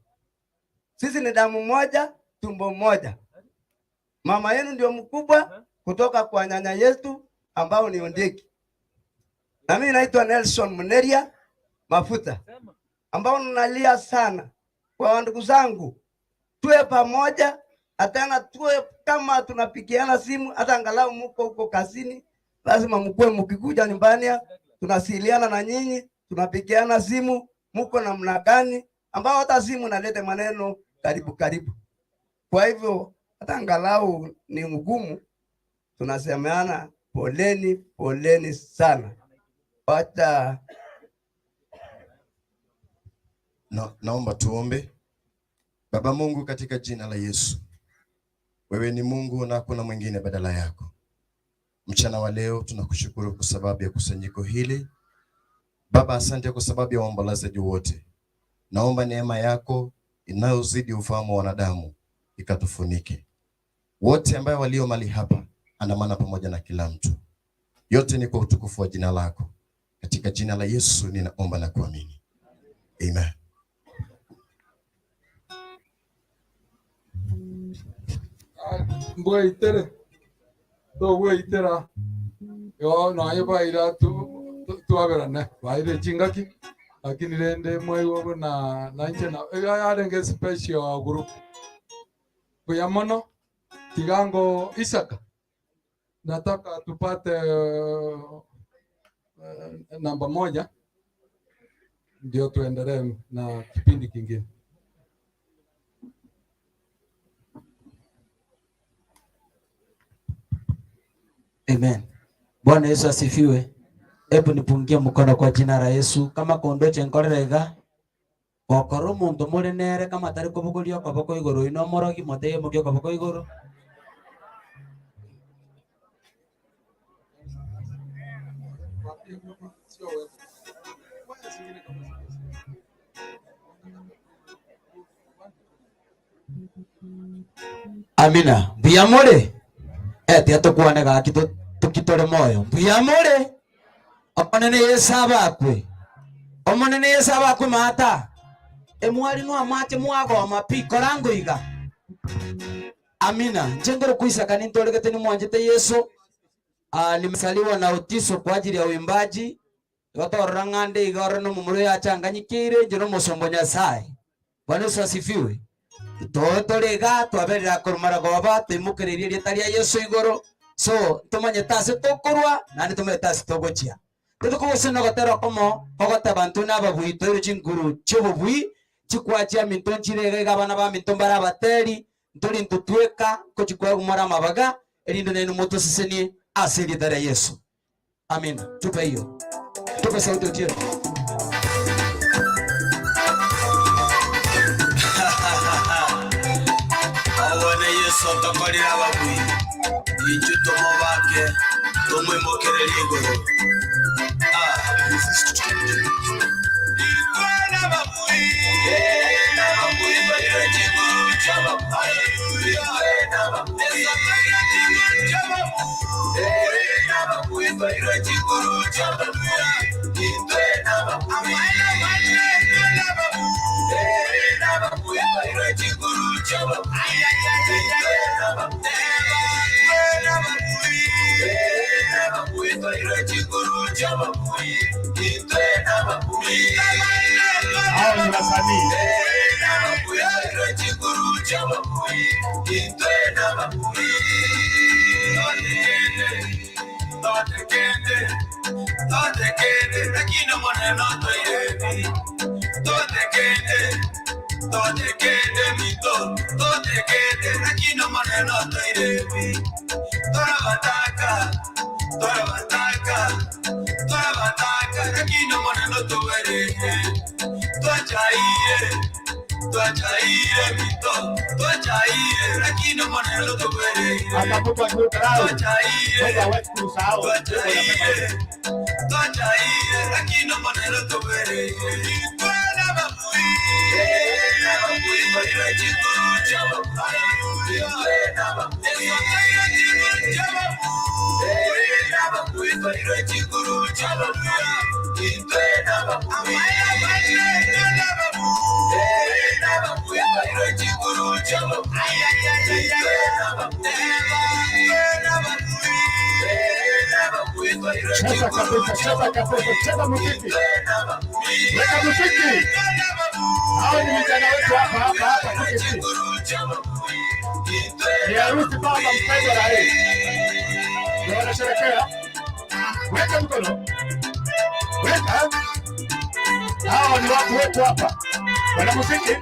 Sisi ni damu moja, tumbo moja. Mama yenu ndio mkubwa kutoka kwa nyanya yetu ambao ni Ondeki. Na mimi naitwa Nelson Muneria Mafuta, ambao ninalia sana kwa ndugu zangu, tuwe pamoja, hata tuwe kama tunapigiana simu, hata angalau mko huko kazini, lazima mkue mkikuja nyumbani, tunasiliana na nyinyi, tunapigiana simu, mko namna gani, ambao hata simu nalete maneno karibu. Kwa hivyo hata angalau ni mgumu, tunasemeana poleni sana. Wacha naomba tuombe. Baba Mungu, katika jina la Yesu, wewe ni Mungu na hakuna mwingine badala yako. Mchana wa leo tunakushukuru kwa sababu ya kusanyiko hili. Baba, asante kwa sababu ya waombolezaji wote. Naomba neema yako inayozidi ufahamu wa wanadamu ikatufunike. Wote ambao walio mali hapa, andamana pamoja na kila mtu. Yote ni kwa utukufu wa jina lako. Katika jina la Yesu ninaomba na kuamini. Amen. Mbwe itere. Mbwe itera. Yo na yeba ira tu aberane. Baire chingaki. Lakini rende mwe wobo na nje na arenge special group. Kuyamono Tigango Isaka. Nataka tupate namba moja ndio tuendelee na kipindi kingine. Amen. Bwana Yesu asifiwe. Hebu nipungie mkono kwa jina la Yesu. Kama kondo chenkorega okoro muntu muri nere kama tari kubugurio kaboko iguru ino morogi moteye mugio kaboko iguru. Amina. Biyamore. Eti atukwane gaki tukitore moyo. Biyamore. Omonene Yesu abakwe. Omonene Yesu abakwe mata. Emwari no amate mwagoma piko rango iga. Amina. Njengero kuisa kanintolekete ni mwanjete Yesu. Nimesaliwa na utiso kwa ajili ya uimbaji. Watorora ng'ande igora no mumuro ya changanyikire njiro musombo Nyasaye. Bwana Yesu asifiwe. Totorega twaberera kurumara goba timukiririe ritaria Yesu igoro. So tumanye tase tokorwa nani tumanye tase togochia. Tukubusina gotera komo kogota bantu n'ababui toire chinguru chobubui chikwachia minto nchirega gabana ba minto bara bateri ndori ntutweka ko chikwa gumara mabaga erindo nenu moto siseni asili dara Yesu. Amina. Tupe hiyo. Tupe sauti utie. Awane Yesu atakorera ababui injuto mubake tumwe mokerera igoro. Hao ni wasanii. Atapupa kutrao. Weka wetu kusahau. Cheza kabisa, cheza kabisa, cheza muziki. Weka muziki. Hao ni vijana wetu hapa tuketi. Ni harusi baba mpendwa na yeye. Ndio wanasherehekea. Weka mkono. Weka. Hao ni watu wetu hapa. Wana muziki.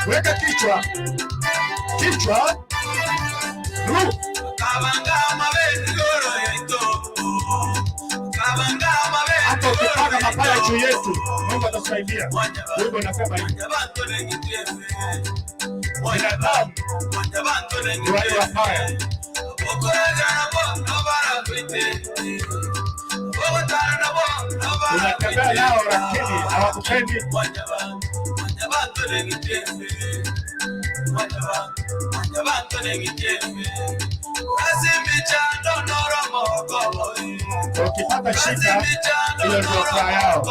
Weka kichwa. Kichwa. Hata ukipanga mapaya juu yetu, Mungu atasaidia. Mungu anasema hivi. Binadamu ni watu wabaya. Unatembea nao lakini hawakupendi. Ukipata shida, hiyo ndio furaha yao.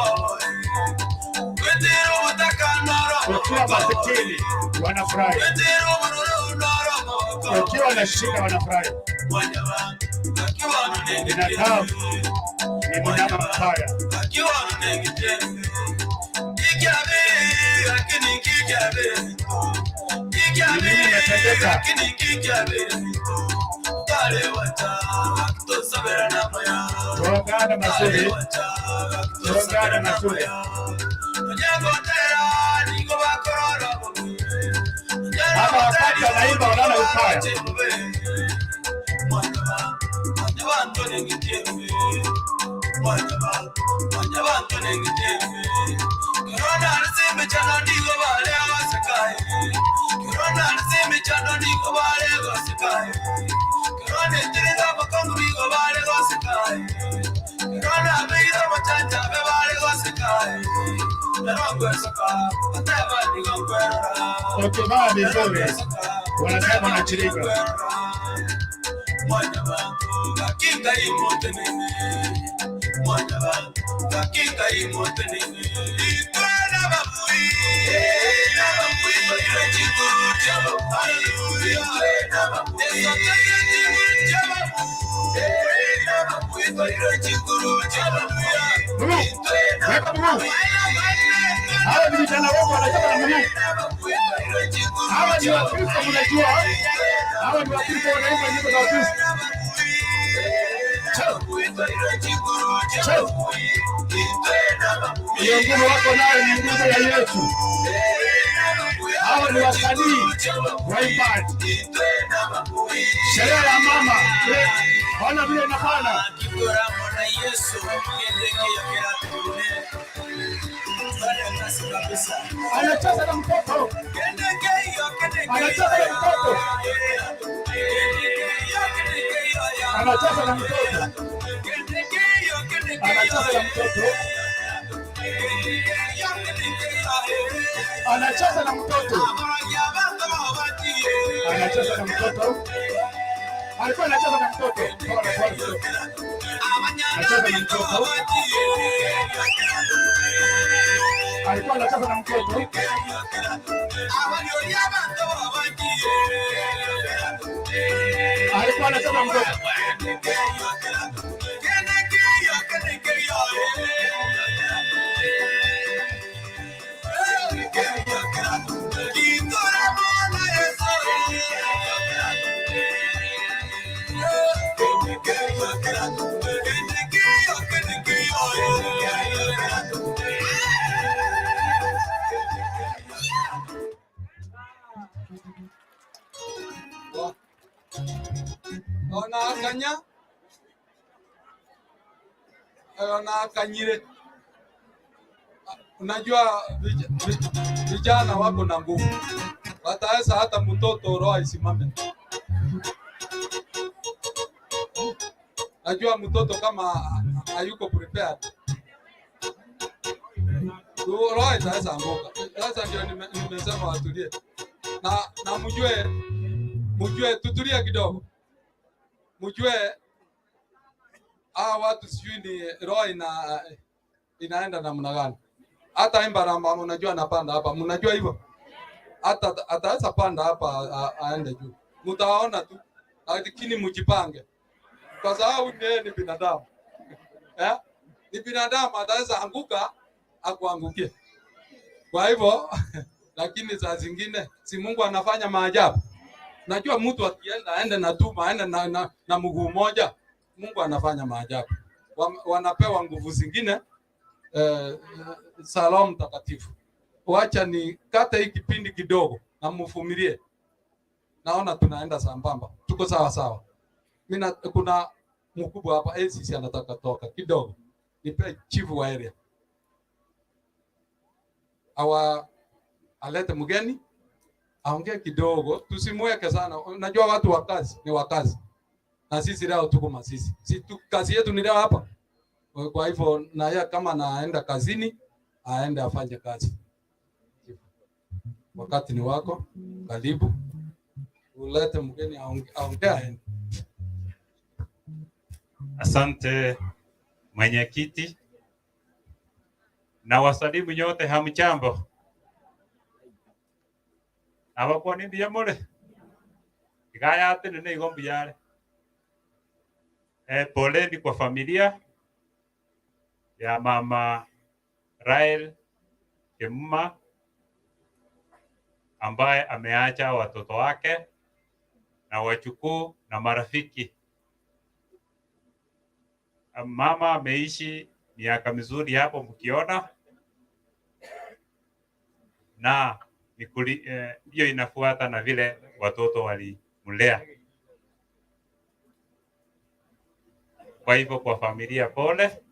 Ukiwa masikini, wanafurahi. Ukiwa na shida, wanafurahi. Binadamu ni mnyama mbaya. Mimi nimetendeka. Tuungane mazuri. Tuungane mazuri. Hata wakati anaimba wanaona upaya. Ukivaa vizuri wanasema unachirika. Hawa ni vijana wako wanatoka na Mungu. Hawa ni Wakristo mnajua. Hawa ni Wakristo wanaimba nyimbo za Wakristo. Hiyo nguvu wako nayo ni nguvu ya Yesu. Hawa ni wasanii waimbaji. Sherehe ya mama. Ona vile inafana. Anacheza na mtoto. Anacheza na mtoto. Anacheza na mtoto. Anacheza na mtoto. Anacheza na mtoto. Anacheza na mtoto. Alikuwa anacheza na mtoto. Anacheza na mtoto. Alikuwa anacheza na mtoto. Alikuwa anacheza na mtoto. Ona akanya. Ona akanyire. Unajua vijana wako na nguvu. Wataweza hata mtoto roho isimame. Najua mtoto kama hayuko prepared, roho itaweza anguka. Sasa ndio nimesema watulie. Na mjue tutulie kidogo. Mjue watu sijui ni roho inaenda namna gani. Hata Imbaramba unajua anapanda hapa. Mnajua hivyo? Hata ataweza panda hapa aende juu. Mtaona tu. Lakini mjipange. Kwa sababu ni binadamu. Ni binadamu, ataweza anguka akuangukie. Kwa hivyo lakini saa zingine si Mungu anafanya maajabu. Najua mtu akienda aende na tuma, aende na mguu mmoja, Mungu anafanya maajabu. Wanapewa nguvu zingine. Salamu mtakatifu. Wacha ni kata hii kipindi kidogo na mvumilie. Naona tunaenda sambamba. Tuko sawa sawa. Mimi kuna mkubwa hapa ACC anataka toka kidogo. Nipe chief wa area. Alete mgeni aongee kidogo, tusimweke sana. Unajua watu wa kazi ni wa kazi. Na sisi leo tuko Masisi. Kazi yetu ni leo hapa. Kwa hivyo na yeye kama anaenda kazini, aende afanye kazi. Wakati ni wako, karibu. Ulete mgeni aongee. Asante mwenyekiti na wasalimu nyote, hamjambo? Abakwa ni mbia mure igaya atene ne igombi yale. Poleni kwa familia ya mama Rael Kimuma ambaye ameacha watoto wake na wachukuu na marafiki. Mama ameishi miaka mizuri hapo mkiona, na hiyo inafuata na vile watoto walimlea. Kwa hivyo kwa familia pole,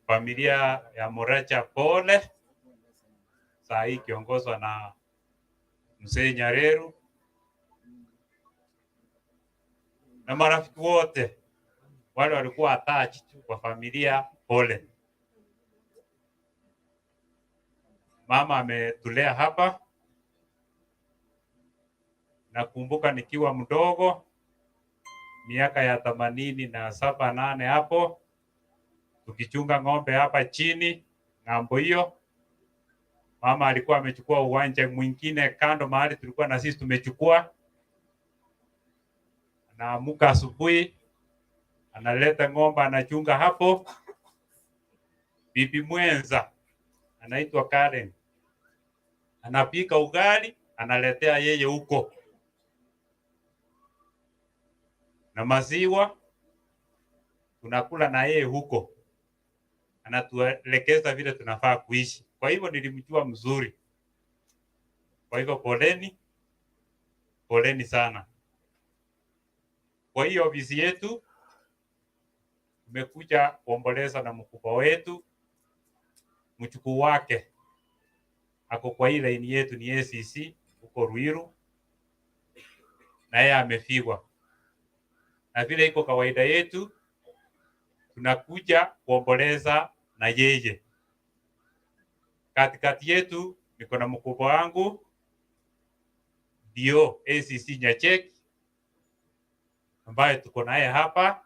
familia ya Moracha pole, saa hii kiongozwa na Mzee Nyareru na marafiki wote wale walikuwa attached kwa familia pole. Mama ametulea hapa. Nakumbuka nikiwa mdogo miaka ya 87 8 hapo, tukichunga ng'ombe hapa chini ng'ambo hiyo. Mama alikuwa amechukua uwanja mwingine kando mahali tulikuwa na sisi tumechukua. Anaamuka asubuhi, analeta ng'ombe anachunga hapo. Bibi mwenza anaitwa Karen anapika ugali analetea yeye huko, na maziwa tunakula na yeye huko, anatuelekeza vile tunafaa kuishi. Kwa hivyo nilimjua mzuri. Kwa hivyo poleni sana. Kwa hiyo ofisi yetu tumekuja kuomboleza na mkubwa wetu, mchukuu wake ako kwa hii line yetu ni ACC huko Ruiru, na yeye amefiwa. Na vile iko kawaida yetu tunakuja kuomboleza na yeye. Katikati yetu niko na mkubwa wangu ndio ACC Nyachek ambaye tuko naye hapa,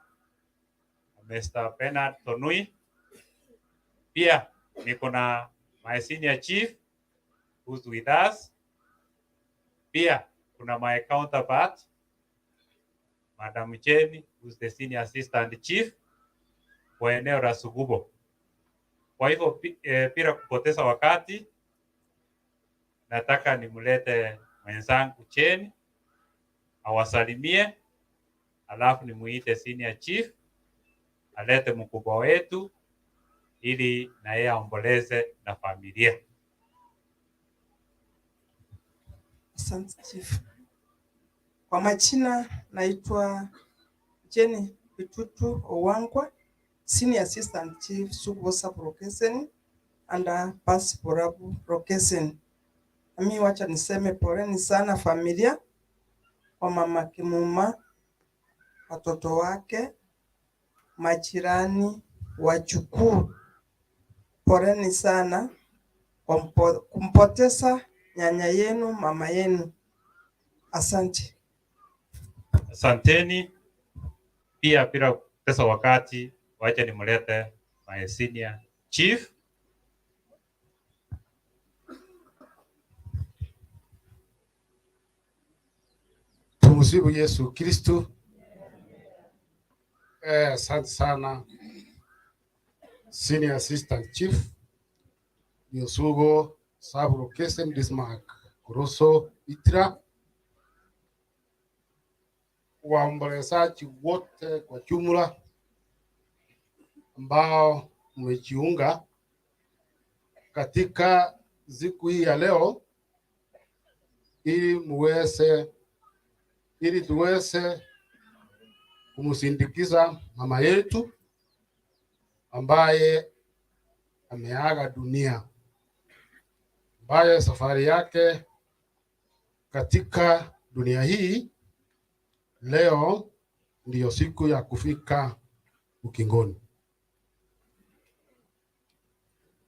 Mr. Bernard Tonui. Pia niko na my senior chief who's with us. Pia kuna my counterpart Madam Jenny who's the senior assistant chief wa eneo la Sugubo. Kwa hivyo bila kupoteza wakati, nataka nimlete mwenzangu Jenny awasalimie, alafu nimuite senior chief alete mkubwa wetu ili na yeye aomboleze na familia. Asante chief. Kwa majina naitwa Jenny Bitutu Owangwa, Senior Assistant Chief Sugubo Sub-Location and Passporabu Location. Mimi wacha niseme poleni sana familia kwa mama Kimuma, watoto wake, majirani, wajukuu. Poleni sana kwa kumpoteza nyanya yenu, mama yenu. Asante. Asanteni. Pia bila kupoteza wakati, wacha nimlete my senior chief. Tumsifu Yesu Kristo. Asante sana Senior Assistant Chief Sugubo Sub-Location Bismarck Kuruso Itra, waombolezaji wote kwa jumla ambao mmejiunga katika siku hii ya leo ili tuweze kumsindikiza mama yetu ambaye ameaga dunia, ambaye safari yake katika dunia hii leo ndiyo siku ya kufika ukingoni.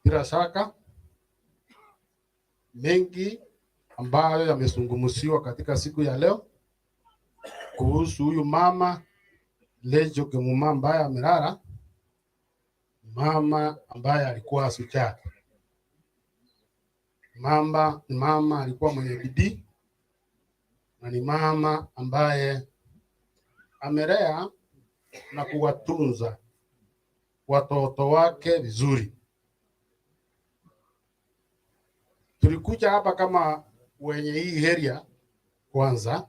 Bila shaka mengi ambayo yamezungumziwa katika siku ya leo kuhusu huyu mama Lejo Kimuma ambaye amelala, mama ambaye alikuwa shujaa, mama alikuwa mwenye bidii, na ni mama ambaye amelea na kuwatunza watoto wake vizuri. Tulikuja hapa kama wenye hii area kwanza,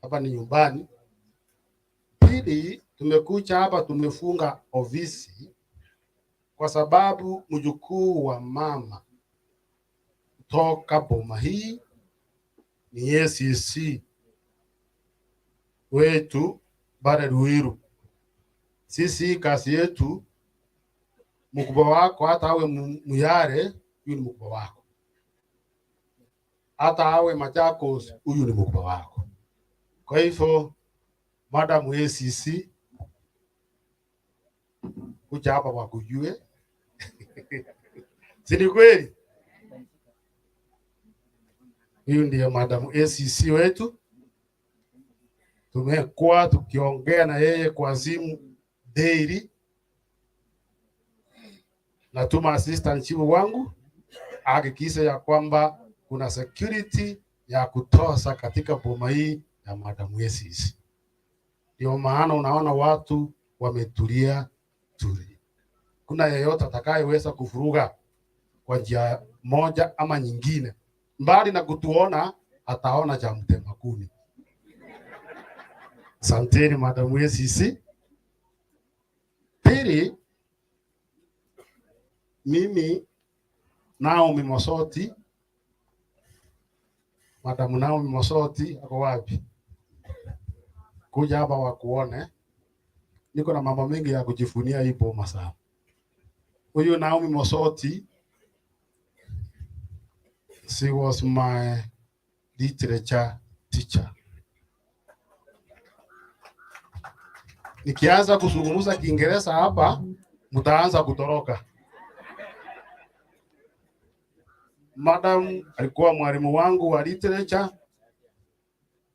hapa ni nyumbani. Pili, tumekuja hapa tumefunga ofisi kwa sababu mjukuu wa mama kutoka boma hii ni ACC wetu bara Ruiru. Sisi kazi yetu, mkubwa wako hata awe Muyare, huyu ni mkubwa wako. Hata awe Machakos, huyu ni mkubwa wako. Kwa hivyo Madam ACC, kuja hapa wakujue. Si ni kweli? Huyu ndiye Madam ACC wetu. Tumekuwa tukiongea na yeye kwa simu daily. Natuma assistant chief wangu hakikisha ya kwamba kuna security ya kutosha katika boma hii ya Madam ACC. Ndio maana unaona watu wametulia tuli. Kuna yeyote atakayeweza kufuruga kwa njia moja ama nyingine, mbali na kutuona, ataona cha mtema kuni. Asanteni Madam ACC. Pili, mimi Naomi Mosoti, Madam Naomi Mosoti ako wapi? Kuja hapa wakuone. Niko na mambo mengi ya kujifunia hii boma sana. Huyu Naomi Mosoti, she was my literature teacher. Nikianza kuzungumza Kiingereza hapa, mtaanza kutoroka. Madam alikuwa mwalimu wangu wa literature,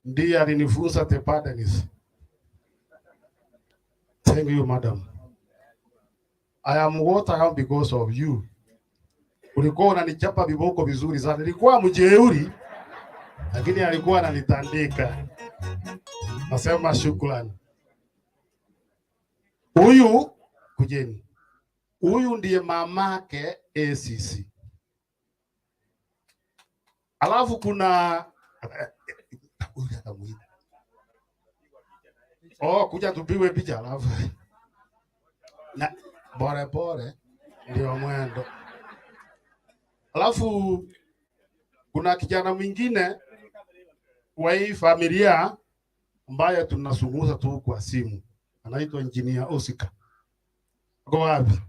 ndiye alinifunza the patterns. Thank you, madam. I am what I am because of you. Ulikuwa unanichapa viboko vizuri sana. Nilikuwa mjeuri, lakini alikuwa ananitandika. Nasema shukrani. Huyu kujeni. Huyu ndiye mamake ACC. Alafu kuna kuja tupigwe picha alafu. Na bore bore ndio mwendo. Alafu kuna kijana mwingine wa hii familia ambaye tunazungumza tu kwa simu. Anaitwa Engineer Osika. Ako wapi?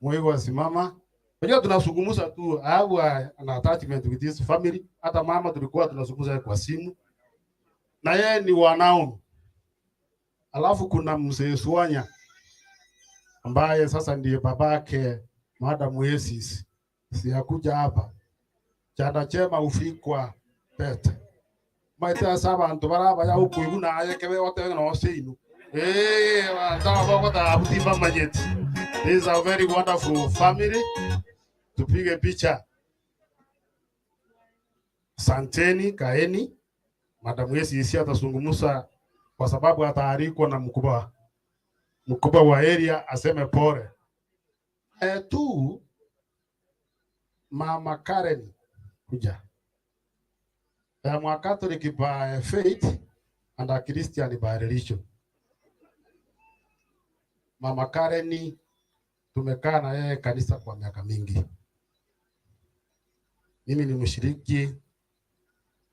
Mwego asimama. Unajua tunazungumza tu, au an attachment with this family. Hata mama tulikuwa tunazungumza kwa simu. Na yeye ni wanao. Alafu kuna mzee Swanya ambaye sasa ndiye babake Madam ACC. Siyakuja hapa. Chanda chema ufikwa pete. Maita saba ntobara baya ukuyuna ayekebe wote no seinu. Watawa bota abutimba majeti. This is a very wonderful family. Tupige picha. Santeni, kaeni. Madam ACC atazungumza kwa sababu ataalikwa na mkubwa wa area aseme pole. Tu Mama Karen kuja. I am a Catholic by faith and a Christian by religion. Mama Karen tumekaa na yeye kanisa kwa miaka mingi. Mimi ni mshiriki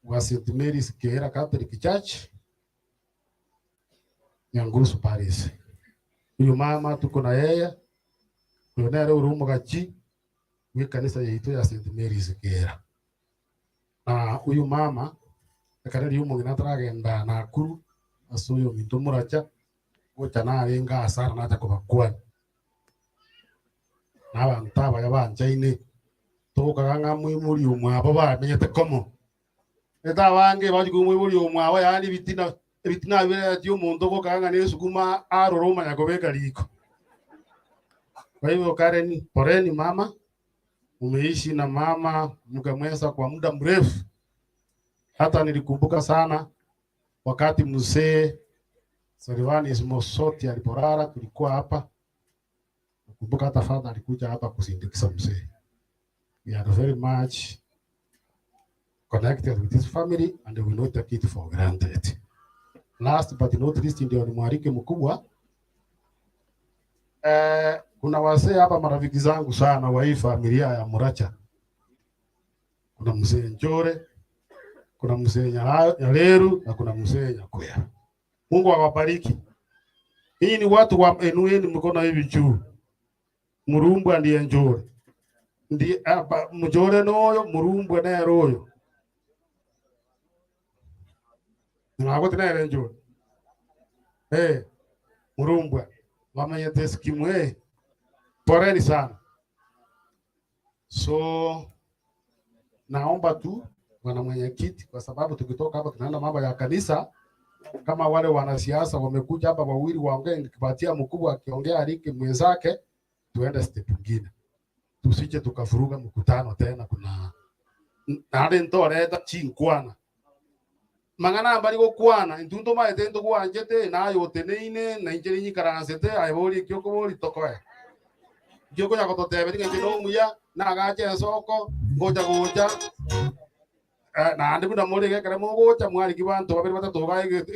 wa St. Mary's Kehera Catholic Church Nyangusu Paris. Huyu mama tuko na yeye tuonere urumu gachi wa kanisa yetu ya St. Mary's Kehera. Na huyu mama akareri umu ginataragenda Nakuru asuyo mitumuracha gocha na arenga asara na takobakwa. Na bantaba yabanjaine toka ngamwe muri umwe abo bamenyete komo. Eta wange baje kumwe muri umwe abo yani bitina bire ati umuntu go kanga nesukuma aroroma yakobeka liko. Kwa hivyo Karen, poreni mama. Umeishi na mama mkamweza kwa muda mrefu. Hata nilikumbuka sana wakati mzee Silvanus Mosoti aliporara tulikuwa hapa. Nakumbuka hata father alikuja hapa kusindikiza mzee. We are very much connected with his family and they will not take it for granted. Last but not least, ndio ni mwarike mkubwa. Kuna wasee hapa marafiki zangu sana wa hii familia ya Muracha. Kuna mzee Njore, kuna mzee Nyaleru na kuna mzee Nyakwea. Mungu awabariki. Hii ni watu wa enueni mkono hivi juu. Murumbwa ndiye Njore. Ndiye hapa Mjore noyo, Murumbwa naye royo. Ngagote naye Njore. Murumbwa. Mama yete skimu poreni sana. So naomba tu bwana mwenyekiti, kwa sababu tukitoka hapa tunaenda mambo ya kanisa, kama wale wanasiasa wamekuja hapa wawili waongee, nikipatia mkubwa akiongea alike mwenzake, tuende step nyingine. Tusije tukafuruga mkutano tena. Kuna nade ntoreta chinkwana mangana bari go kwana intundo maete ndo kwanjete na yote neine na injeri nyikaransete ayobori kyoko bori tokoe kyoko ya kototebe nge no muya na gache soko goja na ande buna mori ge kare mo gocha mwari kibanto babiri batatu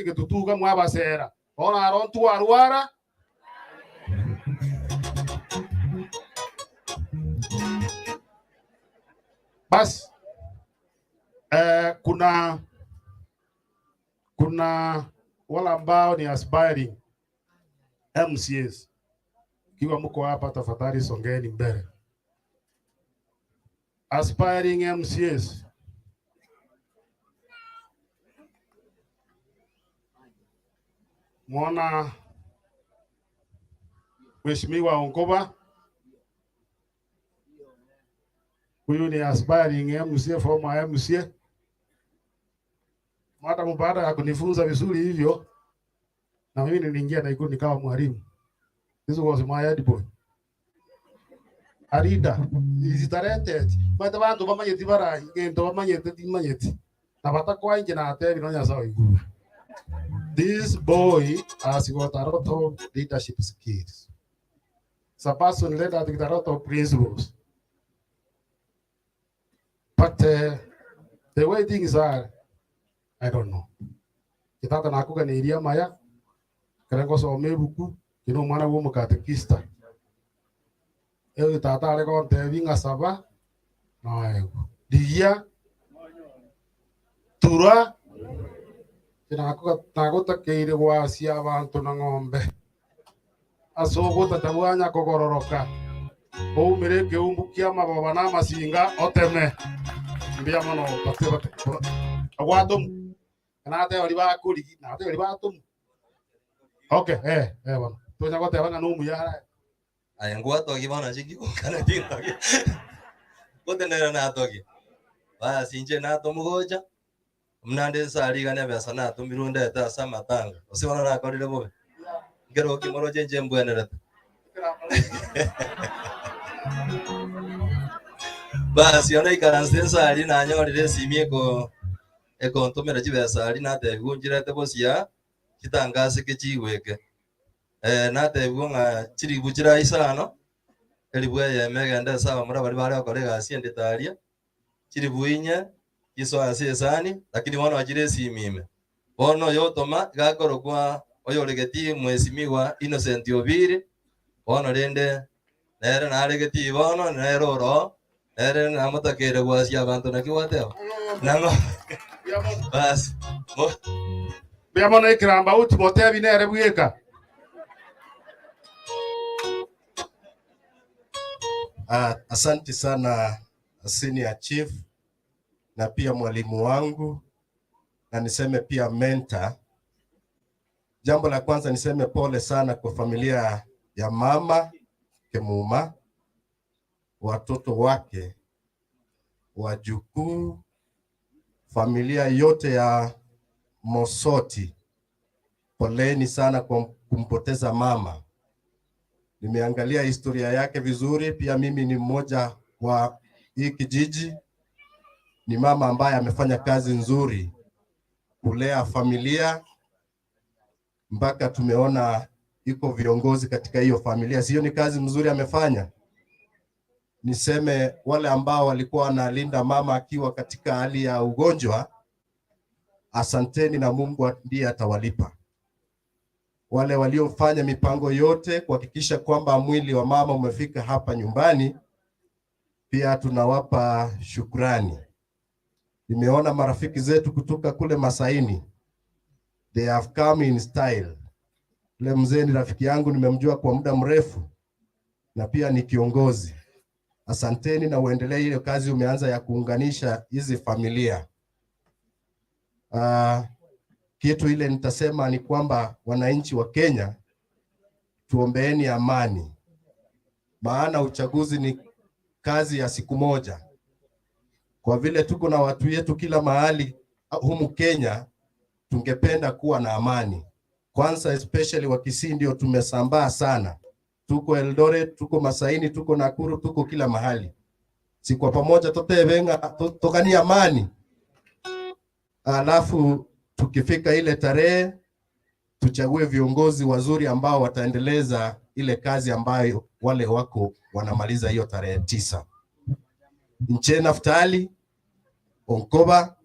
ga tutuga mwabasera ona arontu arwara bas. Kuna wala ambao ni aspiring MCAs. Kiwa mko hapa tafadhali songeni mbele. Aspiring MCAs. Mwana Mheshimiwa Onkoba. Huyu ni aspiring MCA, former MCA. Mata baada ya kunifunza vizuri hivyo, na mimi niliingia na Ikulu nikawa mwalimu. This was my head boy. Arida is talented. Mata bantu bamanyeti bara ngento bamanyeti manyeti. Na batakwa nje na atebi no nyasawa Ikulu. This boy has got a lot of leadership skills. It's a person led with a lot of principles. But the way things are, I don't know. Kitata nakuga ni iria maya. Karengo so mebuku. Kino mwana wumu katekista. Tata aleko ntevinga saba. No Dia. Tura. Nakuta keire wasi abantu na ng'ombe. Asogota tabuanya kogororoka. O mereke umbukia mababa na masinga oteme. Mbia mono patebate. Awadum. Nate oliva kuli, nate oliva tum. Okay, bwana. Tunya kote bana numu ya. Ayangua togi bana chiki kana tinga. Kote nera na togi. Ba sinje na tomugoja. Mnande sari gane besa na tumirunde ta sama tanga. Osiwana na kodile bobe. Ngero kimoro jenje mbwene rata. Ba siona ikaranse sari na nyorire simie ko ntomera chibesa ari nate gunjirete bosia kitangase kichiweke nate bunga chiri bujira isano elibwe ya meganda sawa mura bari bari akorega asiende taria chiri buinye kiso asesani lakini wana wajire simime bono yotoma gakoro kwa oyoregeti mwesimiwa Innocent Obiri bono rende nere naregeti bono neroro nere namutakere gwasia abantu nakiwateo nango bas Biamona ikiramba uti motea binere bweka. Asante sana senior chief na pia mwalimu wangu na niseme pia mentor. Jambo la kwanza niseme pole sana kwa familia ya mama Kemuma, watoto wake, wajukuu, familia yote ya Mosoti. Poleni sana kwa kumpoteza mama. Nimeangalia historia yake vizuri, pia mimi ni mmoja wa hii kijiji. Ni mama ambaye amefanya kazi nzuri kulea familia mpaka tumeona iko viongozi katika hiyo familia. Sio ni kazi mzuri amefanya? niseme wale ambao walikuwa wanalinda mama akiwa katika hali ya ugonjwa, asanteni na Mungu ndiye atawalipa. Wale waliofanya mipango yote kuhakikisha kwamba mwili wa mama umefika hapa nyumbani, pia tunawapa shukrani. Nimeona marafiki zetu kutoka kule Masaini, they have come in style. Ule mzee ni rafiki yangu, nimemjua kwa muda mrefu na pia ni kiongozi. Asanteni na uendelee ile kazi umeanza ya kuunganisha hizi familia. Kitu ile nitasema ni kwamba wananchi wa Kenya, tuombeeni amani. Maana uchaguzi ni kazi ya siku moja. Kwa vile tuko na watu wetu kila mahali humu Kenya, tungependa kuwa na amani. Kwanza especially wa Kisii ndio tumesambaa sana. Tuko Eldoret, tuko Masaini, tuko Nakuru, tuko kila mahali. Si kwa pamoja totebenga tokani amani. Alafu tukifika ile tarehe tuchague viongozi wazuri ambao wataendeleza ile kazi ambayo wale wako wanamaliza hiyo tarehe 9. Nche Naftali Onkoba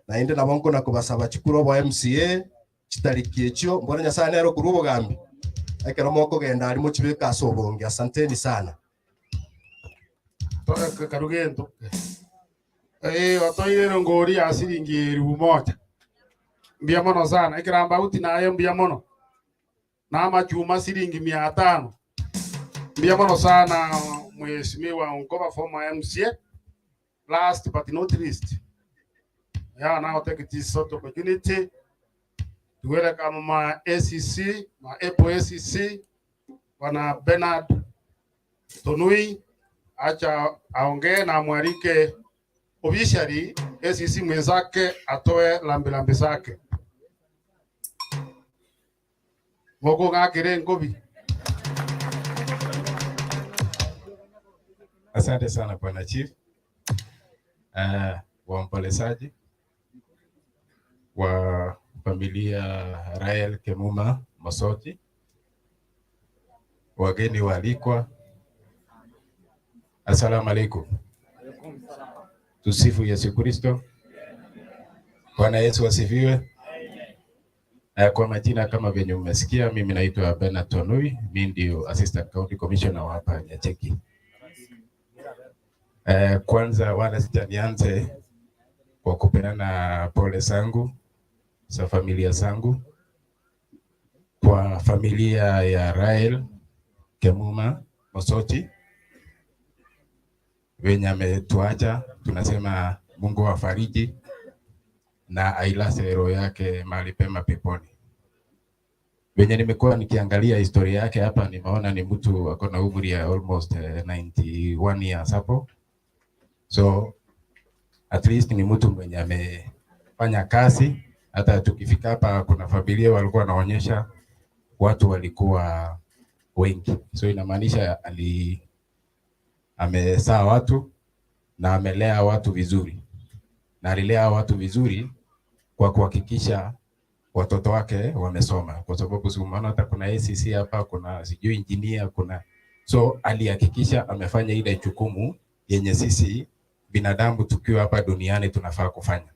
na inde na bongo na kubasaba chikuro wa MCA chitariki ekyo mbona nyasane ero kurubo gambi ekero moko genda ali mu kibeka asobonge. Asanteni sana. Karugendo watoire ngori ya shilingi 1000 mbia mono sana ikiramba uti nayo mbia mono na machuma shilingi 500 mbia mono sana. Mheshimiwa Onkoba former MCA, last but not least, yeah, now take this sort of opportunity to welcome my ACC, my Apple ACC, Bwana Bernard Tonui. Acha aongee na mwarike officially ACC mwenzake atoe lambilambi zake. Moko ngakire ngobi. Asante sana Bwana Chief. Waombolezaji wa familia Rael Kemuma Mosoti, wageni waalikwa, asalamu alaikum. Tusifu Yesu Kristo. Bwana Yesu asifiwe. Kwa majina kama venye umesikia, mimi naitwa Bernard Tonui, mimi ndio Assistant County Commissioner wa hapa Nyacheki. Kwanza wala sitanianze kwa kupeana pole zangu za familia zangu kwa familia ya Rael Kemuma Mosoti wenye ametuacha. Tunasema Mungu afariji na ailaze roho yake mahali pema peponi. Wenye nimekuwa nikiangalia historia yake hapa, nimeona ni mtu ako na umri ya almost 91 years hapo. So at least ni mtu mwenye amefanya kazi. Hata tukifika hapa kuna familia walikuwa wanaonyesha watu walikuwa wengi. So inamaanisha amezaa watu na amelea watu vizuri. Na alilea watu vizuri kwa kuhakikisha watoto wake wamesoma. Kwa sababu umeona hata kuna ACC hapa, kuna sijui engineer, kuna so alihakikisha amefanya ile jukumu yenye sisi binadamu tukiwa hapa duniani tunafaa kufanya.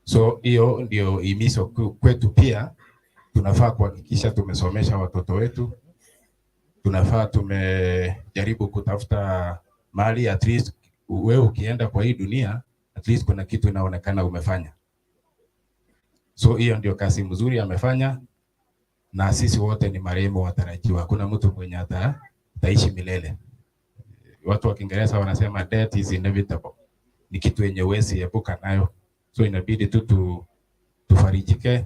So hiyo ndio himizo kwetu. Pia tunafaa kuhakikisha tumesomesha watoto wetu. Tunafaa tumejaribu kutafuta mali, at least wewe ukienda kwa hii dunia at least kuna kitu inaonekana umefanya. So hiyo ndio kazi mzuri amefanya, na sisi wote ni marehemu watarajiwa. Hakuna mtu mwenye ataishi milele. Watu wa Kiingereza wanasema death is inevitable. Ni kitu yenye huwezi epuka nayo. So inabidi tu tufarijike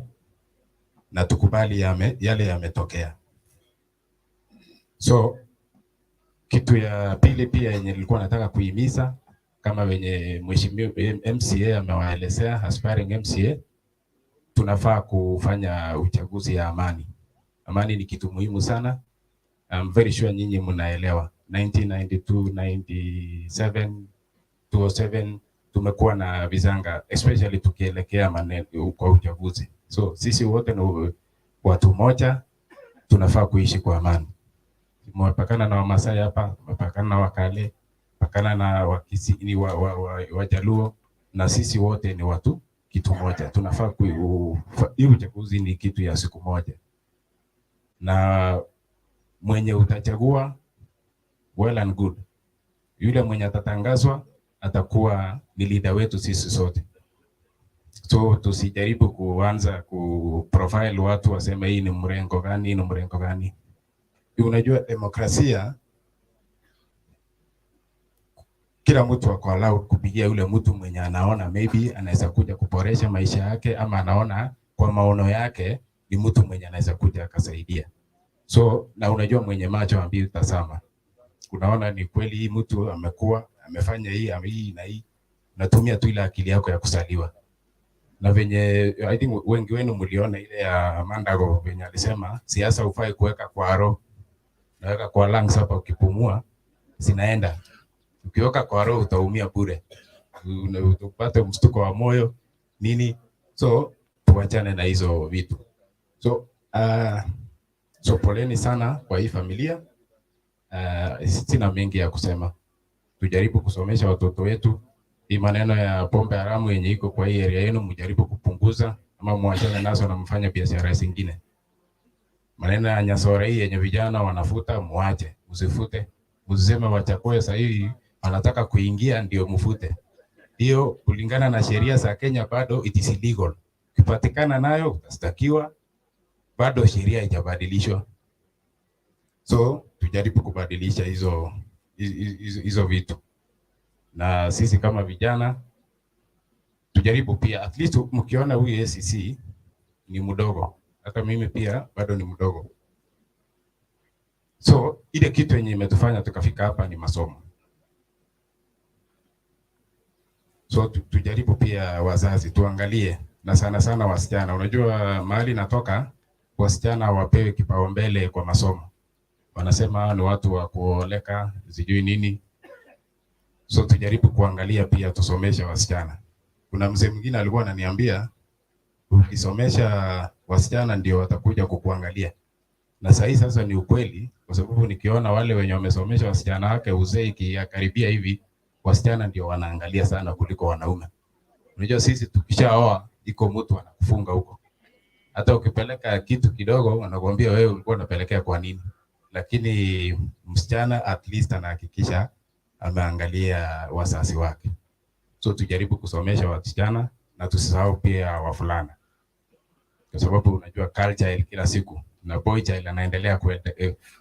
na tukubali yale yametokea. So kitu ya pili pia yenye nilikuwa nataka kuhimiza, kama wenye mheshimiwa MCA amewaelezea, aspiring MCA, tunafaa kufanya uchaguzi ya amani. Amani ni kitu muhimu sana. I'm very sure nyinyi mnaelewa. 1992, 97, 2007 tumekuwa na vizanga, especially tukielekea maneno kwa uchaguzi. So sisi wote ni watu moja, tunafaa kuishi kwa amani. tumepakana na Wamasai hapa, tumepakana na Wakale, tumepakana na Wakisi, ni Wajaluo, na sisi wote ni watu kitu moja. Tunafaa hii uchaguzi ni kitu ya siku moja, na mwenye utachagua well and good, yule mwenye atatangazwa atakuwa ni leader wetu sisi sote. So tusijaribu kuanza kuprofile watu waseme hii ni mrengo gani, hii ni mrengo gani. Unajua demokrasia, kila mtu ako allowed kupigia yule mtu mwenye anaona maybe anaweza kuja kuboresha maisha yake, ama anaona kwa maono yake ni mtu mwenye anaweza kuja akasaidia. So na unajua mwenye macho ambii tazama, unaona ni kweli hii mtu amekuwa amefanya hii na hii, natumia tu ile akili yako ya kusaliwa. Na venye I think wengi wenu mliona ile ya Mandago venye alisema siasa ufai kuweka kwa roho, naweka kwa lungs hapa, ukipumua zinaenda. Ukiweka kwa roho utaumia bure, utapata mshtuko wa moyo nini. So tuachane na hizo vitu. So poleni sana kwa hii familia. Sina mengi ya kusema. Tujaribu kusomesha watoto wetu. Hii maneno ya pombe haramu yenye iko kwa hii area yenu mjaribu kupunguza, ama muachane nazo na mfanye biashara zingine. Maneno ya nyasora hii yenye vijana wanafuta, muache, usifute. Usiseme wachakoe sasa hivi wanataka kuingia ndio mfute. Hiyo kulingana na sheria za Kenya bado it is illegal. Ukipatikana nayo utastakiwa, bado sheria haijabadilishwa. So tujaribu kubadilisha hizo vitu. Na sisi kama vijana tujaribu pia, at least mkiona huyu ACC ni mdogo, hata mimi pia bado ni mdogo. So ile kitu yenye imetufanya tukafika hapa ni masomo. So tujaribu pia wazazi tuangalie, na sana sana wasichana. Unajua mahali natoka wasichana wapewe kipaumbele kwa masomo. Wanasema ni watu wa kuoleka, sijui nini. So tujaribu kuangalia pia tusomeshe wasichana. Kuna mzee mwingine alikuwa ananiambia ukisomesha wasichana ndio watakuja kukuangalia. Na sasa ni ukweli, kwa sababu nikiona wale wenye wamesomesha wasichana wake uzee ikikaribia hivi, wasichana ndio wanaangalia sana kuliko wanaume. Unajua sisi tukishaoa iko mtu anakufunga huko. Hata ukipeleka kitu kidogo wanakuambia wewe ulikuwa unapelekea kwa nini? Lakini msichana at least anahakikisha ameangalia wazazi wake. So tujaribu kusomesha wasichana na tusisahau pia wavulana. Kwa sababu unajua culture kila siku na boy child anaendelea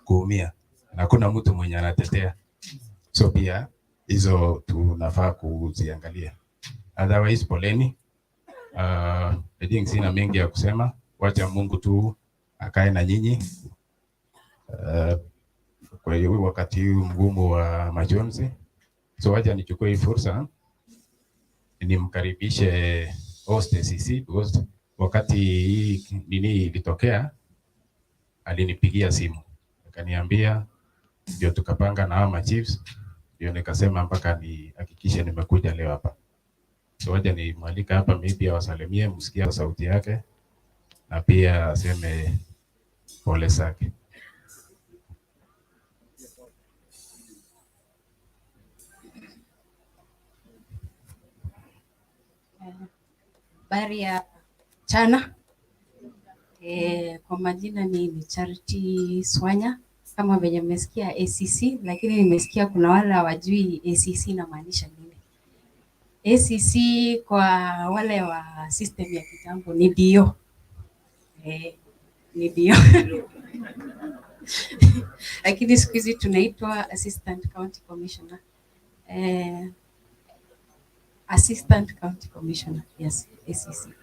kuumia na kuna mtu mwenye anatetea. So pia hizo tunafaa kuziangalia. Otherwise poleni. I think sina mengi ya kusema. Wacha Mungu tu akae na nyinyi. Kwa hiyo wakati huu mgumu wa majonzi. So wacha nichukue hii fursa nimkaribishe host ACC, because wakati hii nini ilitokea alinipigia simu akaniambia, ndio tukapanga na hao chiefs, ndio nikasema mpaka nihakikishe nimekuja leo hapa. So wacha nimwalika hapa maybe awasalimie, msikia sauti yake na pia aseme pole zake. Habari ya mchana. Kwa majina ni Charity Swanya, kama venye mmesikia ACC, lakini nimesikia kuna wale hawajui ACC inamaanisha nini. ACC kwa wale wa system ya kitambo ni bio. Ni bio. Lakini siku hizi tunaitwa Assistant County Commissioner. Assistant County Commissioner, yes, ACC.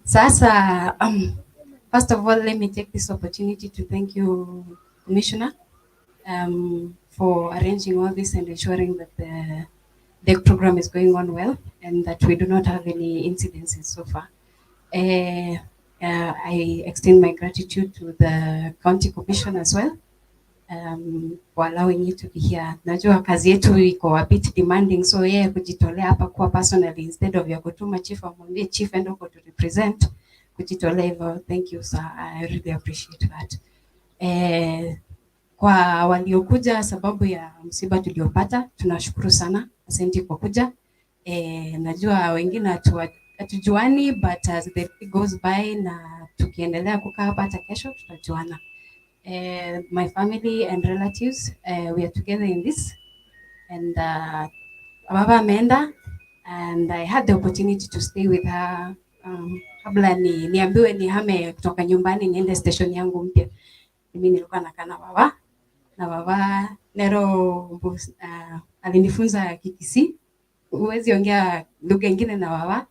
Sasa, first of all, let me take this opportunity to thank you, Commissioner, for arranging all this and ensuring that the program is going on well and that we do not have any incidences so far. I extend my gratitude to the County Commission as well, for allowing you to be here. Najua kazi yetu iko a bit demanding, so yeye kujitolea hapa kwa personally instead of ya kutuma chief amwambie chief endo to represent, kujitolea hivyo. Thank you sir, I really appreciate that. Kwa waliokuja sababu ya msiba tuliopata, tunashukuru sana. Asante kwa kuja. Najua wengine hatujuani, but as the day goes by na tukiendelea kukaa hapa hata kesho tutajuana. My family and relatives, we are together in this, and baba ameenda, and I had the opportunity to stay with her kabla niambiwe nihame kutoka nyumbani niende station yangu mpya. Mimi nilikuwa nakaa na baba Nero alinifunza Kikisi. Huwezi ongea lugha nyingine na baba.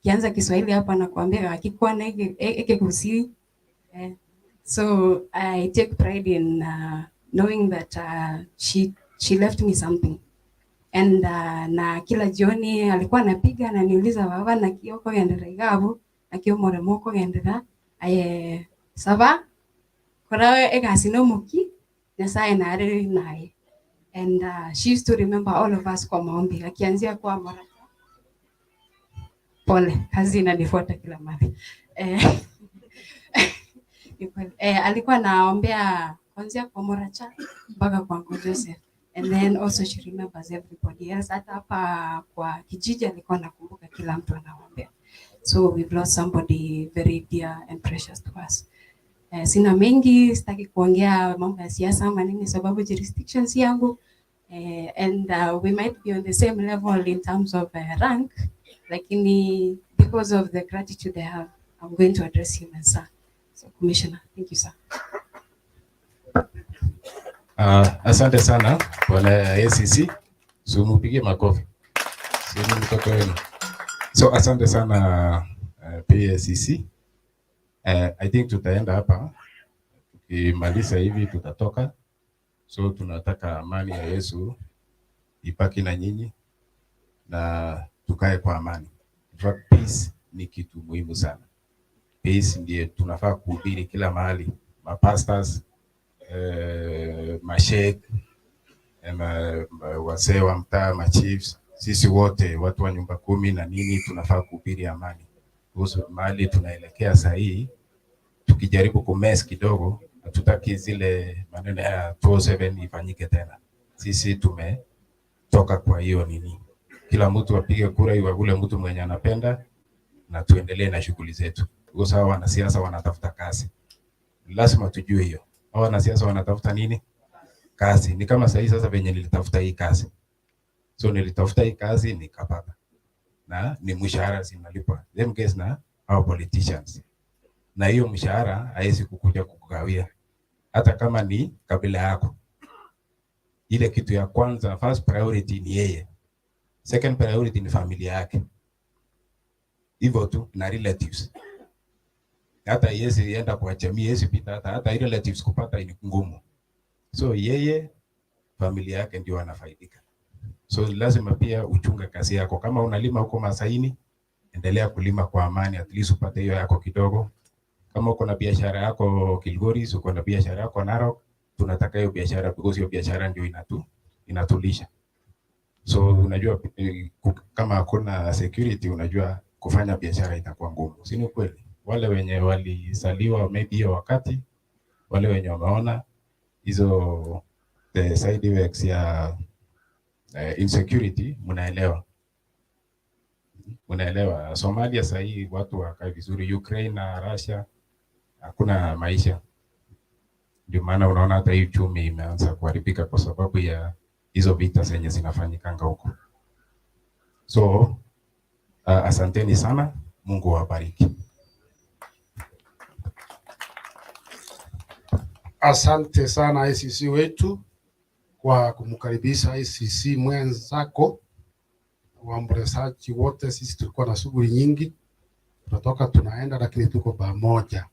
Kianza Kiswahili hapa nakwambia akikuwa na eke kusi. So I take pride in knowing that she left me something. And na kila jioni alikuwa anapiga ananiuliza baba na kioko yendera igabu na kiomore moko yendera saba korawe egasino muki nyasaye na ari naye. And she used to remember all of us kwa maombi akianzia kwa mara pole kazi inanifuata kila mara. Alikuwa naombea kuanzia kwa Moracha mpaka kwa Uncle Joseph. And then also she remembers everybody else. Hata hapa kwa kijiji alikuwa nakumbuka kila mtu anaombea. So we've lost somebody very dear and precious to us. Sina mengi, sitaki kuongea mambo ya siasa ama nini sababu jurisdictions yangu. And we might be on the same level in terms of rank, lakini because of the gratitude they have, I'm going to address him as sir. So Commissioner, thank you sir. Asante sana bwana ACC. So mpige makofi. Sio mtoto wenu. So asante sana PACC. I think tutaenda hapa. Tukimaliza hivi tutatoka. So tunataka amani ya Yesu ipaki na nyinyi na tukae kwa amani. In fact, peace ni kitu muhimu sana. Peace ndiye tunafaa kuhubiri kila mahali. Mapastors, mashek, wasee wa mtaa, machiefs, sisi wote watu wa nyumba 10 na nini tunafaa kuhubiri amani. Kuhusu mahali tunaelekea saa hii, tukijaribu kumess kidogo, hatutaki zile maneno ya 207 ifanyike tena. Sisi tumetoka kwa hiyo nini. Kila mtu apige kura iwe ule mtu mwenye anapenda na tuendelee na shughuli zetu. Kwa sababu wanasiasa wanatafuta kazi. Lazima tujue hiyo. Hao wanasiasa wanatafuta nini? Kazi. Ni kama sasa venye nilitafuta hii kazi. So nilitafuta hii kazi nikapata. Na ni mshahara zinalipwa. Them guys na our politicians. Na hiyo mshahara haiwezi kukuja kukugawia. Hata kama ni kabila yako. Ile kitu ya kwanza, first priority ni yeye. Second priority ni familia yake. Hivyo tu na relatives. Hata yeye enda kwa jamii, yeye pita hata relatives kupata ni ngumu. So yeye familia yake ndio wanafaidika. So lazima pia uchunge kazi yako. Kama unalima huko Masaini, endelea kulima kwa amani, at least upate hiyo yako kidogo. Kama uko na biashara yako Kilgoris, uko na biashara yako Narok, tunataka hiyo biashara because hiyo biashara ndio inatulisha. So unajua kama hakuna security, unajua kufanya biashara itakuwa ngumu. Si ni kweli? Wale wenye walizaliwa maybe hiyo wakati, wale wenye wameona hizo the side effects ya insecurity, mnaelewa. Mnaelewa Somalia sasa hii watu wakai vizuri, Ukraine na Russia hakuna maisha. Ndio maana unaona hata hii uchumi imeanza kuharibika kwa sababu ya hizo vita zenye zinafanyikanga huko. So asanteni sana, Mungu awabariki. Asante sana ICC wetu kwa kumkaribisha ICC mwenzako. Waombolezaji wote, sisi tulikuwa na shughuli nyingi, tunatoka tunaenda, lakini tuko pamoja.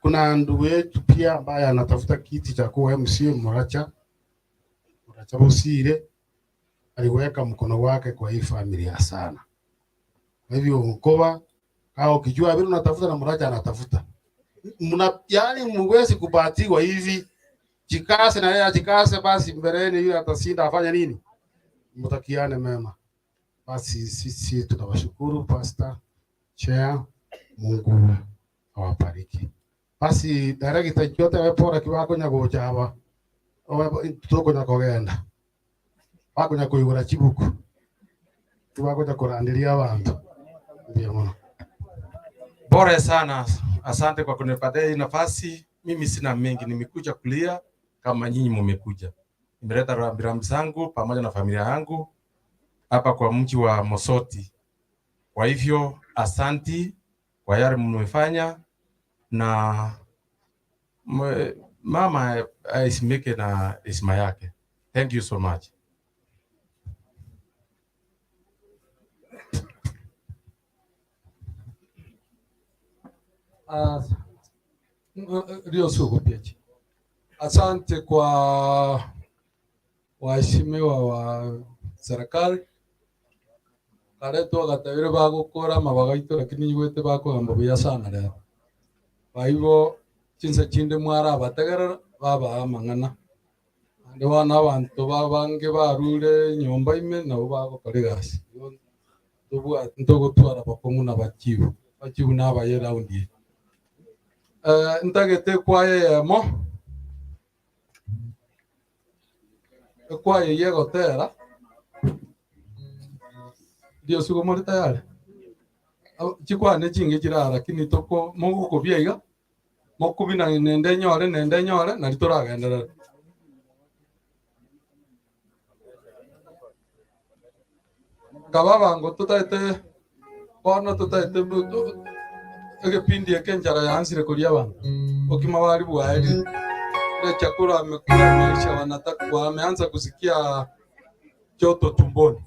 Kuna ndugu yetu pia ambaye anatafuta kiti cha kuwa MC Moracha Busire, aliweka mkono wake kwa hii familia sana. Kwa hivyo mkoa au ukijua vile unatafuta na Moracha anatafuta. Yani mwezi kubatiwa hivi, jikase na yeye jikase, basi mbeleni yule atashinda afanya nini? Mtakiane mema. Basi sisi tunawashukuru Pastor Chair, Mungu awabariki. Basi director yote wepora kiwako nyago chaba. Owe toko nyakogenda. Wako nyakoyugura chibuku. Kiwako nyakorandiria abantu. Ndio mwana. Bora sana. Asante kwa kunipatia hii nafasi. Mimi sina mengi, nimekuja kulia kama nyinyi mmekuja. Nimeleta rambirambi zangu pamoja na familia yangu hapa kwa mji wa Mosoti. Kwa hivyo asanti kwa yale mmefanya, na mama aisimike na heshima yake. Thank you so much. Rio sugu piachi. Asante kwa waheshimiwa wa serikali. Karetu agatawire bagukora mabagaito lakini nyuete bakugamba buya sana leo. Kwa hivyo chinse chinde mwara abategerera baba amang'ana. Ande wana abantu babange barure nyomba ime nabo bagukora gasi. Tubwa ntogotwara bakongu na bakibu. Bakibu nabaye raundi. Ntagete kwaye yemo. Kwaye yegotera. Ndio sugo muri tayari. Chikwane chinge kirara lakini toko mungu kubyaiga. Mokubina nende nyore na litoragendera. Kababa ngo tutaite bono tutaite egepindi ekenjara yansire kuria abantu. Okima bari bwaeri. Ile chakula amekula maisha wanataka wameanza kusikia joto tumboni.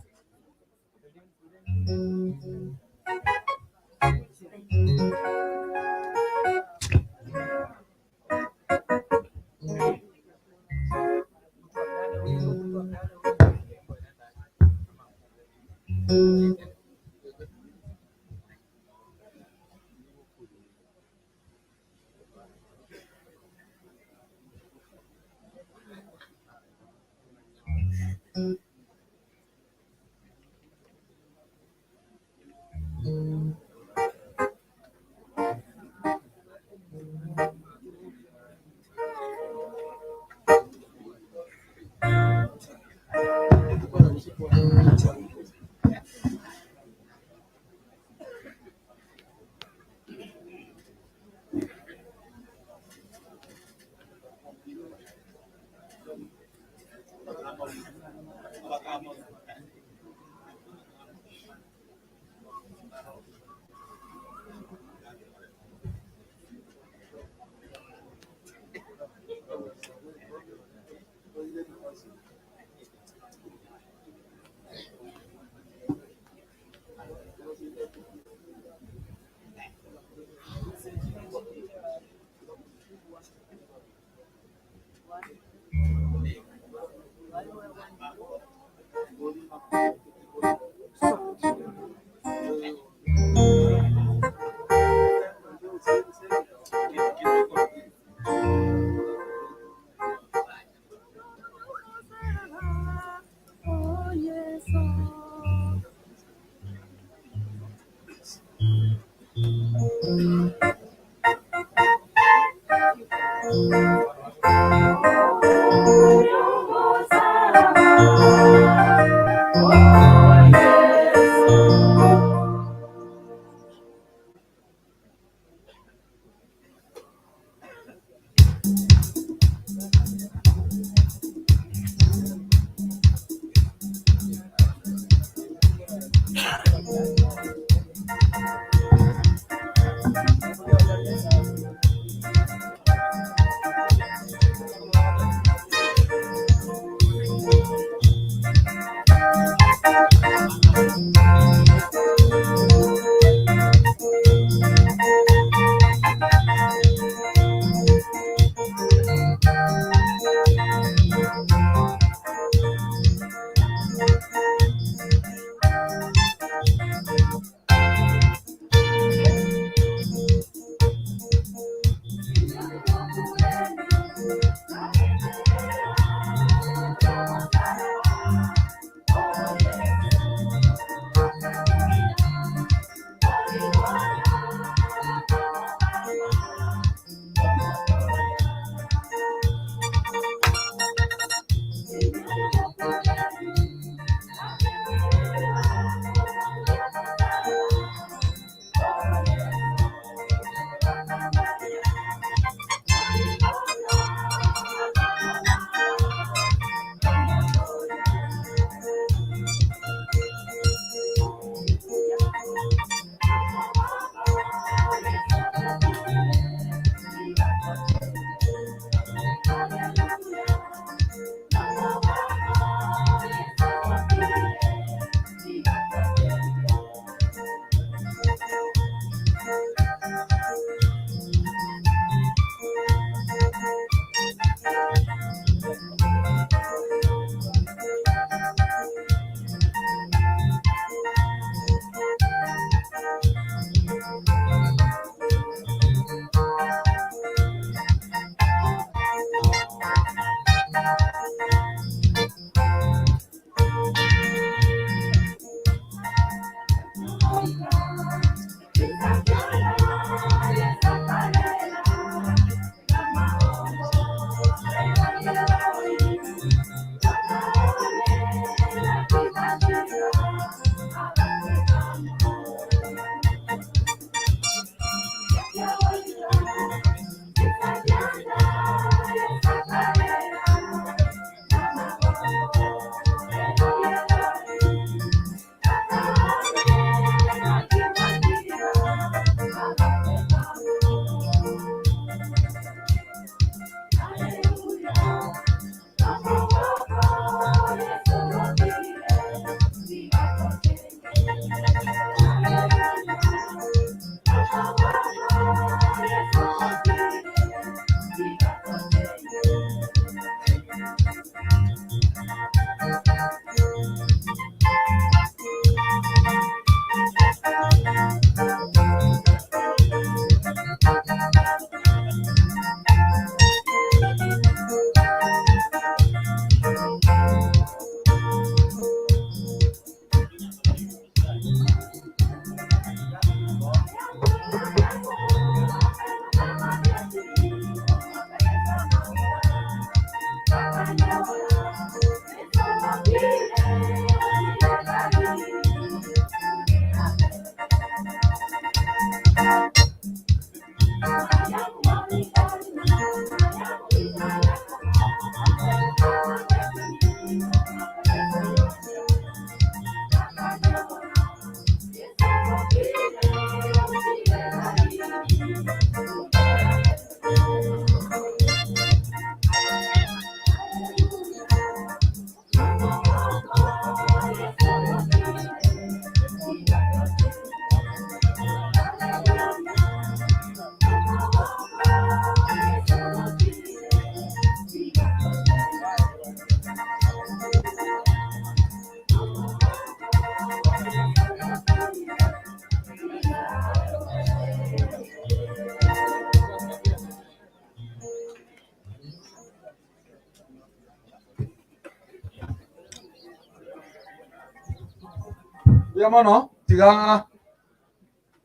Yamono tiga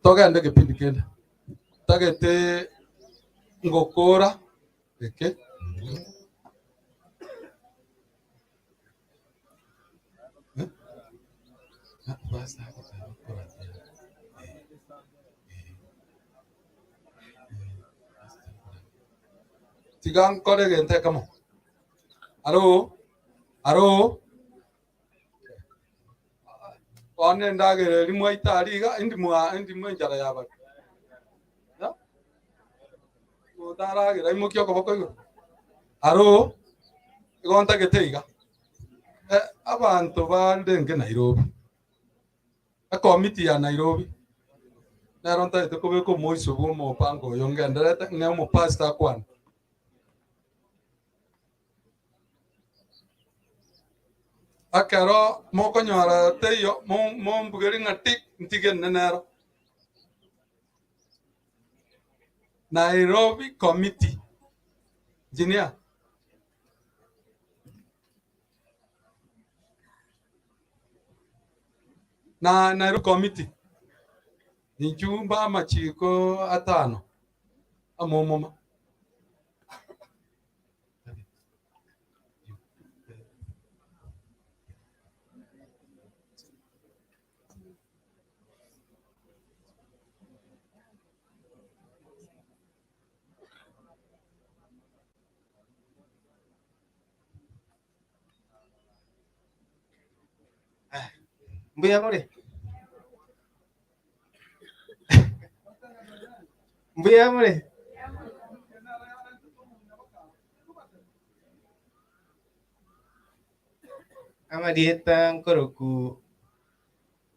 togende kipindi kende. Tagete ngokora eke. Tiga kore gente kamo. Alo. One ndagere rimwe itariga indi njara yaba. Ya? Utaragira imo kyo koboko yo. Alo. Igonta geteiga. Abantu bandenge Nairobi. Committee ya Nairobi. Naronta itokobeko moiso bomo pango yongenderete ngemo pastor kwan. Akaro moko nyara teyo mo mbugeri ngati ntigen nenero. Nairobi Committee. Engineer. Na Nairobi Committee. Injumba machiko atano. Amomoma. Mbuya mure. Mbuya mure. Ama dieta nkoroku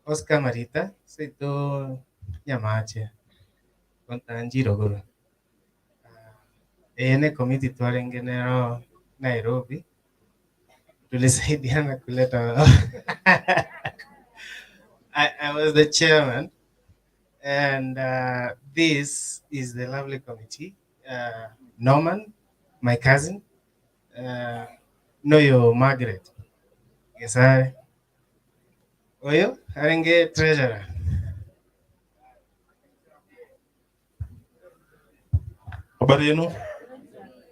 Oscar Marita seito nyamache kontanjiro guru. Ene committee twarengenero Nairobi. Tulisaidiana kuleta. I was the chairman, and this is the lovely committee. Norman, my cousin, Noyo Margaret. Yes, Oyo, Arenge treasurer. Habari yenu?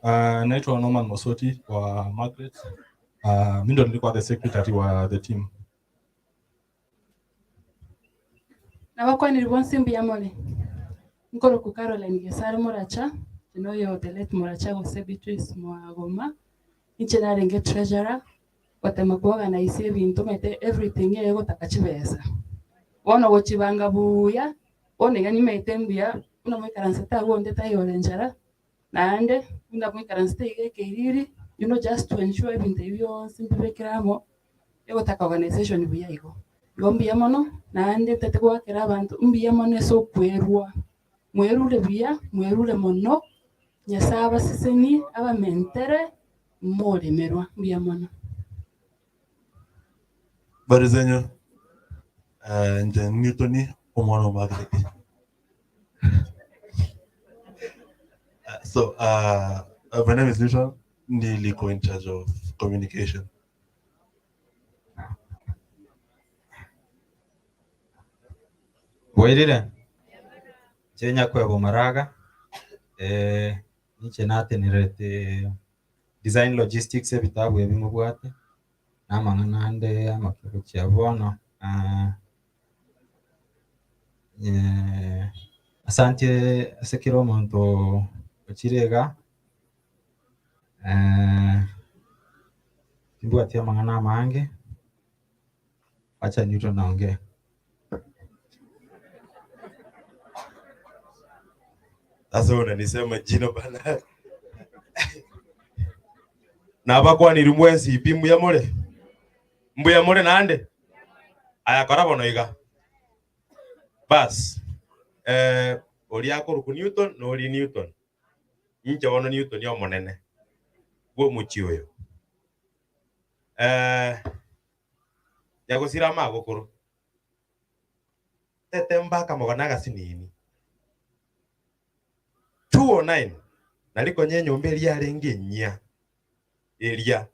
Naitwa Norman Mosoti wa Margaret. Mimi ndo nilikuwa the secretary wa the team. Na wakwa nilibonsi mbiyamole. Nkoro ku Caroline Gesare Moracha, Noyo the late Moracha Gose Beatrice Mwagoma. Inche narenge treasurer. Watema kuorganize ebintu mete everything yego takachibeza. Wono wochibanga buya, one gani mete mbuya, una mwikaranseta wonde tayorenjara. Naande una mwikaranseta igekiriri, just to ensure ebintu ebyo simbibekiramo ego taka organization buya igo. Gombi yamono naande tetekwa kera abantu mbi yamono so kwerwa. Mwerule buya, mwerule mono, nyasaba siseni aba mentere mole merwa mbi yamono. Habari zenyu? Nje Newtoni omwana wa Margaret. So my name is Newton. Niliko in charge of communication. Wairire chenya kwebo maraga niche natenirete design logistics ebitabu ebimubwate namang'anande amakiro chiabono asante asekiro omonto ochirega timbwati amang'ana amange acha Newton naongea. Sasa unanisema jina bana. Na abakwa ni rumwensi ipimbu ya mole. Mbu ya mole nande. Aya korabo noiga. Bas. Oli yako ku Newton no oli Newton. Inche wono Newton yo monene. Gwo muchi oyo. Yago sirama agokoro. Tete mbaka moganaga sinini. 209 naliko nye nyombe eria renge nya eria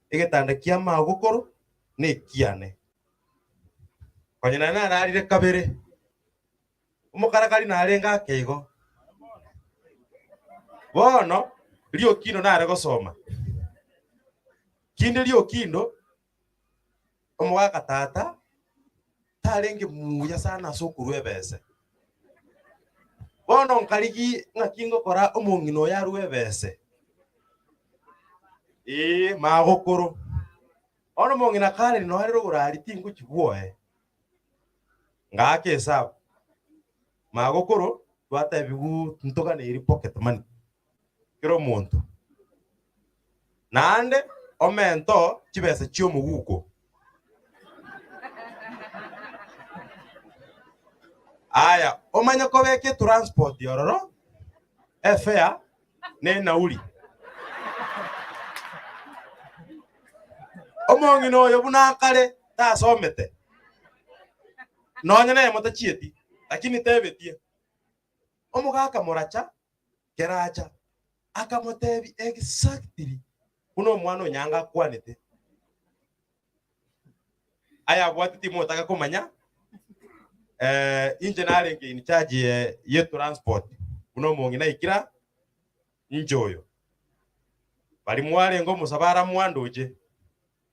egetanda kia magukuru ne kiane Kwanyina na ararire kabere. Umukarakari na arenga keigo. Bono rio kino na gosoma. Kinde rio kindo omwaka tata tarenge muya sana sokuru ebese. Bono nkarigi ngakingo kora omongino ya ruebese. Magokoro. Ono mongina kare no hariro urari tingu chiguoe. Ngake sabu. Magokoro twata bigu ntoka ne iri pocket money. Kiro muntu. Nande omento chibese chio muguko. Aya, omanya kobeke transport yororo. Fare ne nauli. Omongino yobuna kare ta somete. Nonya na yamota chieti, lakini tebetie. Omugaka moracha keracha akamotebi exactly uno mwana nyanga kwanete. Aya bwatiti motaka kumanya engineering in charge ye transport uno mongina ikira njoyo bali mwale ngo musabara mwanduje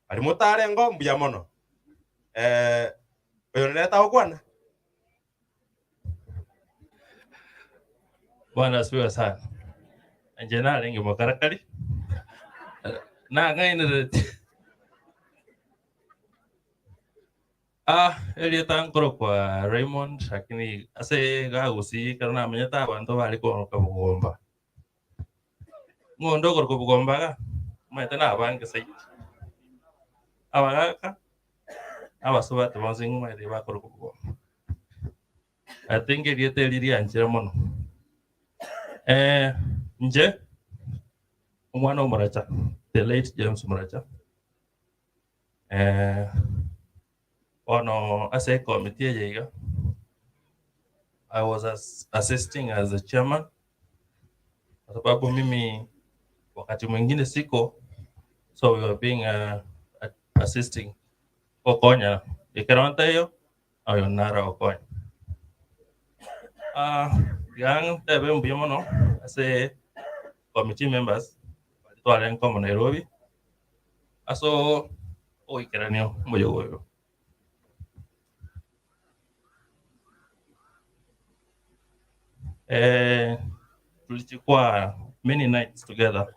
bali mutare ngo mbuya mono oyo neta okwana. Bwana asifiwe sana. Engineering mukarakari na ngaine Elieta nkoro kwa Raymond lakini ase gagusi karena amenyeta abantu bali ko kabugomba. Ngondo ko kubugomba ga maita na banke sai. Abagaka abasuba tumanzingu maita ba ko kubugomba. I think Elieta liri anjira mono. Nje umwana umuracha the late James Muracha. Ono as a committee, I was assisting as a chairman. Sababu mimi wakati mwingine siko, so we were being assisting Okonya. Ikaronta hiyo au nara Okonya. Yang tebe mbiyamo as a committee members tuale nkomo Nairobi. Aso ikiranio moyo. Tulichukua many nights together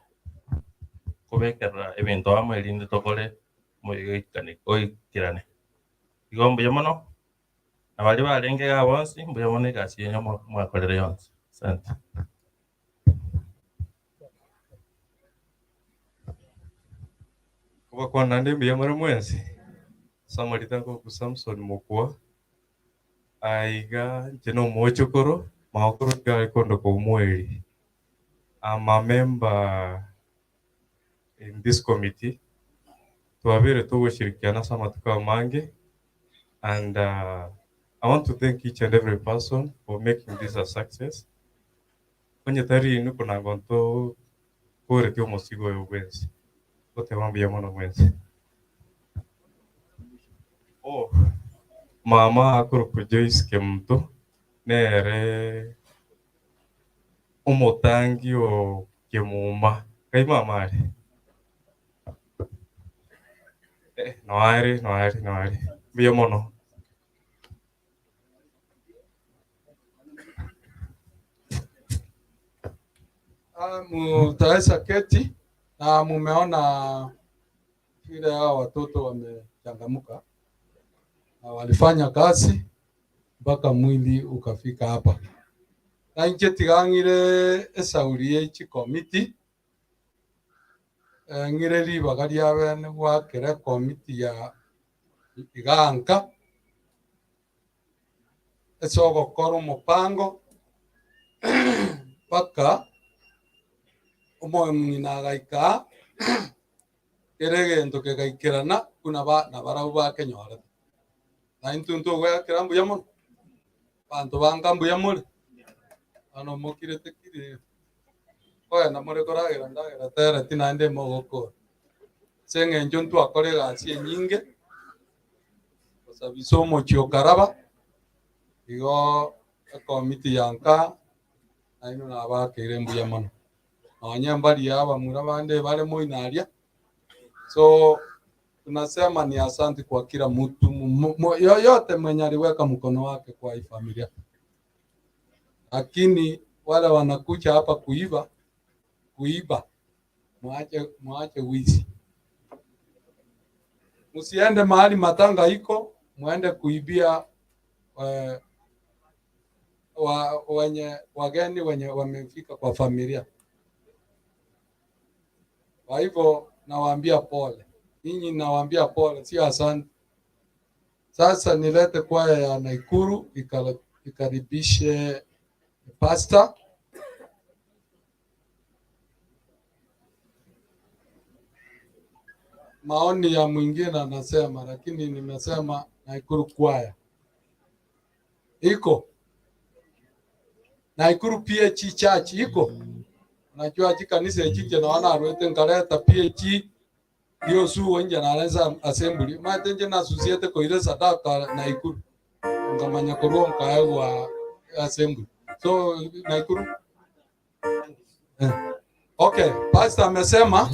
kubekera evento ama ilinde tokole moyikane kirane igombo yamono abali balenge gabonsi mbuyamone kasi nyomo mwakorere yonse. Asante. Kuba kwa nande mbuyamore mwensi samalitango ku Samson mokwa aiga jeno mochokoro maokoro gari kondo ko mweli. I'm a member in this committee. Tuavire tugoshirikiana sama tukawa mange, and I want to thank each and every person for making this a success. Kwenye tari inu kuna gonto kore tio mosigo ya uwenzi. Kote wambi ya mono uwenzi. Mama akuru kujois kemto nere umutangi o kemuma kai mama no ari biyo mono mutaweza keti na mumeona vile hao watoto wamechangamuka na walifanya kazi mpaka mwili ukafika hapa. Na nje tigangire esaurie ichi komiti ngire libaga lyabene gwakere komiti ya iganka esogokora umupango paka omong'ina agaika kere gento kegaikirana kuna na barau bakenyora na intuntu gwakera mbuya mono bantu banga mbuya muri ano mokirete kire oya na more koragira ndagira tere tinande mogoko senge njontu akore gasi nyinge sabisomo chiokaraba igo komiti yanka aino na bakere mbuya mono abanyambali aba murabande bale moinaria. So tunasema ni asante kwa kila mtu yoyote mwenye aliweka mkono wake kwa hii familia, lakini wale wanakuja hapa kuiba mwache wizi. Musiende mahali matanga iko muende kuibia wageni wenye wamefika kwa familia. Kwa hivyo nawaambia pole. Ninyi nawaambia pole, sio asante. Sasa nilete kwaya ya Naikuru ikaribishe pastor. Maoni ya mwingine anasema, lakini nimesema Naikuru kwaya iko Naikuru PH Church iko. Najua kanisa hiki na wana arwete ngaleta PH hiyo su nje na anza assembly matenje na societe ko ile sadaka Naikuru ngamanya ko wa assembly. So Naikuru okay, pastor amesema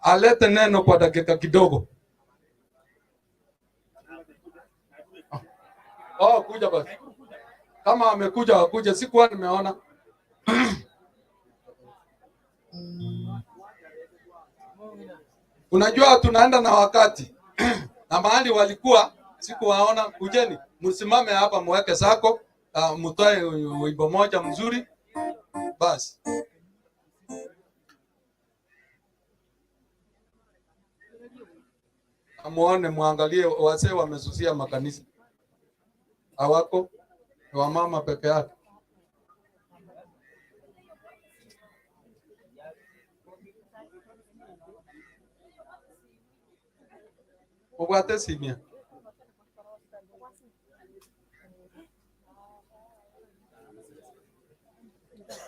alete neno kwa dakika kidogo. Kuja basi. Kama amekuja akuja, sikuwa nimeona. Unajua tunaenda na wakati. Na mahali walikuwa sikuwaona. Kujeni, msimame hapa muweke sako, mtoe wimbo moja mzuri. Basi. Muone, muangalie wazee wamesusia makanisa. Hawako wa mama peke yake. Ubate simia.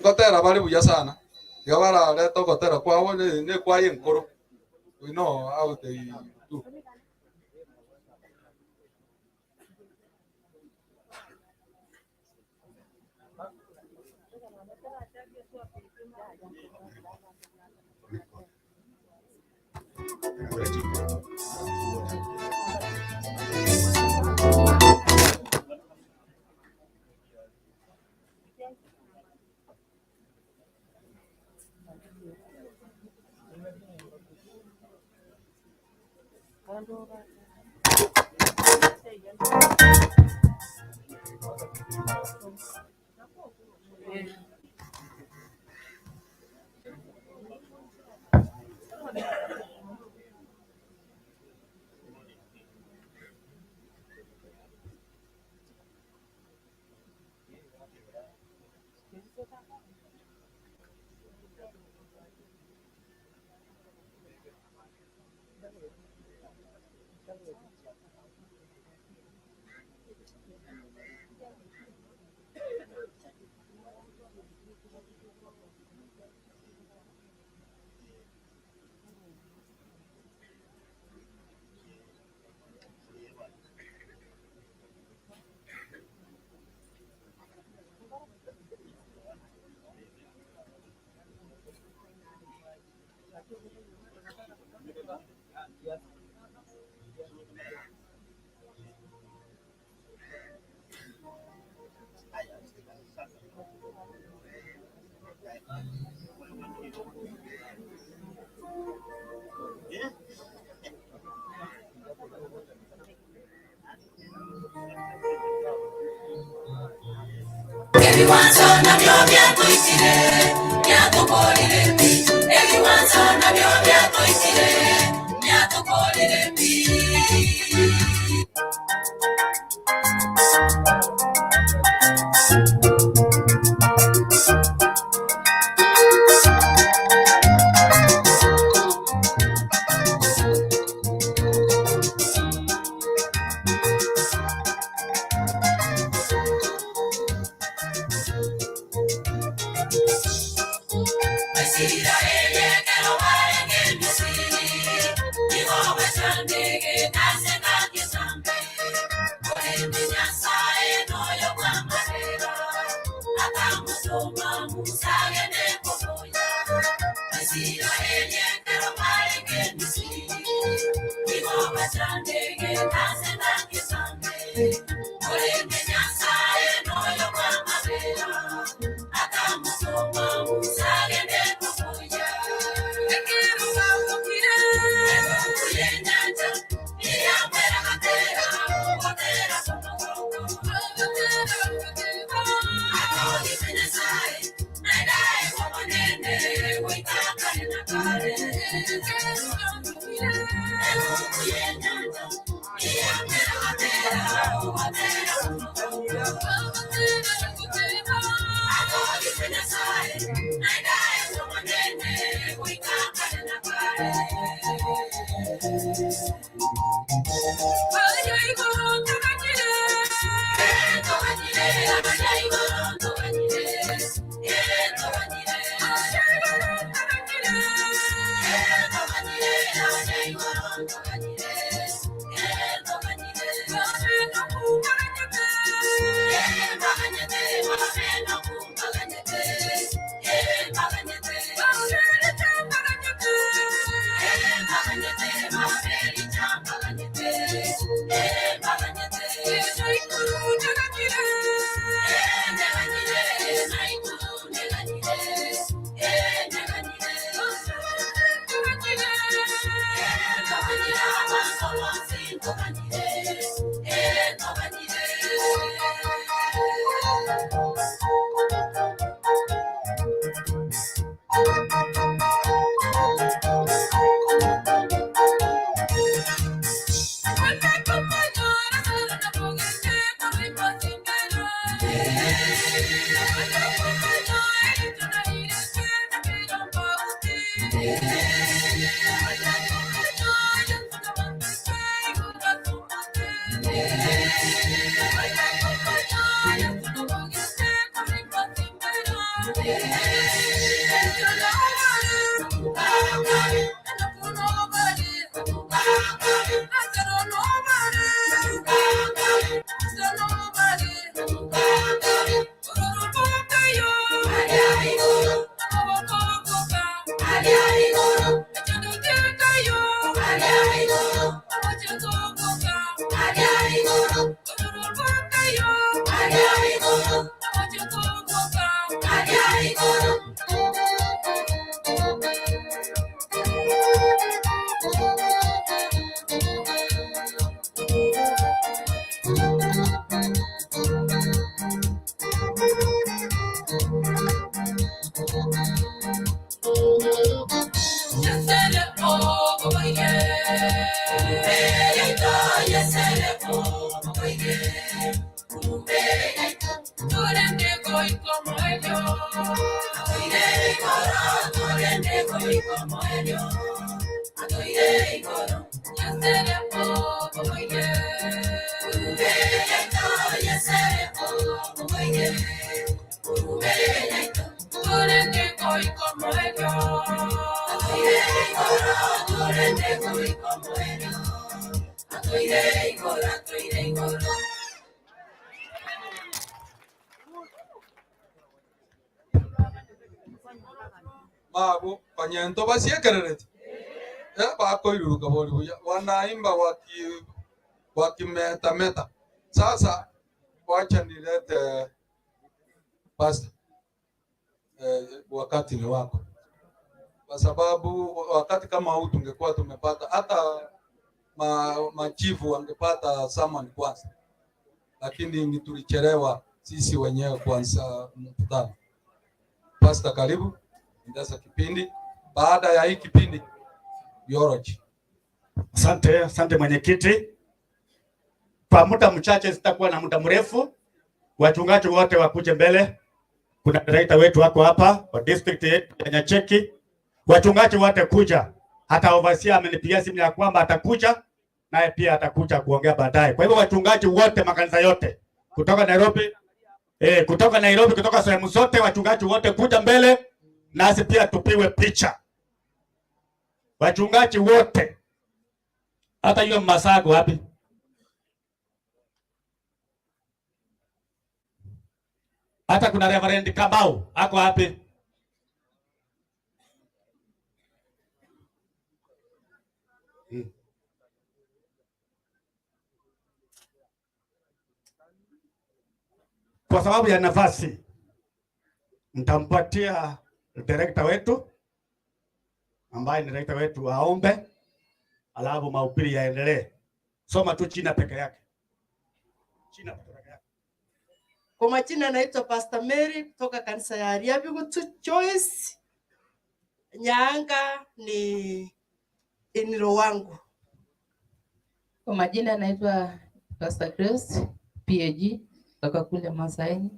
Gotera bali buya sana. Gabara leto gotera kwa wone ne kwa yenkoro. We know how they do. Everyone's on a bia toisire, nyato kolire pi. Everyone's on a bia toisire, nyato kolire pi. Israel, que lo va en el Misiri, dijo, pues, grande, que nace, nadie sabe. musoma musagende komoya Israeli entero pareke misiri Igo bachandege nasenda kisande Orenge nyasaye noyo kwa mabera Ata musoma musagende komoya Ekiru wakukire Ego kuyenyanja Iyambera katera Otera komogo Akoli penesai Nadai komonene Wikakari nakare Ekiru wakukire Ego kuyenyanja Iyambera katera Otera komogo Akoli penesai Nadai komonene Wikakari nakare Mabu panyento basiekererete bako iruka boli buya wanaimba wakimeta meta. Sasa wacha nilete pastor, wakati ni wako, kwa sababu wakati kama huu tungekuwa tumepata hata machifu wangepata summon kwanza, lakini tulichelewa sisi wenyewe kuanza mkutano. Pastor, karibu ndasa kipindi. Baada ya hii kipindi biology. Asante mwenyekiti. Kwa muda mchache, sitakuwa na muda mrefu. Wachungaji wote wakuje mbele. Kuna director wetu wako hapa wa district ya Nyacheki. Wachungaji wote kuja. Hata overseer amenipigia simu ya kwamba atakuja, naye pia atakuja kuongea baadaye. Kwa hivyo wachungaji wote makanisa yote kutoka Nairobi, kutoka sehemu zote, wachungaji wote kuja mbele, nasi pia tupiwe picha. Wachungaji wote. Hata hiyo Masago wapi? Hata kuna Reverend Kamau ako wapi? Kwa sababu ya nafasi nitampatia director wetu ambaye ni director wetu aombe, alafu mahubiri yaendelee. Soma tu China peke yake. China peke yake. Kwa majina naitwa Pastor Mary kutoka kanisa ya Ariabigotu Choice. Nyanga ni inilo wangu. Kwa majina naitwa Pastor Grace PAG kutoka kule Masaini.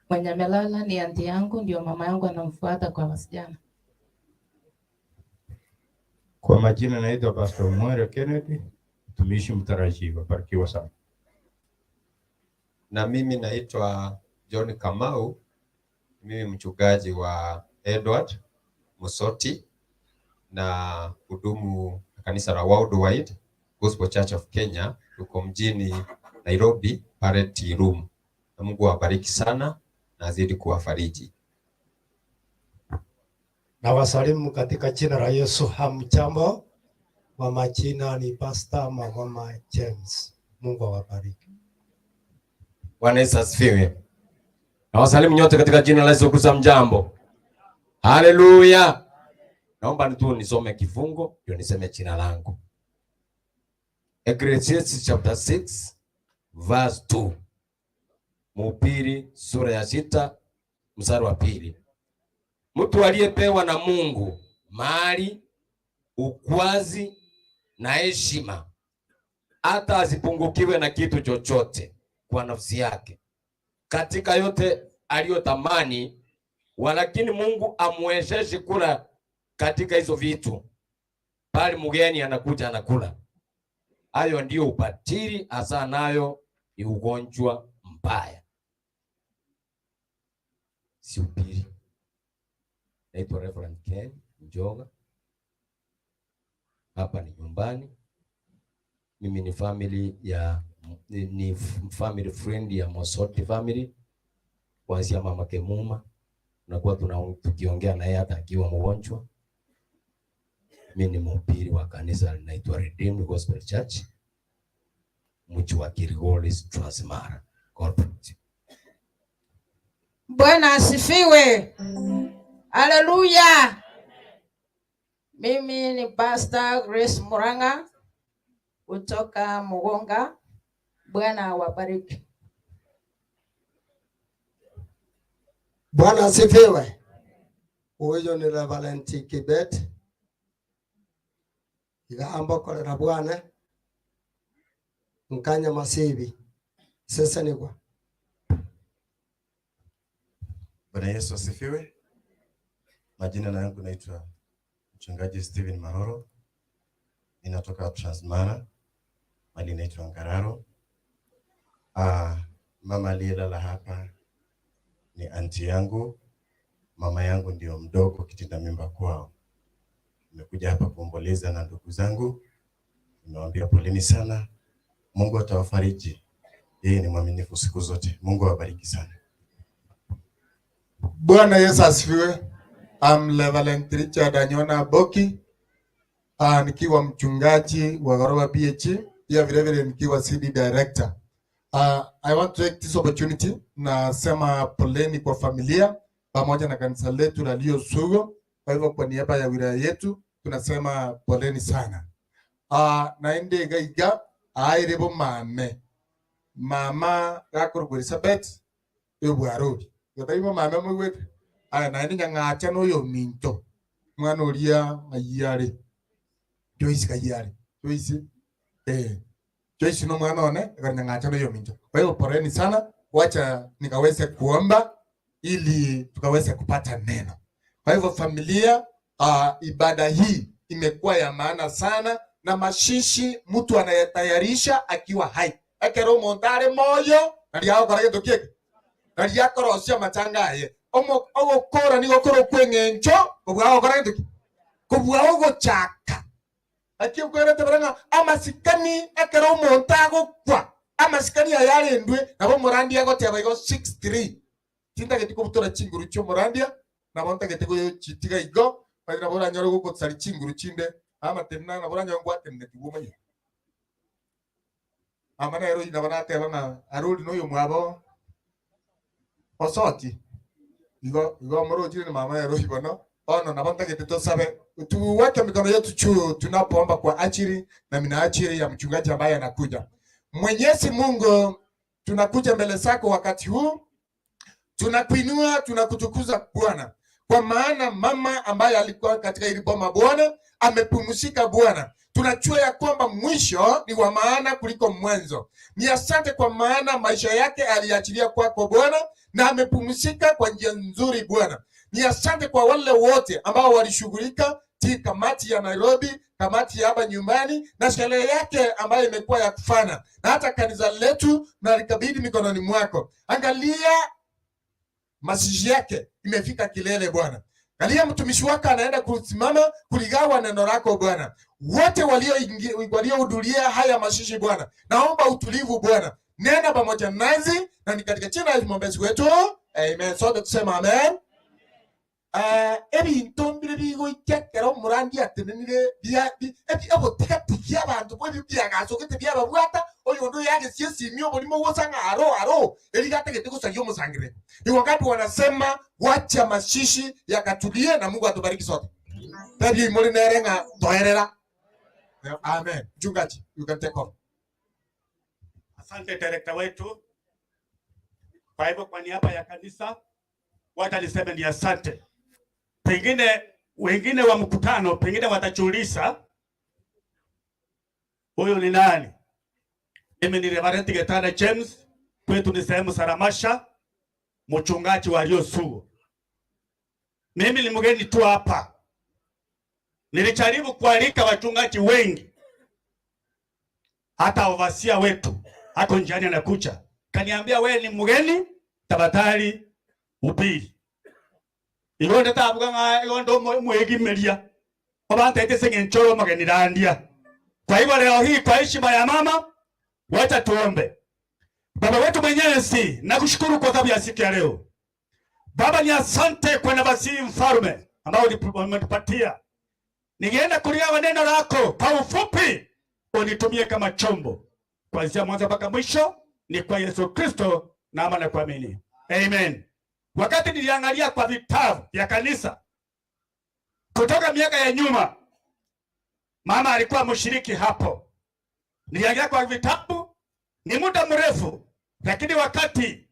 Mwenye amelala ni aunti yangu, ndio mama yangu anamfuata kwa wasichana. Kwa majina naitwa Pastor Mwere Kennedy, mtumishi mtarajiwa. Barikiwa sana. Na mimi naitwa John Kamau, mimi mchungaji wa Edward Musoti na hudumu kanisa la Worldwide Gospel Church of Kenya, tuko mjini Nairobi, Parity Room. Na Mungu awabariki sana na azidi kuwafariji. Na wasalimu katika jina la Yesu. Hamjambo. Kwa majina ni Pastor Mama James. Mungu awabariki. Bwana Yesu asifiwe. Na wasalimu nyote katika jina la Yesu Kristo. Mjambo. Haleluya. Naomba tu nisome kifungo ndio niseme jina langu. Ecclesiastes chapter 6 verse 2. Mhubiri sura ya 6 mstari wa 2. Mtu aliyepewa na Mungu mali, ukwazi na heshima, hata asipungukiwe na kitu chochote kwa nafsi yake katika yote aliyotamani, walakini Mungu amwezeshe kula katika hizo vitu, bali mgeni anakuja anakula. Hayo ndio ubatili, hasa nayo ni ugonjwa mbaya. Si upili. Naitwa Reverend Ken Njoga. Hapa ni nyumbani. Mimi ni family friend ya Mosoti family. Kuanzia mama Kemuma. Tunakuwa tukiongea na yeye hata akiwa mgonjwa. Mimi ni mhubiri wa kanisa linaloitwa Redeemed Gospel Church, mji wa Kilgoris, Transmara. God bless you. Bwana asifiwe. Haleluya. Mimi ni Pastor Grace Muranga kutoka Mugonga. Bwana awabariki. Bwana asifiwe. Huyo ni Reverend Kibet. Igamba kolera Bwana. Nkanya Masibi. Sasa ni kwa. Bwana Yesu asifiwe. Majina yangu naitwa Mchungaji Steven Mahoro. Ninatoka Transmara, mali naitwa Ngararo. Mama aliyelala hapa ni aunti yangu. Mama yangu ndio mdogo kitinda mimba kwao. Nimekuja hapa kuomboleza na ndugu zangu. Nimewaambia poleni sana. Mungu atawafariji. Yeye ni mwaminifu siku zote. Mungu awabariki sana. Bwana Yesu asifiwe. I'm Reverend Richard Anyona Boki. Nikiwa mchungaji wa Garoba PH, pia vile vile nikiwa CD director. I want to take this opportunity na sema poleni kwa familia pamoja na kanisa letu la Lio Sugo. Kwa hivyo kwa niaba ya wilaya yetu tunasema poleni sana. Naende gaiga airebo mama gakuru Elizabeth Ebwarobi. Yotaimo mama mwewe naende nyang'acha no yo minto mwana uria ayare Joyce Kayare. Joyce no mwana one nyang'acha no yo minto. Kwa hiyo poleni sana, wacha nikaweze kuomba ili tukaweze kupata neno. Kwa hivyo familia, ibada hii imekuwa ya maana sana, na mashishi mtu anayetayarisha akiwa hai. Akero montare moyo nali yao karage tokieke. Nali yakoro osia machangaye. Ogo kora ni gokoro kwengencho, kubwao karage toki. Kubwao go chaka. Akiyo kwere tebranga amasikani akero montago kwa. Amasikani ayare ndwe nabo morandi yago teba igo 63. tinda getiko butora chinguru cyo murandia na bonta getiko chitiga igo bari na bora nyoro go tsari chinguru chinde ama tenna na bora nyongo atenne tibumanye ama na ero ina bana tera na arudi no yo mwabo osoti igo moro jini mama ero ibono ono na bonta getito sabe tuweke mikono yetu juu tunapoomba kwa ajili na minaajili ya mchungaji ambaye anakuja. Mwenyezi Mungu, tunakuja mbele zako wakati huu, tunakuinua, tunakutukuza Bwana, kwa maana mama ambaye alikuwa katika hili boma Bwana amepumzika Bwana. Tunajua ya kwamba mwisho ni wa maana kuliko mwanzo. Ni asante kwa maana maisha yake aliachilia kwako Bwana na amepumzika kwa njia nzuri Bwana. Ni asante kwa wale wote ambao walishughulika kamati ya Nairobi, kamati ya hapa nyumbani na sherehe yake ambayo imekuwa ya kufana, na hata kanisa letu na likabidhi mikononi mwako. Angalia mazishi yake imefika kilele Bwana. Angalia mtumishi wako anaenda kusimama kuligawa neno lako Bwana. Wote waliohudhuria haya mazishi Bwana, naomba utulivu Bwana, nena pamoja nasi na ni katika jina la mwombezi wetu, amen. Sote tusema amen. Ebintombire bigo ikyakera omurandi atenenire abo tikatikia abantu bwe byagasoke byababwata oyo ndo yake simio bolimo wosanga aro eligategete kusagio musangire. Ni wakati wanasema wacha mashishi yakatulie na Mungu atubariki sote. Tabi muli nerenga toerera. Amen. Mchungaji, you can take off. Asante director wetu. Kwa hivyo kwa niaba ya kanisa wacha niseme ni asante. Pengine wengine wa mkutano pengine watachuuliza huyu ni nani? Mimi ni Reverend Getana James, kwetu ni sehemu Saramasha, mchungaji wa Liosuo. Mimi ni mgeni tu hapa. Nilijaribu kualika wachungaji wengi, hata overseer wetu hako njiani anakuja, kaniambia wewe ni mgeni, tafadhali upili. Igonde tabuga nga igondo mwegi melia. Obanta itesenge nchoro mageni randia. Kwa hivyo leo hii kwa heshima ya mama, wacha tuombe. Baba wetu Mwenyezi, nakushukuru kwa sababu ya siku ya leo. Baba, ni asante kwa nafasi mfalme ambao umetupatia. Ningeenda kuligawa neno lako kwa ufupi, unitumie kama chombo. Kuanzia mwanzo mpaka mwisho, ni kwa Yesu Kristo naomba na kuamini. Amen. Wakati niliangalia kwa vitabu vya kanisa kutoka miaka ya nyuma, mama alikuwa mshiriki hapo. Niliangalia kwa vitabu, ni muda mrefu, lakini wakati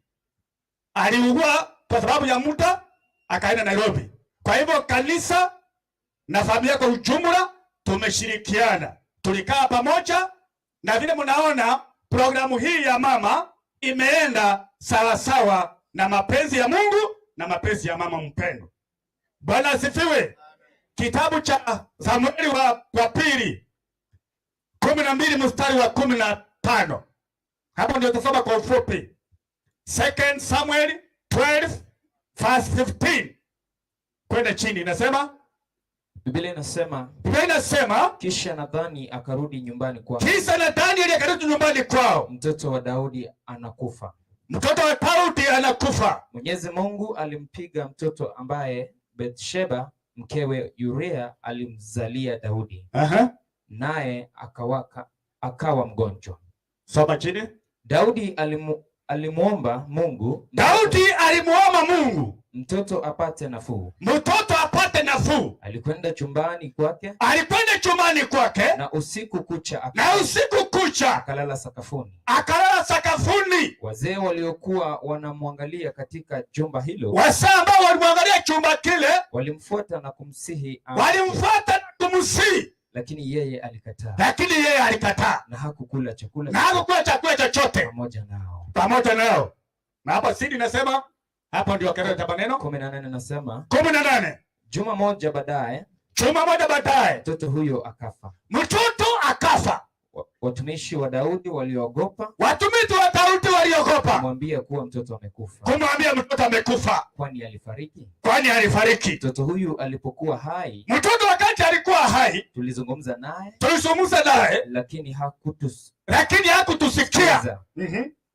aliugua kwa sababu ya muda akaenda Nairobi. Kwa hivyo kanisa na familia kwa ujumla tumeshirikiana, tulikaa pamoja, na vile mnaona programu hii ya mama imeenda sawa sawa na mapenzi ya Mungu na mapenzi ya mama mpendo. Bwana asifiwe. Kitabu cha Samueli wa pili 12 mstari wa 15. Hapo ndio tutasoma kwa ufupi. 2 Samuel 12 verse 15. Kwenda chini inasema, Biblia inasema kisha Nathani akarudi nyumbani kwao. Mtoto wa Daudi anakufa. Mwenyezi Mungu alimpiga mtoto ambaye Bathsheba mkewe Uria alimzalia Daudi. Naye akawa mgonjwa. Soma chini. Daudi alimuomba Mungu. Mtoto apate nafuu. Alikwenda chumbani kwake. Na usiku kucha akalala sakafuni. Wazee waliokuwa wanamwangalia katika jumba hilo, walimfuata na kumsihi. Lakini yeye alikataa. Na hakukula chakula chochote pamoja nao. Na hapa sidi nasema, hapo ndio kereta maneno 18 nasema 18. Juma moja baadaye mtoto huyo akafa. Watumishi wa Daudi waliogopa. Kumwambia kuwa mtoto amekufa. Kwani alifariki. Mtoto huyu alipokuwa hai. Wakati alikuwa hai. Tulizungumza naye. Lakini hakutusikia.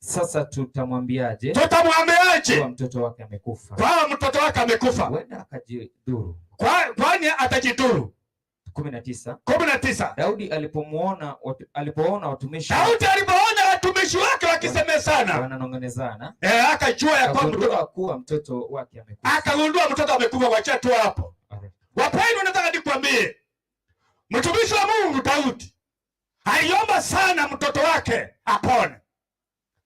Sasa tutamwambiaje? Tutamwambiaje? Kwa mtoto wake amekufa. Kwa mtoto wake amekufa. Huenda akajidhuru. Kwani atajidhuru. 19. Daudi alipoona watumishi wake wakisemezana, wananong'onezana, akajua ya kwamba mtoto wake amekufa. Akagundua mtoto amekufa. Wacha tu hapo. Wapendwa, nataka nikwambie mtumishi wa Mungu Daudi aliomba sana mtoto wake apone.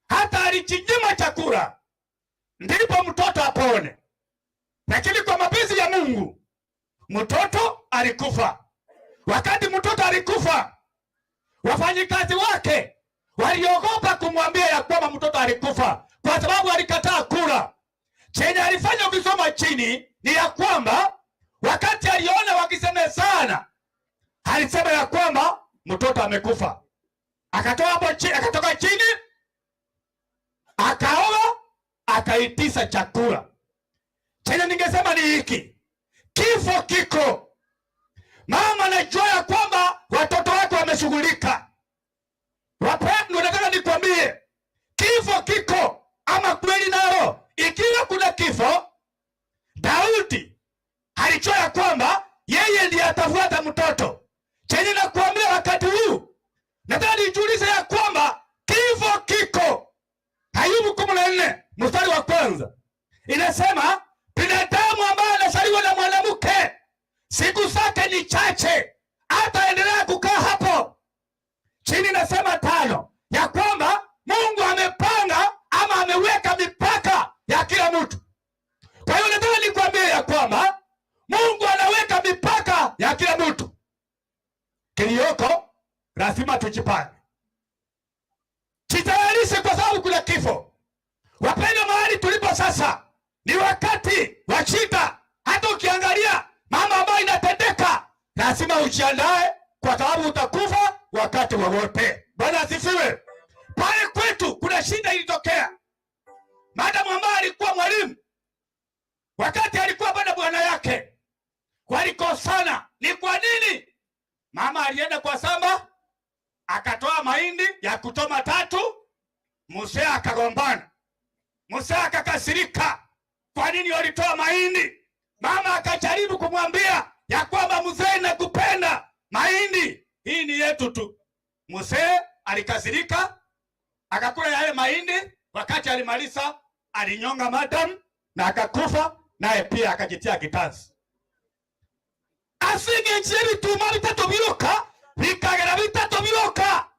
Hata alijinyima chakula ndipo mtoto apone. Lakini kwa mapenzi ya Mungu mtoto alikufa. Wakati mtoto alikufa, wafanyikazi wake waliogopa kumwambia ya kwamba mtoto alikufa, kwa sababu alikataa kula. Chenye alifanya ukisoma chini ni ya kwamba wakati aliona wakisemezana, alisema ya kwamba mtoto amekufa. Akatoka chini, akaoga, akaitisa chakula. Chenye ningesema ni hiki: kifo kiko. Mama anajua ya kwamba watoto wake wameshughulika. Wapendwa, nataka nikwambie kifo kiko, ama kweli nao. Ikiwa kuna kifo, Daudi alijua ya kwamba yeye ndiye atafuata mtoto. Chenye nakuambia wakati huu, nataka nijulishe ya kwamba kifo kiko. Ayubu 14 mstari wa 1 inasema, binadamu ambaye anazaliwa na mwanamke siku zake ni chache, ataendelea kukaa hapo. Chini nasema 5 ya kwamba Mungu amepanga ama ameweka mipaka ya kila mtu. Kwa hiyo nataka nikwambie ya kwamba Mungu anaweka mipaka ya kila mtu. Kilioko lazima tujipange, jitayarishe kwa sababu kuna kifo. Wapendwa, mahali tulipo sasa ni wakati wa shida. Hata ukiangalia mama ambayo inatendeka, lazima ujiandae kwa sababu utakufa wakati wowote. Bwana asifiwe. Pale kwetu kuna shida ilitokea. Madamu ambaye alikuwa mwalimu, wakati alikuwa bado bwana yake walikosana. Ni kwa nini? Mama alienda kwa samba, akatoa mahindi ya kutoma 3, mzee akagombana. Mzee akakasirika, kwa nini walitoa mahindi? Mama akajaribu kumwambia ya kwamba mzee, nakupenda, mahindi hii ni yetu tu. Mzee alikasirika, akakula yale mahindi. Wakati alimaliza, alinyonga madam na akakufa, naye pia akajitia kitanzi. Asinge njeri tuma bitatu biroka, bikagera bitatu biroka.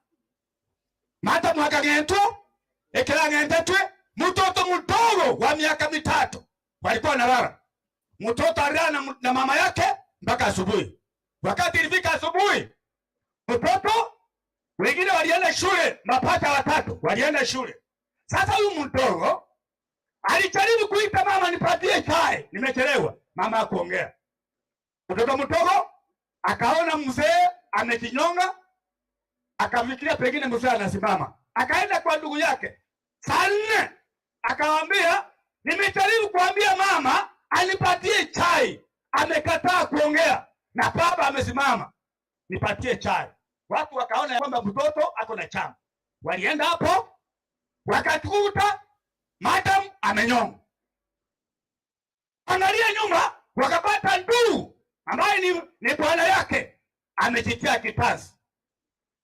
Madam akagento, ekelangentetwe, mtoto mdogo wa miaka 3 walikuwa nalala. Mtoto alilala na mama yake mpaka asubuhi. Wakati ilifika asubuhi, mtoto wengine walienda shule, mapacha 3 walienda shule. Sasa huyu mdogo alijaribu kuita mama, nipatie chai, nimechelewa. Mama hakuongea. Mtoto mdogo akaona mzee amejinyonga, akafikiria pengine mzee anasimama. Akaenda kwa ndugu yake. Saa 4 akawaambia, nimejaribu kuambia mama anipatie chai, amekataa kuongea, na baba amesimama, nipatie chai. Watu wakaona kwamba mtoto ako na chama. Walienda hapo, wakakuta madam amenyonga. Angalia nyuma, wakapata ndugu ambaye ni bwana yake amejitia kitanzi.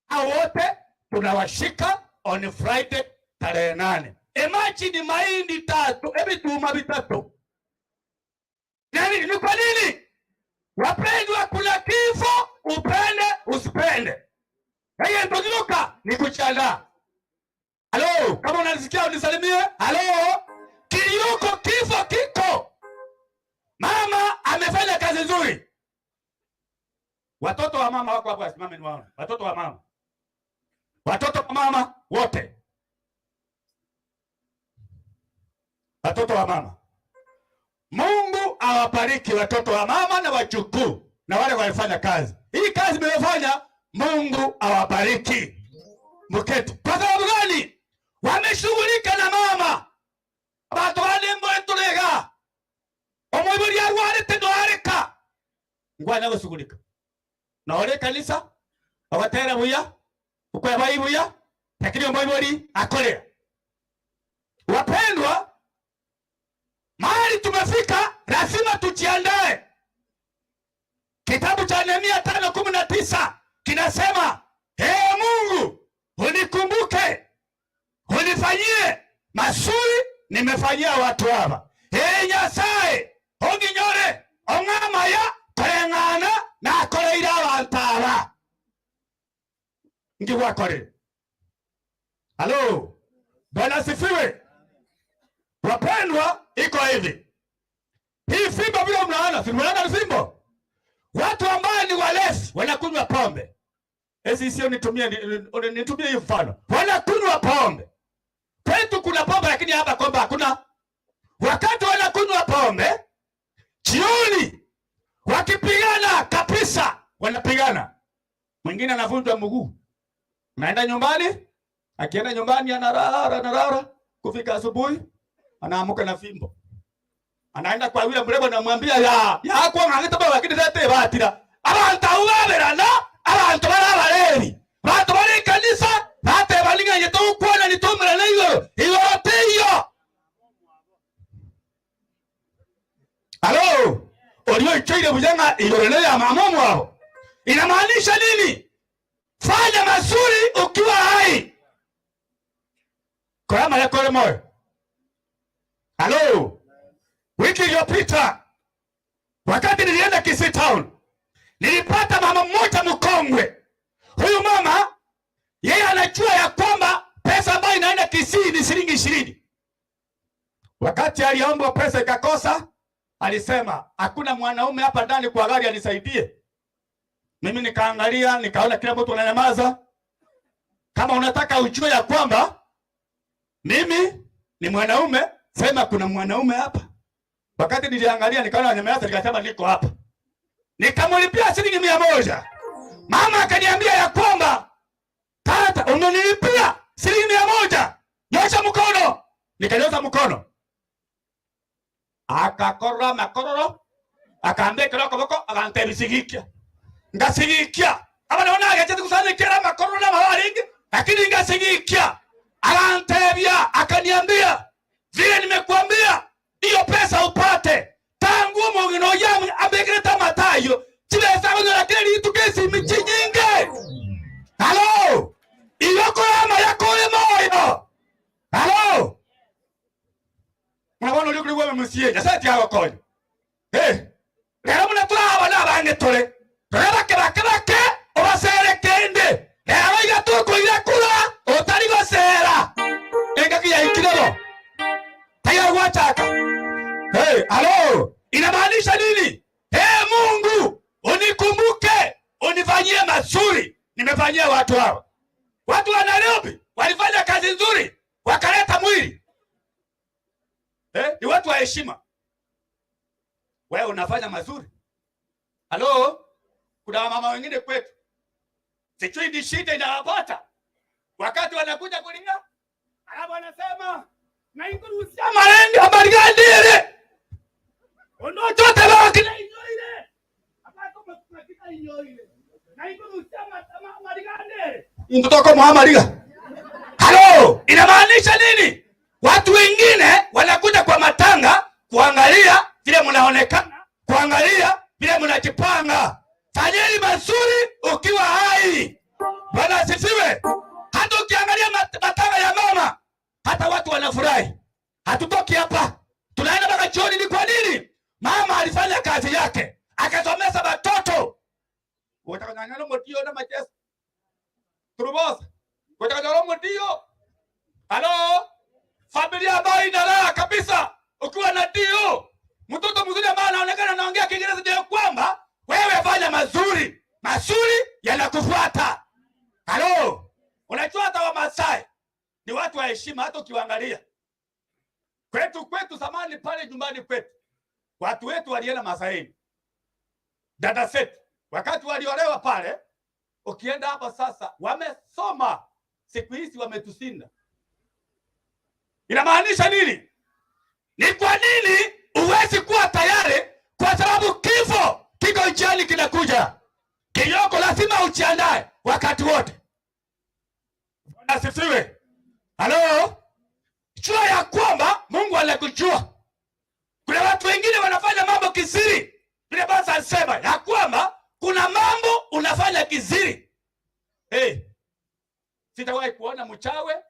Hao wote tunawashika on Friday tarehe 8. Imagine mahindi 3, vituma 3. Ni kwa nini? Wapendwa, kuna kifo, upende usipende. Haya ndogiloka ni kuchanda. Halo, kama unanisikia unisalimie. Halo, kilioko kifo kiko. Mama amefanya kazi nzuri. Watoto wa mama wako hapo, asimame niwaone. Watoto wa mama. Watoto wa mama wote. Watoto wa mama. Mungu awabariki watoto wa mama na wajukuu na wale walifanya kazi. Hii kazi mmefanya, Mungu awabariki. Mketi. Kwa sababu gani? Wameshughulika na mama. Watu wale mwetulega. Omoibuli ya wale tendoareka. Ngwana washughulika. Na wale kanisa, wawatera buya, ukweba ibuya, lakini omoibuli akolea. Wapendwa, mahali tumefika lazima tujiandae. Kitabu cha Nehemia 5:19 kinasema, Ee Mungu, unikumbuke, unifanyie mazuri nimefanyia watu hawa. Ee Nyasaye, onginyore ongamaya koreng'ana na koreire abantu aba. Ngiwakore. Halo. Bwana asifiwe. Wapendwa, iko hivi. Hii fimbo vile mnaona, si mnaona fimbo? Watu ambao ni walevi wanakunywa pombe. Sio nitumie hii mfano. Wanakunywa pombe. Kwetu kuna pombe lakini hapa kwamba hakuna. Wakati wanakunywa pombe, jioni wakipigana kabisa, wanapigana. Mwingine anavunjwa mguu. Naenda nyumbani, akienda nyumbani anarara, kufika asubuhi anaamuka na fimbo. Anaenda kwa yule mrembo anamwambia ya kwa ng'ang'ita baba lakini zate batira. Abantu ubaberana, abantu barabareri. Abantu bari kanisa, bate balinga yeto kuona nitomera na hiyo. Hiyo tiyo. Halo. Olio ichire bujanga ilorele ya mama mwao. Inamaanisha nini? Fanya mazuri ukiwa hai. Kwa maana yako moyo. Halo. Wiki iliyopita wakati nilienda Kisii Town, nilipata mama mmoja mkongwe. Huyu mama yeye anajua ya kwamba pesa ambayo inaenda Kisii ni shilingi 20. Wakati aliomba pesa ikakosa, alisema hakuna mwanaume hapa ndani kwa gari anisaidie. Mimi nikaangalia, nikaona kila mtu ananyamaza. Kama unataka ujue ya kwamba mimi ni mwanaume, sema kuna mwanaume hapa. Wakati niliangalia nikaona ananyamaza, nikasema niko hapa. Nikamlipia shilingi 100. Mama akaniambia ya kwamba tata, umenilipia shilingi 100. Nyosha mkono. Nikanyosha mkono. Akakora makororo. Akaambia kiroko boko, akantebisigikia. Ngasigikia. Aba naona agacheze kusanya kera makororo na mawaringi, lakini ngasigikia. Akantebia, akaniambia, "Vile nimekuambia, hiyo pesa upate. Tangu mungino yamu abegreta matayo. Chibesa ngona kile itukesi michinyinge." Halo. Iyoko ama yako moyo. Halo. Mwana uli kuri msiye. Asati hawa konyo. Lero muna turaba nabange tole. Turabake obasere kende. Lero igatuko irakura otarigo sera. Engakia ikirebo. Tayari wataka. Halo. Inamaanisha nini? Mungu, unikumbuke, unifanyie mazuri. Nimefanyia watu hawa. Watu wa Nairobi walifanya kazi nzuri, wakaleta mwili. Ni watu wa heshima. Wewe unafanya mazuri. Halo? Kuna mama wengine kwetu. Sijui ni shida inawapata. Wakati wanakuja kulinga, alafu wanasema, "Na ingurusia marendi habari gani ile?" Ono chote la kile ile. Hapa kama kuna kile ile. Na ingurusia habari gani? Mtoto Muhammad. Halo, inamaanisha nini? Watu wengine wanakuja kwa matanga kuangalia vile mnaonekana, kuangalia vile mnajipanga. Fanyeni mazuri ukiwa hai. Bwana asifiwe. Hata ukiangalia matanga ya mama, hata watu wanafurahi. Hatutoki hapa, tunaenda mpaka jioni. Ni kwa nini? Mama alifanya kazi yake, akasomesha watoto. Utakanyana motio na majeshi. Turubosa. Utakanyana motio. Halo? Familia ambayo inalala kabisa ukiwa na dio. Mtoto mzuri ambaye anaonekana anaongea Kiingereza ndio kwamba wewe fanya mazuri. Mazuri yanakufuata. Halo? Unajua hata Wamasai ni watu wa heshima. Hata ukiangalia kwetu zamani pale nyumbani kwetu, watu wetu walienda Masaini. Dada zetu wakati waliolewa pale, ukienda hapa sasa wamesoma, siku hizi wametusinda. Inamaanisha nini? Ni kwa nini uwezi kuwa tayari? Kwa sababu kifo kiko njiani kinakuja. Kinyoko lazima ujiandae wakati wote. Bwana asifiwe. Halo? Jua ya kwamba kujua. Kuna watu wengine wanafanya mambo kisiri. Vile basi alisema ya kwamba kuna mambo unafanya kisiri. Sitawahi kuona mchawe.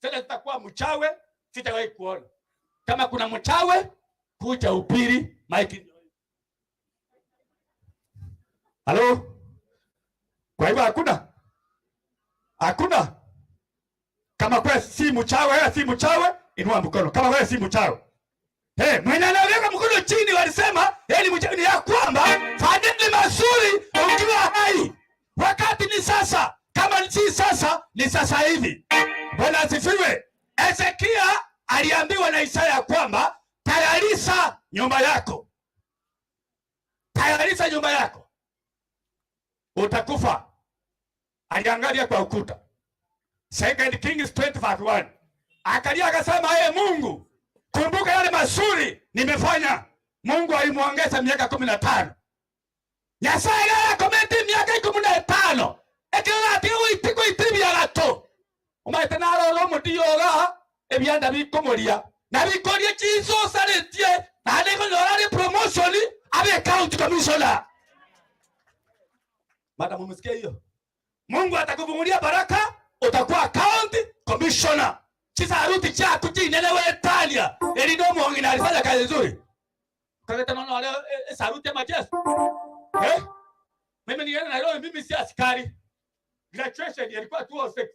Sitakuwa mchawe, sitawahi kuona. Kama kuna mchawe, kuja upiri Mike. Halo? Kwa hivyo hakuna. Kama kwa si mchawe, wewe si mchawe, inua mkono. Kama wewe si mchawe. Mwenye anaweka mkono chini walisema, ni mchawe, ni ya kwamba fanyeni mazuri ukiwa hai. Wakati ni sasa. Kama si sasa, ni sasa hivi. Bwana asifiwe. Ezekia aliambiwa na Isaya kwamba tayarisha nyumba yako. Tayarisha nyumba yako. Utakufa. Aliangalia kwa ukuta. 2 Kings 20:1. Akalia akasema, Mungu, kumbuka yale mazuri nimefanya. Mungu alimuongeza miaka 15. Nyasaye akometi miaka 15. Ekira ati uitiko itibia gato. Umaite naro lo mutioga ebyanda bikomoria. Na bikorie Jesus aletie na ndiko lorari promotion abe county commissioner. Madam umesikia hiyo? Mungu atakufungulia baraka, utakuwa county commissioner. Chisa aruti cha kujinene we Italia. Elido mwongi na alifanya kazi nzuri. Kaleta nono wale saruti majesu. Mimi nienda Nairobi, mimi si askari. Graduation ilikuwa 206.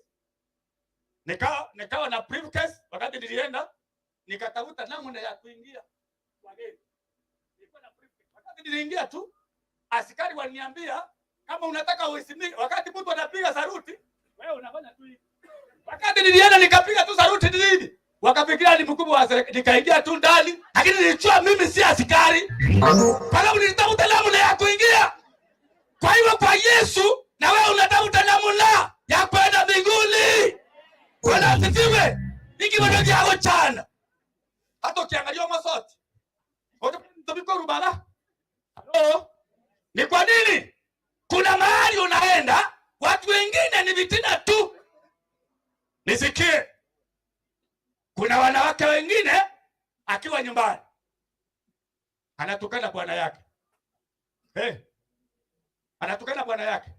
Nikawa na briefcase wakati nilienda, nikatafuta namna ya kuingia wageni. Nilikuwa na briefcase. Wakati niliingia tu, askari waliniambia kama unataka uheshimiwe, wakati mtu anapiga saruti, wewe unafanya tu hivi. Wakati nilienda nikapiga tu saruti hivi. Wakafikiria ni mkubwa wa serikali, nikaingia tu ndani, lakini nilijua mimi si askari. Kwa sababu nilitafuta namna ya kuingia. Kwa hivyo kwa Yesu na wewe unatafuta namna ya kwenda mbinguni. Bwana asifiwe. Hiki bado kiago chana. Hata ukiangalia masoti. Utapiko rubala. Halo? Ni kwa nini? Kuna mahali unaenda, watu wengine ni vitina tu. Nisikie. Kuna wanawake wengine akiwa nyumbani anatukana bwana yake. Anatukana bwana yake.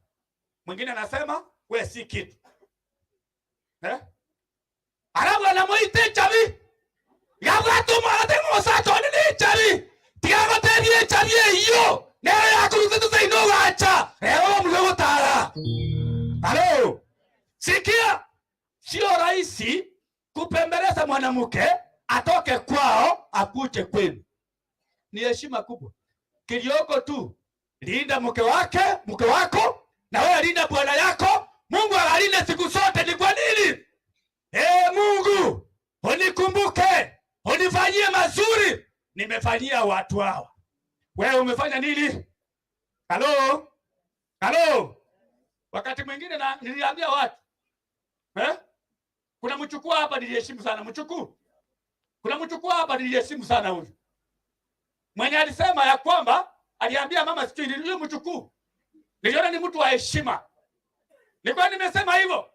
Mwingine anasema wewe si kitu. Alafu anamuita chavi. Yabatu mwate mosato ni chavi. Tiago tebie chavi hiyo. Nero ya kurutu zaino wacha. Leo mlogo tara. Halo. Sikia. Sio rahisi kupembeleza mwanamke atoke kwao akuje kwenu. Ni heshima kubwa. Kilioko tu linda mke wako na wewe linda bwana yako. Mungu alinde siku zote. Ni kwa nini? Mungu, unikumbuke, unifanyie mazuri. Nimefanyia watu hawa. Wewe umefanya nini? Halo? Wakati mwingine niliambia watu, kuna mchukua hapa niliheshimu sana mchukuu. Kuna mchukua hapa niliheshimu sana huyu. Mwenye alisema ya kwamba aliambia mama sijui huyu mchukuu. Niliona ni mtu wa heshima. Nilikuwa nimesema hivyo.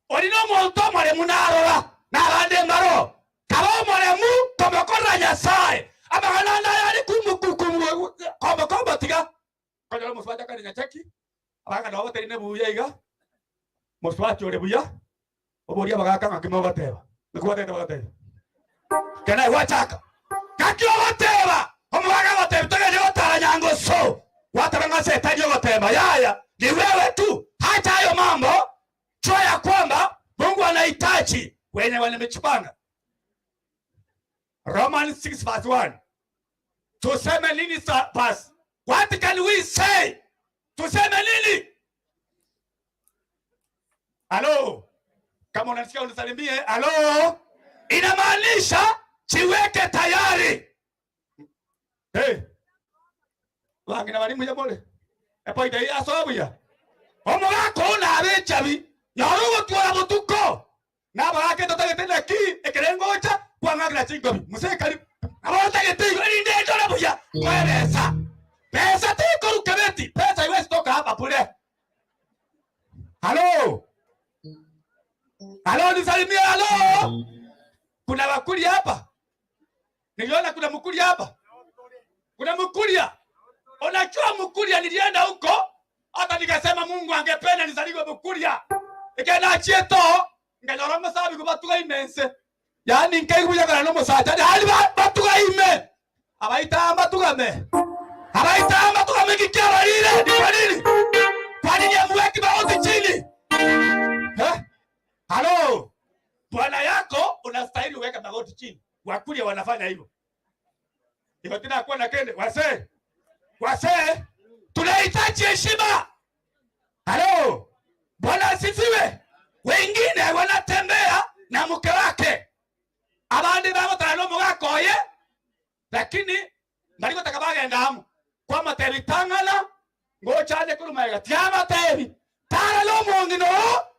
Olino muntu mole munarora nabande maro. Kabo mole mu komokora Nyasaye. Abagana yali kumukukumu kombo tiga. Kajala muswaja kali nyacheki. Abaga ndo wote ine buya iga. Muswacho le buya. Oboria bagaka ngakimo bateba. Nikubateta bateba. Kana wachaka. Kakyo bateba. Omubaga bateba togeje gotara nyango so. Watabanga setaje goteba. Yaya, ni wewe tu. Hata hayo mambo jua ya kwamba Mungu anahitaji wenye wamejipanga. Romans 6:1. Tuseme nini basi? What can we say? Tuseme nini? Halo? Kama unasikia unisalimie. Halo? Inamaanisha jiweke tayari. Wangina walimu ya mole. Epo idai asobu ya. Omugako na abechabi. Yarugo tuwa butuko. Na barake totagetenda ki ekerengocha kwangagira chingobi. Musekali. Abotagetego ni ndejo na buya. Kwebesa. Pesa tiko rukebeti. Pesa iwezi toka hapa bure. Halo? Halo nisalimie halo? Kuna wakuli hapa? Niliona kuna Mkuria hapa. Kuna Mkuria. Unajua Mkuria, nilienda huko hata nikasema Mungu angependa nizaliwe Mkuria. Ikena chieto ngeloroma sabi kubatuga imense. Yani nkekuja kana no musacha hali batuga ime. Abaita batugame. Abaita batugame kikara lile ni kwa nini? Kwa nini amweki baozi chini? Halo. Bwana yako unastahili uweke magoti chini. Wakuria wanafanya hivyo. Hivyo tena kwa na kende wase tunahitaji heshima. Halo. Bwana asifiwe. Wengine wanatembea na mke wake. Abandi babo tano mugakoye. Lakini mariko takabaga ndamu. Kwa matebi tangana ngochane kurumaiga tiama tebi. Tara lo mongino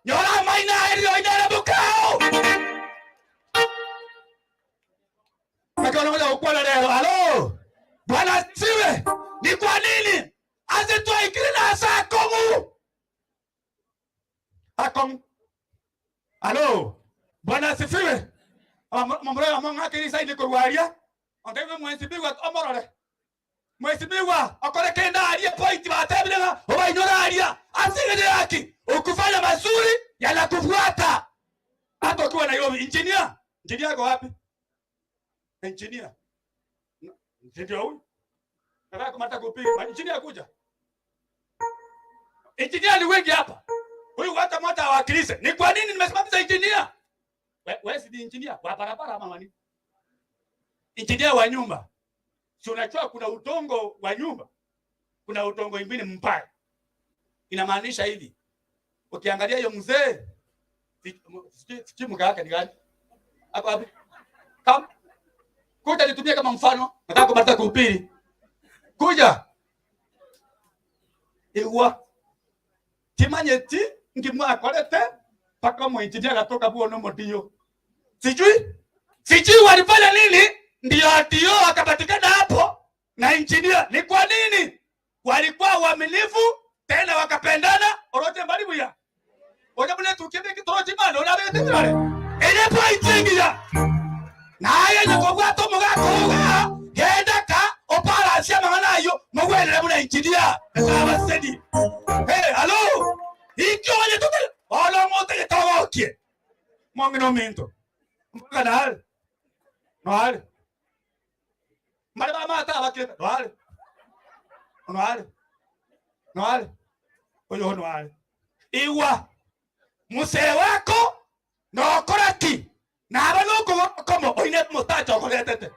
nyora maina eri oinara bukao. Makao ngoja ukwala leo. Halo. Bwana asifiwe. Ni kwa nini azitoa ikirina saa komu? Akong. Halo. Bwana asifiwe. Mambo manga kirisa ile kurwaria. Ondewe mwesibiwa omorore. Mwesibiwa akore kenda alia point batebira oba inyora alia. Asige yaki. Ukufanya mazuri yanakufuata. Hata ukiwa Nairobi engineer. Engineer yako wapi? Engineer. Ndio huyu. Nataka kumata kupiga. Engineer kuja. Engineer ni wengi hapa. Huyu hata mmoja awakilishe. Ni kwa nini nimesimamisha engineer? Wewe si engineer wa barabara ama nani? Engineer wa nyumba. Si unajua kuna utongo wa nyumba. Kuna utongo mwingine mbaya. Inamaanisha hivi. Ukiangalia hiyo mzee, siki mga yake ni gani? Hapo hapo. Kam. Kuja nitumie kama mfano. Nataka kubata kuhubiri. Kuja. Ewa. Timanyeti ngimwa akolete paka mwenjini akatoka buono modio. Sijui walifanya nini ndio atio akapatikana hapo na engineer. Ni kwa nini? Walikuwa waaminifu tena wakapendana orote mbali buya. Ojabune tukende kitoroji mano na bete tare. Ele point ya. Na haya ni kwa watu mugako genda ka opara asia manganayo mugwele bune engineer. Aba sedi. Hey, hello. Ikyo wale tuke wala mote tawokie. Mongino minto. Mpaka dal. Noale. Mare mama ta bakile. Noale. Noale. Noale. Oyo noale. Iwa. Muse wako no koraki. Na abalogo komo oine mutacho koletete.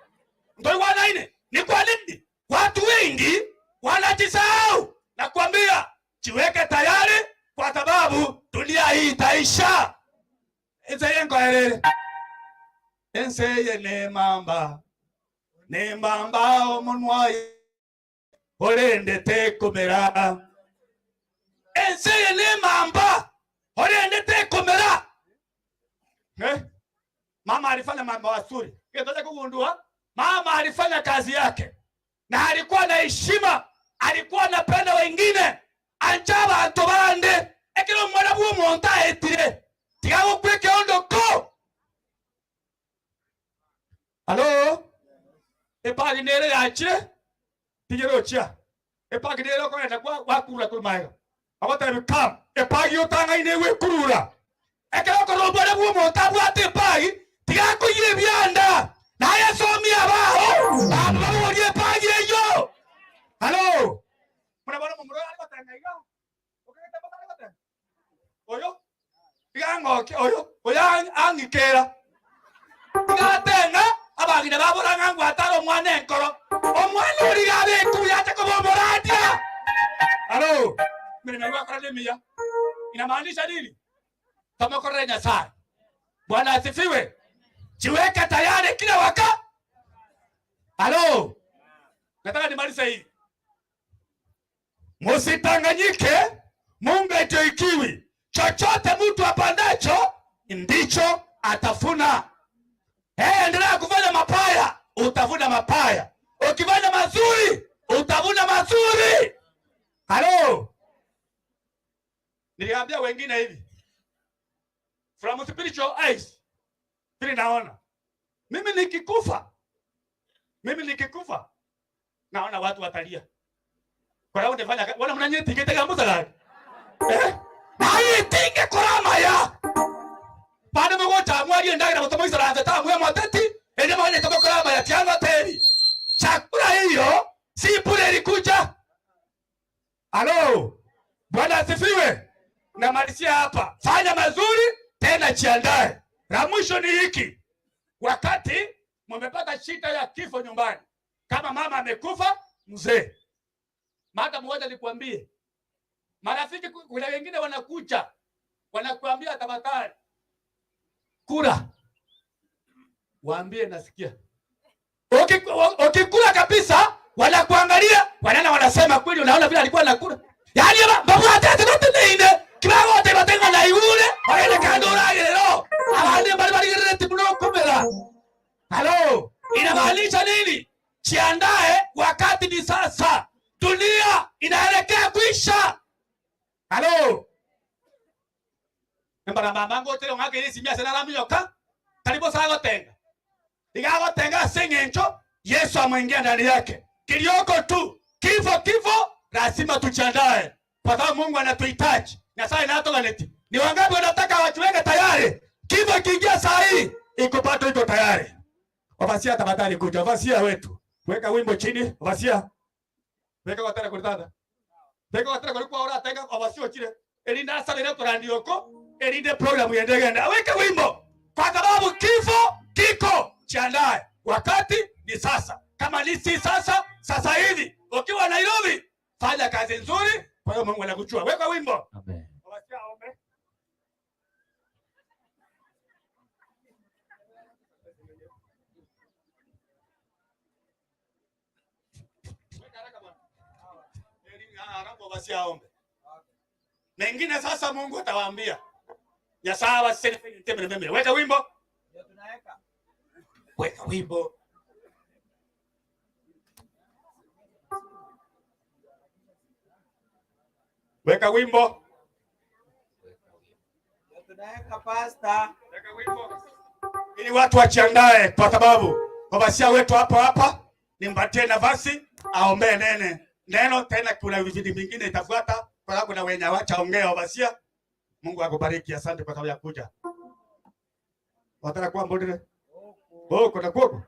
Ndio wana ine. Ni kwa nini? Watu wengi wanajisahau. Nakwambia jiweke tayari kwa sababu dunia hii itaisha. Enseyengo erere. Enseye ne mamba omunwaye. Orende te komera. Enseye ne mamba. Orende te komera. Mama alifanya mambo mazuri. Kitaje kugundua? Mama alifanya kazi yake. Na alikuwa na heshima. Alikuwa anapenda wengine. Anchaba antobande. Ekilo mwana buo monta etire. Tigawo kweke ondo ko. Halo? Epagi nere yache. Tigero chia. Epagi nere ko enda kwa wakura kulmayo. Abata bikam. Epagi otanga inewe kurura. Ekilo ko robora buo monta bwate epagi. Tigako yire byanda. Na yasomi abaho. Abo yire epagi eyo. Halo? Muna bana mumuro ali batanga iyo. Oketa batanga batanga. Oyo? Igango oyo. Oya angikera. Igatenga abagina babura ngangu ataro mwana enkoro. Omwana uri gabe kuyate ko bomoradia. Halo? Mimi naiwa kwa mia. Inamaanisha nini? Kama kwa Nyasaye. Bwana asifiwe. Jiweke tayari kila wakati. Halo? Nataka nimalize hii. Musitanganyike, Mungu atoikiwi. Chochote mtu apandacho ndicho atafuna. Endelea kufanya mapaya, utavuna mapaya. Ukifanya mazuri, utavuna mazuri. Halo? Niliambia wengine hivi. From spiritual eyes, vile naona. Mimi nikikufa, Mimi nikikufa naona watu watalia. Kwa hiyo ndefanya wana mnanyeti kitega mbuza gani? Ai tinge korama ya. Bado mgota mwali ndagira mtomo Israel tamu ya mateti. Ende mwana toka korama ya tianga teri. Chakula hiyo si bure ilikuja. Halo. Bwana asifiwe. Na malisia hapa. Fanya mazuri tena jiandae. La mwisho ni hiki. Wakati mmepata shida ya kifo nyumbani. Kama mama amekufa, mzee. Mada mmoja nikwambie. Marafiki kuna wengine wanakuja. Wanakuambia tafadhali. Kula. Waambie nasikia. Ukikula kabisa, wanakuangalia, wanasema kweli unaona vile alikuwa anakula. Yaani babu atete kote ine. Kibago wote batenga na yule, waende kandora leo. Abandi bali timuno komera. Halo, inamaanisha nini? Jiandae wakati ni sasa. Dunia inaelekea kuisha. Halo. Mbara mamango tero ngake ni simia sana mioka. Karibu sana tenga. Digago tenga sengencho, Yesu amwingia ndani yake. Kilioko tu, kifo, lazima tujiandae. Kwa sababu Mungu anatuhitaji. Na sasa inatoka leti. Ni wangapi wanataka wajiweke tayari? Kifo kiingia saa hii, iko pato iko tayari. Wafasia tafadhali kuja, wafasia wetu. Weka wimbo chini, wafasia. Weka watara kulitanda. Weka watara kulikuwa ora tenga wafasio chini. Elinda sasa leo turandioko, elinde program iendelee. Weka wimbo. Kwa sababu kifo kiko, jiandae. Wakati ni sasa. Kama ni si sasa, sasa hivi. Ukiwa Nairobi, fanya kazi nzuri, kwa hiyo Mungu anakuchua. Weka wimbo. Amen. Wafasia ombe. Mengine sasa Mungu atawaambia. Ya sawa sisi mimi. Weka wimbo. Weka wimbo. Weka wimbo. Tunaweka pasta. Weka wimbo. Ili watu wajiandae kwa sababu wabasia wetu hapa nimpatie nafasi aombee neno tena kuna vitu vingine itafuata kwa sababu na wenye wachaongea wabasia. Mungu akubariki, asante kwa sababu ya kuja. Wataka kuwa mbodile? Kuna kuoko?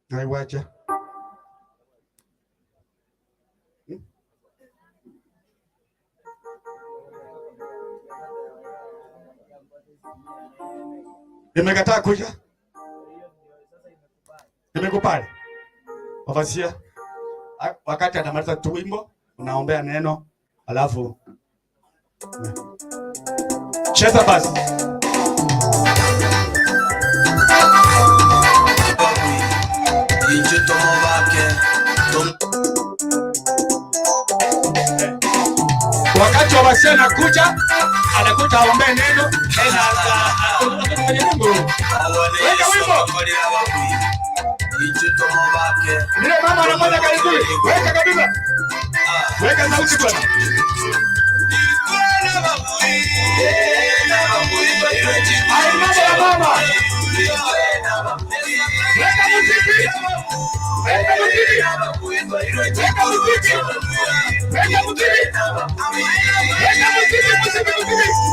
Naiwacha. Nimekataa kuja. Nimekubali. Wafasia. Wakati anamaliza tu wimbo, unaombea neno, alafu cheza basi. Wakati wa wasia anakuja aombee neno, weka wimbo. Nile mama anamoja karibu. Weka kabisa. Weka sauti bwana. Ai mama. Weka muziki. Weka muziki. Weka muziki. Weka muziki. Weka muziki.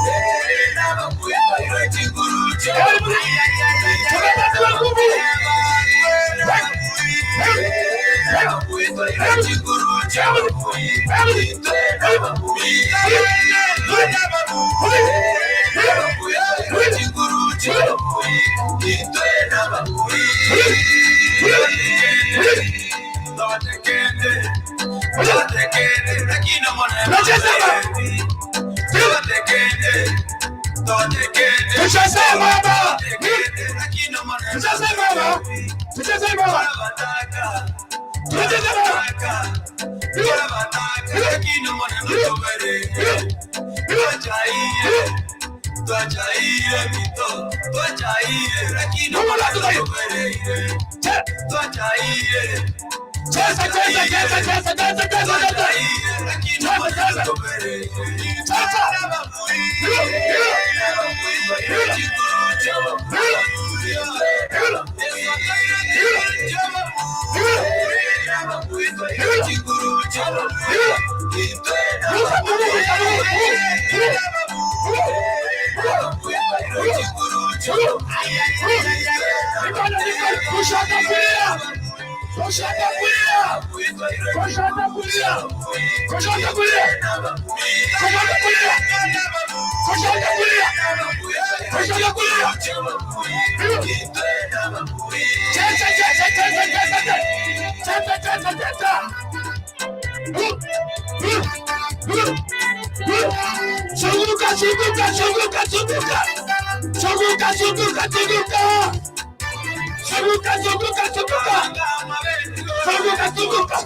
Cheza, cheza, cheza, cheza, cheza, cheza. Zunguka, zunguka, zunguka, zunguka. Zunguka, zunguka, zunguka. Zunguka, zunguka, zunguka. Zunguka, zunguka.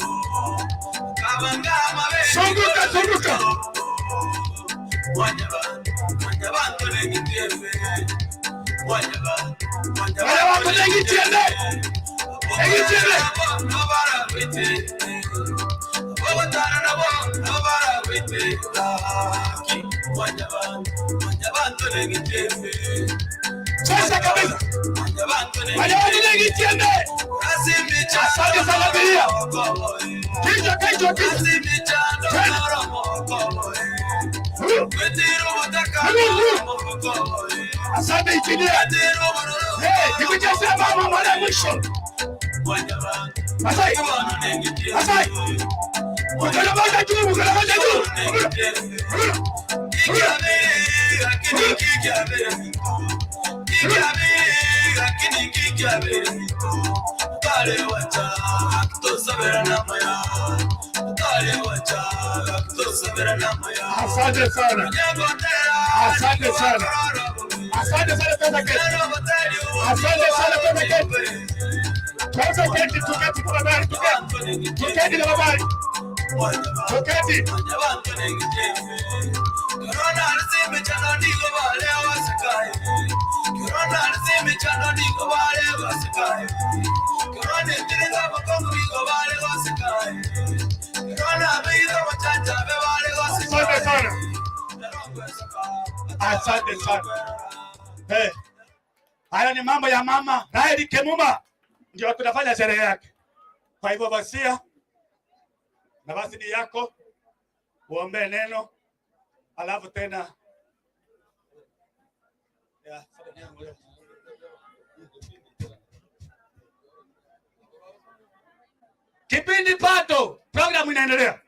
Zunguka, zunguka. Wale wako nengi tiende. Nengi tiende. Sasa kabisa. Wale wako nengi tiende. Asante sana bilia. Kichwa, kichwa, kichwa. Asante ichinia. Nikuchezea mama mara mwisho. Masai. Masai. Mkono moja juu, mkono moja juu. Asante sana. Asante sana. Asante sana pesa keti. Asante sana pesa keti. Pesa keti tuketi kwa habari tuketi. Tuketi na habari. Tuketi. Corona aliseme chana ndiko wale wasikae. Corona aliseme chana ndiko wale wasikae. Corona ndireza makongo ndiko wale wasikae. Corona beira machanja be wale wasikae. Asante sana. Asante sana. Hey. Haya ni mambo ya mama Raeli Kemuma, ndio tunafanya sherehe yake. Kwa hivyo basia, nafasi ni yako, uombe neno, alafu tena kipindi pato, programu inaendelea.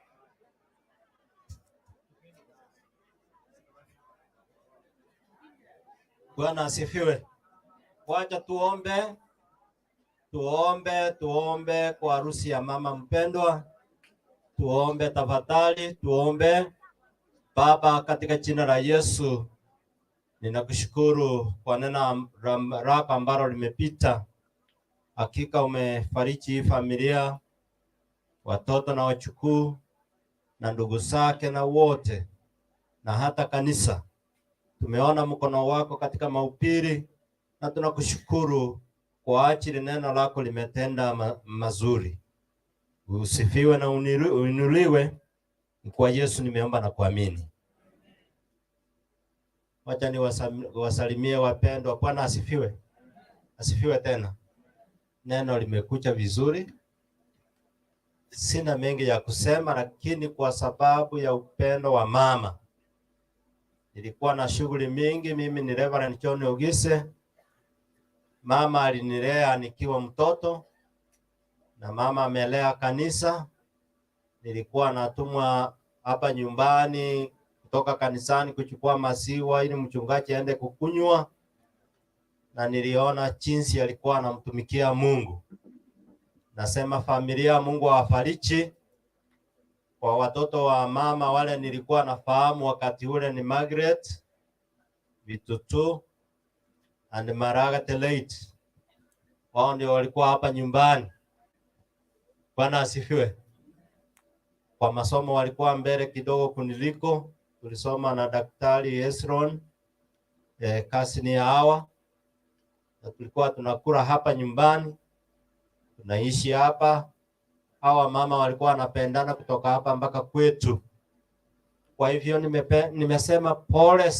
Bwana asifiwe. Wacha tuombe kwa harusi ya mama mpendwa. Tuombe tafadhali, tuombe. Baba, katika jina la Yesu, ninakushukuru kwa neno lako ambalo limepita. Hakika umefariji hii familia, watoto na wachukuu na ndugu zake na wote na hata kanisa. Tumeona mkono wako katika mahubiri na tunakushukuru kwa ajili neno lako limetenda mazuri. Usifiwe na uinuliwe. Kwa Yesu nimeomba na kuamini. Wacha niwasalimie wapendwa. Bwana asifiwe. Asifiwe tena. Neno limekuja vizuri. Sina mengi ya kusema, lakini kwa sababu ya upendo wa mama, nilikuwa na shughuli mingi. Mimi ni Reverend John Ogise. Mama alinilea nikiwa mtoto na mama amelea kanisa. Nilikuwa natumwa hapa nyumbani kutoka kanisani kuchukua maziwa ili mchungaji aende kukunywa, na niliona jinsi alikuwa anamtumikia Mungu. Nasema familia, Mungu awafariji. Kwa watoto wa mama wale nilikuwa nafahamu wakati ule ni Margaret Vitutu and Maraga Teleit. Wao ndio walikuwa hapa nyumbani. Bwana asifiwe. Kwa masomo walikuwa mbele kidogo kuniliko. Tulisoma na Daktari Esron kasini ya hawa. Na tulikuwa tunakula hapa nyumbani. Tunaishi hapa. hawa mama walikuwa wanapendana kutoka hapa mpaka kwetu. Kwa hivyo nimesema pole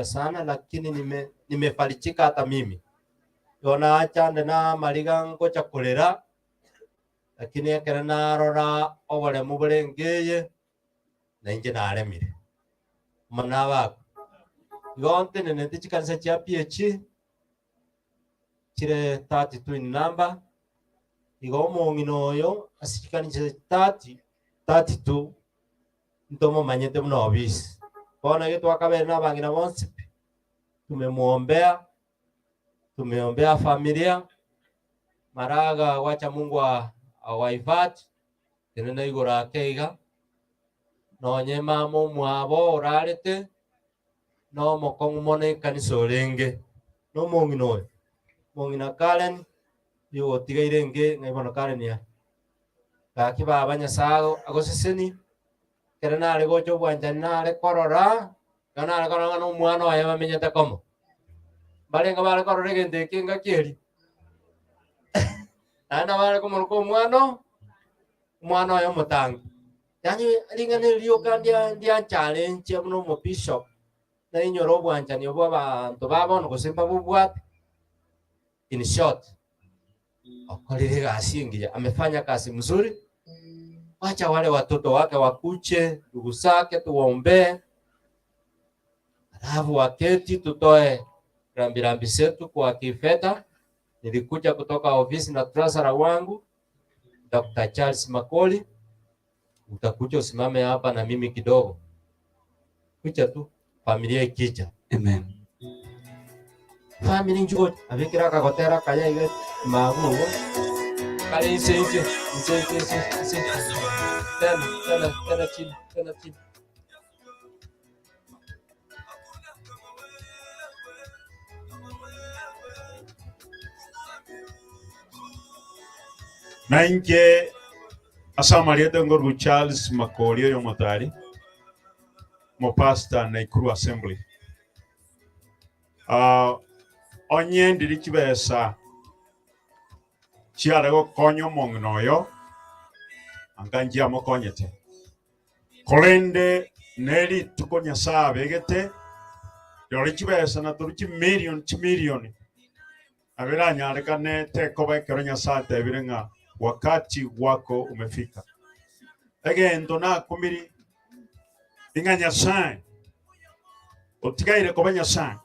sana, lakini nimefarijika hata mimi. Yona acha ndena mariga ngocha kolera, lakini ekera narora obole muburengeye na inje naremire. Mana bako. Gonte nene tichikanisa cha PH chire 32 in number. Igo mongino oyo asichikanisa 32 ntomo manyete muna obisi. Bona getu akabere na bangina bonse. Tumeombea familia. Maraga wacha Mungu awaifati. Tenena igora keiga. No nyema mo mwabo orarete. No mokongu mone kanisa orenge. No mongino oyo. Mongina Karen yo tigairenge ngaibono Karen ya. Kaki baba nyasago agoseseni. Kerana ale gocho bwanjana ale korora. Kana ale korora no mwana wa yama menyata komo. Balenga bale korora gente kinga kieri. Ana bale komo mwana wa mutang. Yani lingane liyo kandia challenge mno mo bishop. Na inyoro bwanjani obo abantu babona kusimba bubwat. In short, okolile gasingia amefanya kazi mzuri. Wacha wale watoto wake wakuche, ndugu zake tuwaombee. Alafu waketi tutoe rambirambi zetu kwa kifedha. Nilikuja kutoka ofisi na treasurer wangu Dr. Charles Makoli. Utakuja usimame hapa na mimi kidogo. Kuja tu familia ikija. Amen. Family njugo abikira kakotera kaya ile magu. Kale ise. Tena chini. Nainke asamaliete ngoru Charles Makoli oyo motari mo pastor na Ikuru Assembly. Onye ndiri kibesa chiarego konyo mongnoyo anganjia mokonyete kolende neri tukonya saa begete yori kibesa na turuki million abira nyareka ne tekoba keronya saa tebirenga wakati wako umefika egendo na kumiri inganya saa otigaire kobanya saa.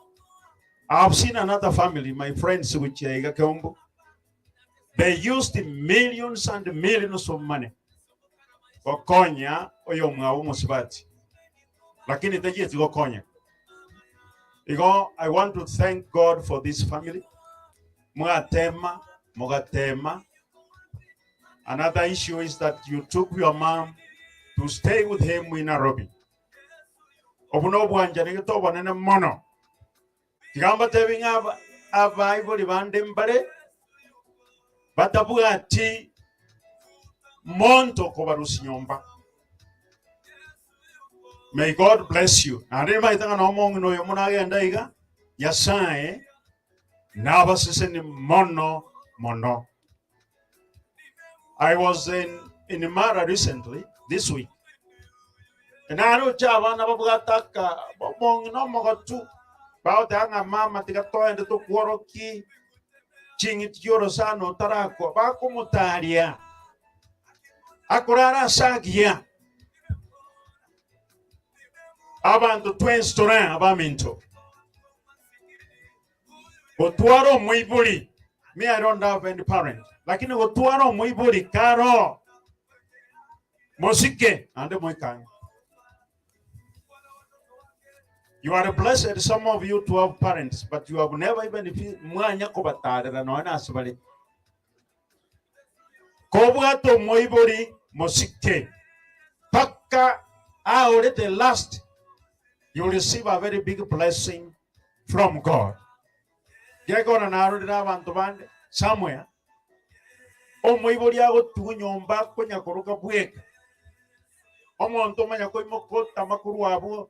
I've seen another family, my friends, which they used millions and millions of money. Kokonya oyo mwawu musibati. Lakini teji eti kokonya. I want to thank God for this family. Mugatema. Another issue is that you took your mom to stay with him in Nairobi. Obuno bwanja nigito banene mono. Kigamba tebinga abaibuli bandembale batabwati monto kobarusi nyomba. May God bless you. Arima itanga no mongino yo munagenda iga yasae nabasese mono. I was in Mara recently this week. And I know Java nababgataka mongino mogatu. Bao anga mama tika toende to kuoroki chingit yoro sano tarako bako mutaria akurara sagia abantu twins toran abaminto otuaro muibuli. Me, I don't have any parent, lakini otuaro muibuli karo mosike ande moikanga. You are blessed, some of you, to have parents, but you have never even mwanya kobatara na noana asibali. Kobuato moibori mosike. Paka aore the last, you will receive a very big blessing from God. Gregor and Arudina Vantoband, somewhere. O moibori ago tu nyomba konya koroka buek. O montomanya koi mokota makuru abu.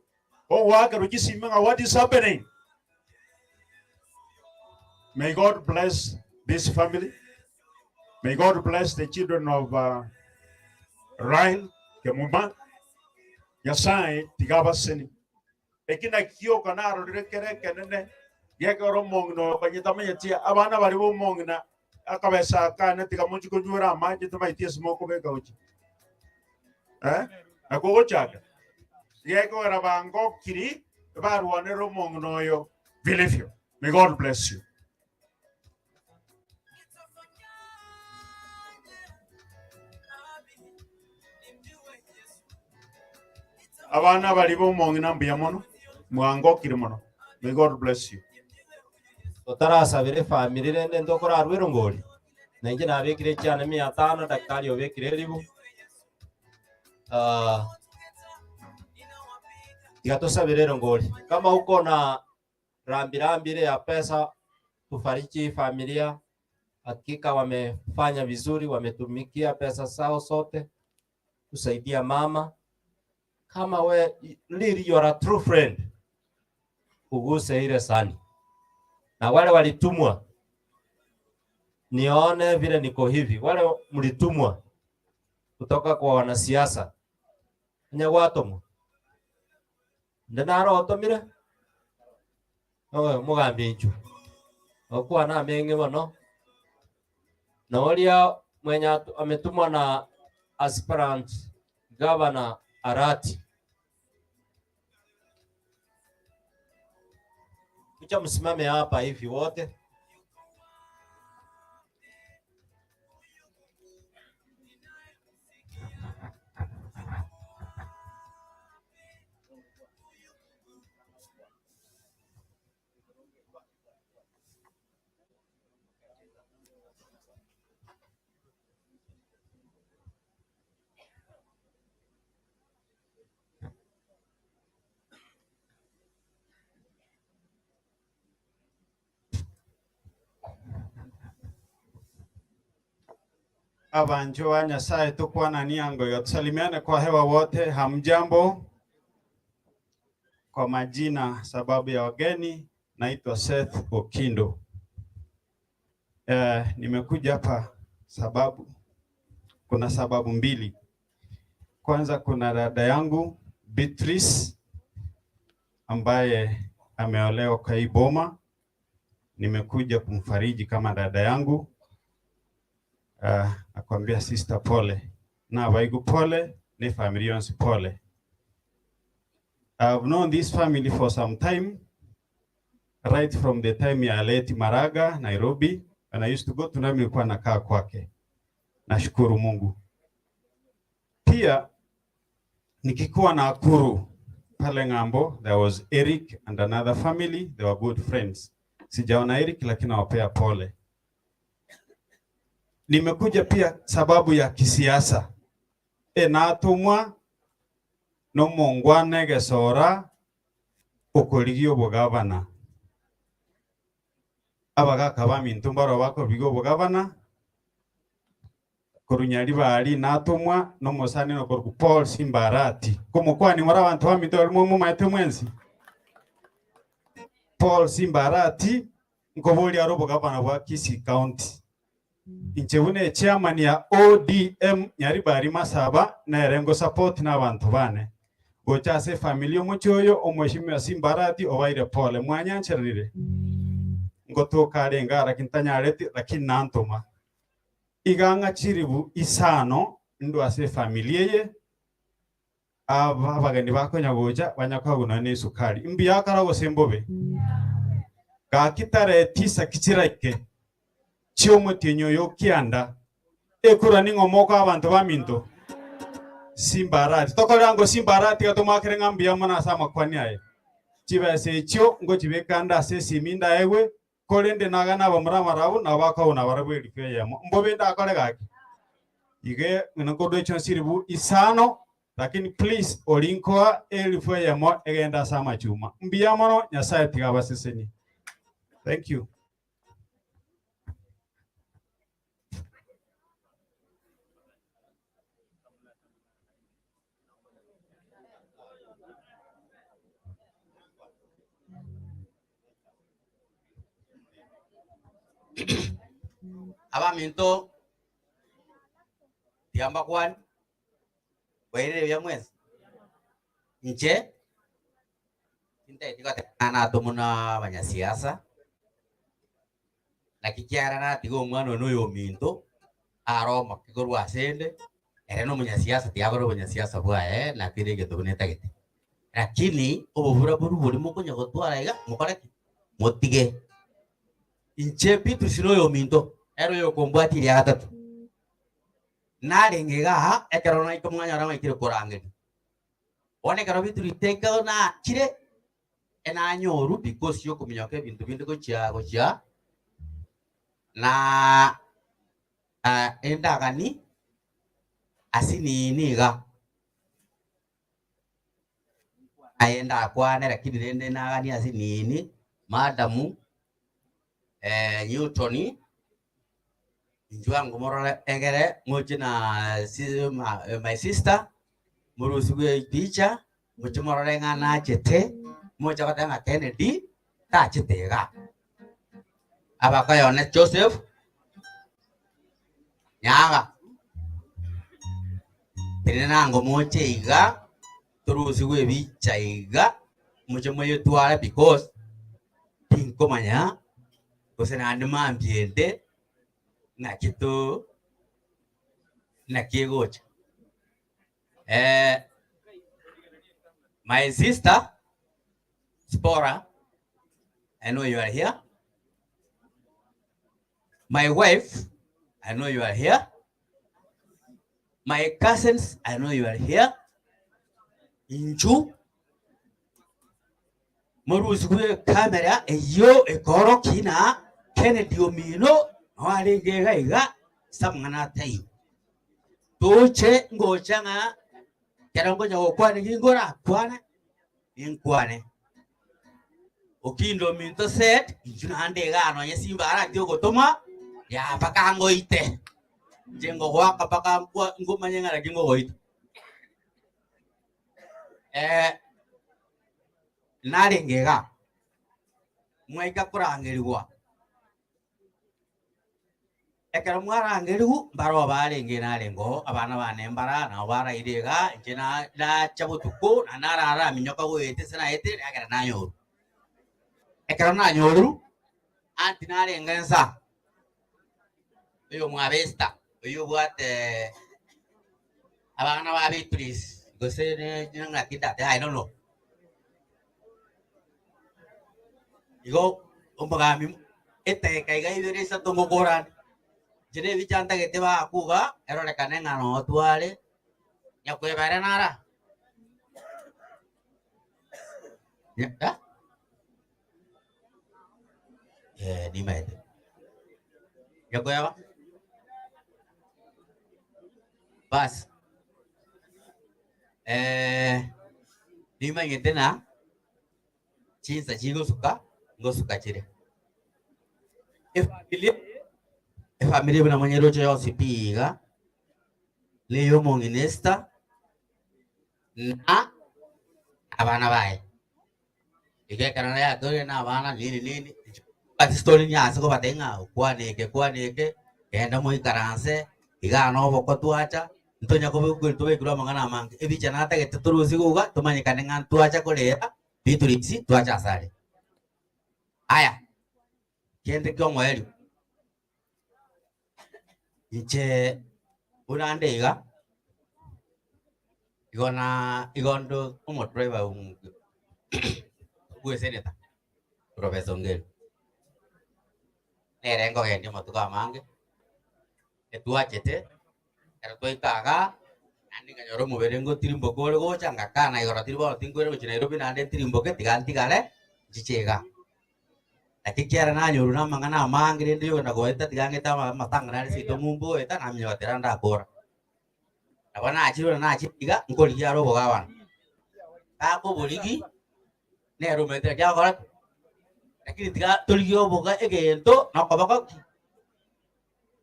Oh, what is happening? May God bless this family. May God bless the children of Ryan Kemuma Yasai tigaba seni ekina kio kanaro rekere kenene yekoro mongno kanyitama yatia abana bari bo mongna akabesa kana tigamunchi kunjura manje tumaitie smoko beka uchi agogo chaka yeko rabango kiri barwane ro mongno yo vilifio. May God bless you. Abana bari bo mongna mbiamono mwango kirimono. May God bless you. Utarasabire family rende ndokora rwirongori nange nabekire cyane 500 daktari obekire ribu igatosabire rongori kama uko na rambirambire ya pesa tufariki familia hakika wamefanya vizuri wametumikia pesa sao sote kusaidia mama kama we really you are a true friend uguse ile sani na wale walitumwa nione vile niko hivi wale mlitumwa kutoka kwa wanasiasa nyagwatomo ndanaro otomire mugambinchu okuwa na menge bono na olia mwenya ametumwa na aspirant governor Arati kucha msimame hapa hivi wote. Abanjo wa Nyasaye tukwa na niango ya tusalimiane kwa hewa wote. Hamjambo. Kwa majina sababu ya wageni naitwa Seth Okindo. Nimekuja hapa kuna sababu mbili. Kwanza kuna dada yangu Beatrice ambaye ameolewa kwa hii boma. Nimekuja kumfariji kama dada yangu. Nakwambia sister pole na waigu pole ni familia yonsi pole. I've known this family for some time, right from the time ya late Maraga, Nairobi, and I used to go to nami nilikuwa nakaa kwake. Nashukuru Mungu. Pia nikikuwa na Akuru pale ngambo, there was Eric and another family, they were good friends. Sijaona Eric lakini nawapea pole. Nimekuja pia sababu ya kisiasa. Natumwa no mongwane gesora okoligio bogavana. Abagaka bamintumbaro bako bigo bogavana. Korunyari bari natumwa no musani no korku Paul Simbarati. Komukwani mara abantu baminto mu maite mwenzi. Paul Simbarati nkoboli arobo gavana wa Kisii County. Inchebune chairman ya ODM nyari bari masaba na erengo support na abantu bane. Gochase familia muchoyo omweshimiwa Simbarati obaire pole mwanyancherire. Ngotoka rengara kintanyareti lakini nantoma. Iganga chiribu isano ndo ase familia ye. Abageni bako nyagoja banyakaguna ne sukari. Imbi yakara gosembobe. Ka kitare 9 kichiraike. Chiomo tenyo yo kianda ekura ningo moko abantu baminto Simbarati tokorango Simbarati gatumakire ngambia mona sama kwani aye chibase chio ngo chibekanda se siminda ewe kolende nagana bamuramarabo nabakauna barabwe lifeyamo mbobenda akole gaki ige nkodo echo siribu isano lakini please olinkoa elifeyamo egenda sama chuma mbiamono Nyasaye tigabaseseni. Thank you. Abaminto tiamba kwan Waire ya mwezi. Nje. Tinta itika tekana tumuna banyasiasa. Nakikiara na tigo mwana no minto. Aroma kiguru asende. Ereno munyasiasa tiagoro munyasiasa bwa na kire getuguneta gete. Lakini obuvura buri mukonya gotwara iga mukoreki. Motige. Inche pitu sino yo minto. Ero yo kombati ya gatatu. Narengega ekerona ikomanya rama ikire korangeni. One karo bitu riteka na chire ena nyoru because yo kuminyoke bintu bintu gocha na enda gani asini niga aenda kwane lakini rende na gani asini ni madamu Newtoni njua ngomora egere moje na my sister murusuwe teacher moje morore ngana chete moja katanga Kennedy ta chitega abaka yone Joseph nyaga tinena ngo moje iga turusuwe bicha iga moje moyo tuara because pinko manya kosena andima ambiente na kitu na kiegocha my sister Spora, I know you are here. My wife, I know you are here. My cousins, I know you are here. Inju Moruswe camera yo ekoro kina Kennedy omino wale ngega samana tayo toche ngochanga kerango nyago kwane ngora kwane inkwane okindo minto set injuna ande gano yesimba ara tio gotoma ya paka ngoite jengo waka paka ngoma nyanga jingo goite narengega mwaika kurangerirwa ekara mwarangeriru baro barenge narengo abana bane mbara na bara irega jena da chabutuko na narara minyoka goete sana ete agara nanyoru ekara nanyoru anti narengensa uyo mwabesta uyo bwate abana ba Beatrice gose nyanga kidate I don't know igo umbagami ete kaiga iberesa tomokoran jene bichanta gete ba kuga ero le kanenga no tuale nyakwe bare nara ya di mede nyakwe ba bas di mede na chinsa chigo suka ngosuka chire familia bana manyero cho sipiga leo monginesta na abana bae ige kana ya dole na abana nini ati story nya sako batenga kwane ke enda mo ikaranse iga no boko tuacha ntonya ko be kura mangana mange ebichana ta gete turusi guga tumanye kanenga tuacha kolera bituriksi tuacha sare aya kende kyo mweli iche urandega igondo como driver seneta professor ngel nerengo gendi matuka mange etuachete ertoikaga andi kanyoro muberengo tirimbo kole gocha ngakana igoro tirbo tingwere gochina Nairobi nande tirimbo ke tigantigale chichega akikiara na nyoru na mangana mangire ndio na goeta tigangeta matanga na sito mumbo eta na mnyo teranda bora abana achiro na achiga ngoli yaro bogawan ako boligi ne rumete kya gorat lakini tiga tolio boga egento na kobako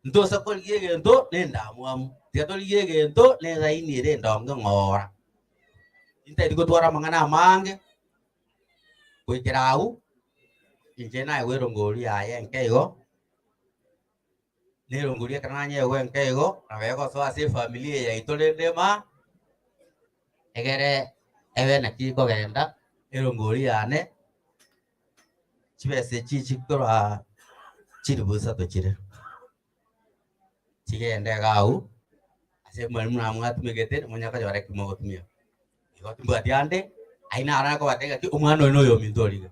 ndo sakol egento ne ndamu tiga tolio egento ne zaini re ndongo ngora inta digo twara mangana mange kuikirau injena wero ngori aya nkego nero ngori kana nye we nkego na wego so ase familia ya itolendema egere ewe na kiko genda erongori yane chibese chichikora chiribusa to chire chigende gau ase mwalimu na mwatu megete munyaka jore kimo tumia iko tumbati ande aina ara ko batega ti umwana ono yo mintori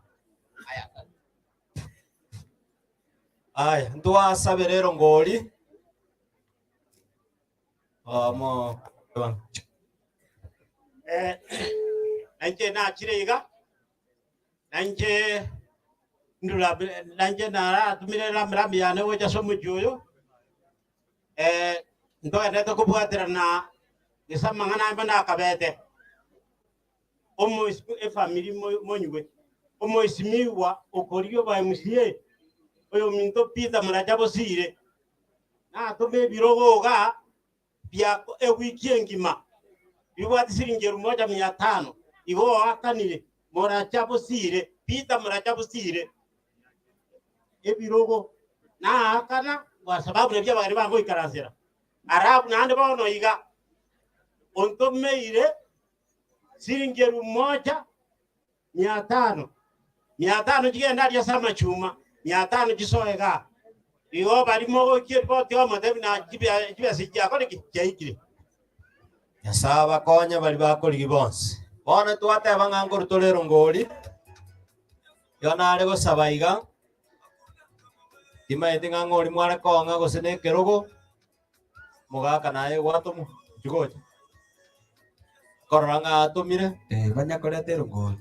aya ntwa sabe rero ngoli mo nanje na chirega nanje ndula nanje na tumire rambi yane weja somo joyo ntoya neta kubwatira na isamangana mbana kabete omo family monywe omo isimiwa okoriyo ba musie oyo minto pita murajabo sire na tobe birogoga bya wiki engima biwati siringe 1,500 iwo akanire murajabo sire pita murajabo sire ebirogo na akana kwa sababu nebya bagari bango ikarasira arabu nande baono iga onto meire siringe 1,500 jigenda lya sama chuma 500 jisoega iwo balimo kiripoti wa madebi na jibya sijja ko nikijyaikire yasaba konya bali bakori gibonse bona twate abangangoro tolero ngoli yona ari gosaba iga tima etinga ngoli mwara konga gosene kerogo mugaka naye gwatomo jugoje koranga atumire banya koretero ngoli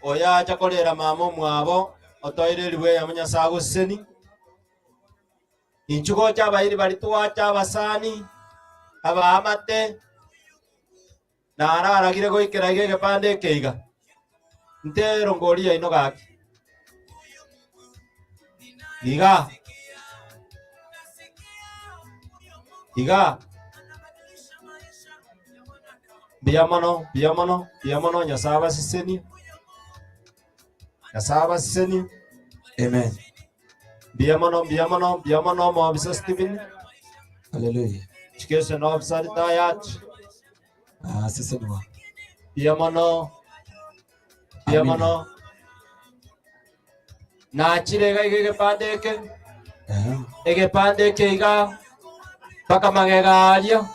oya chakolera mamo mwabo otoire liwe ya munyasago seni inchugo cha bayiri bali tuwacha basani abamate nararagire goikera igege pande keiga ntero ngoli ya ino gaki iga biyamono nyasaba siseni Kasaba seni. Amen. Biyamono mo bisa Stephen. Hallelujah. Chikese no bisari tayat. Sisi nwa. Biyamono. Na chirega ige pande ke. Ege pande ke iga. Paka mangega alio.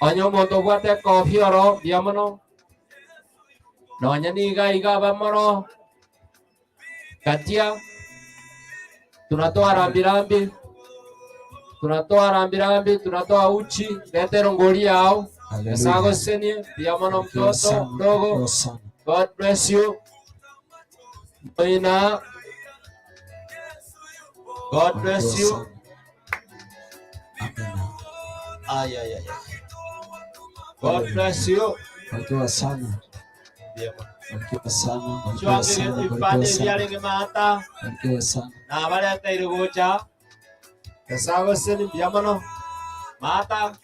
Onyo moto buate kofi oro biyamono. Nonya iga bamoro. Katia tunatoa rambirambi, tunatoa uchi, letero ngoli yao. Sago seni, biyamono mtoto dogo. God bless you. Moina. God bless you. Ay. God bless you. Barikiwa sana. Barikiwa sana. Barikiwa sana. Na wale atairu gocha. Kasago seni biyamono. Mata.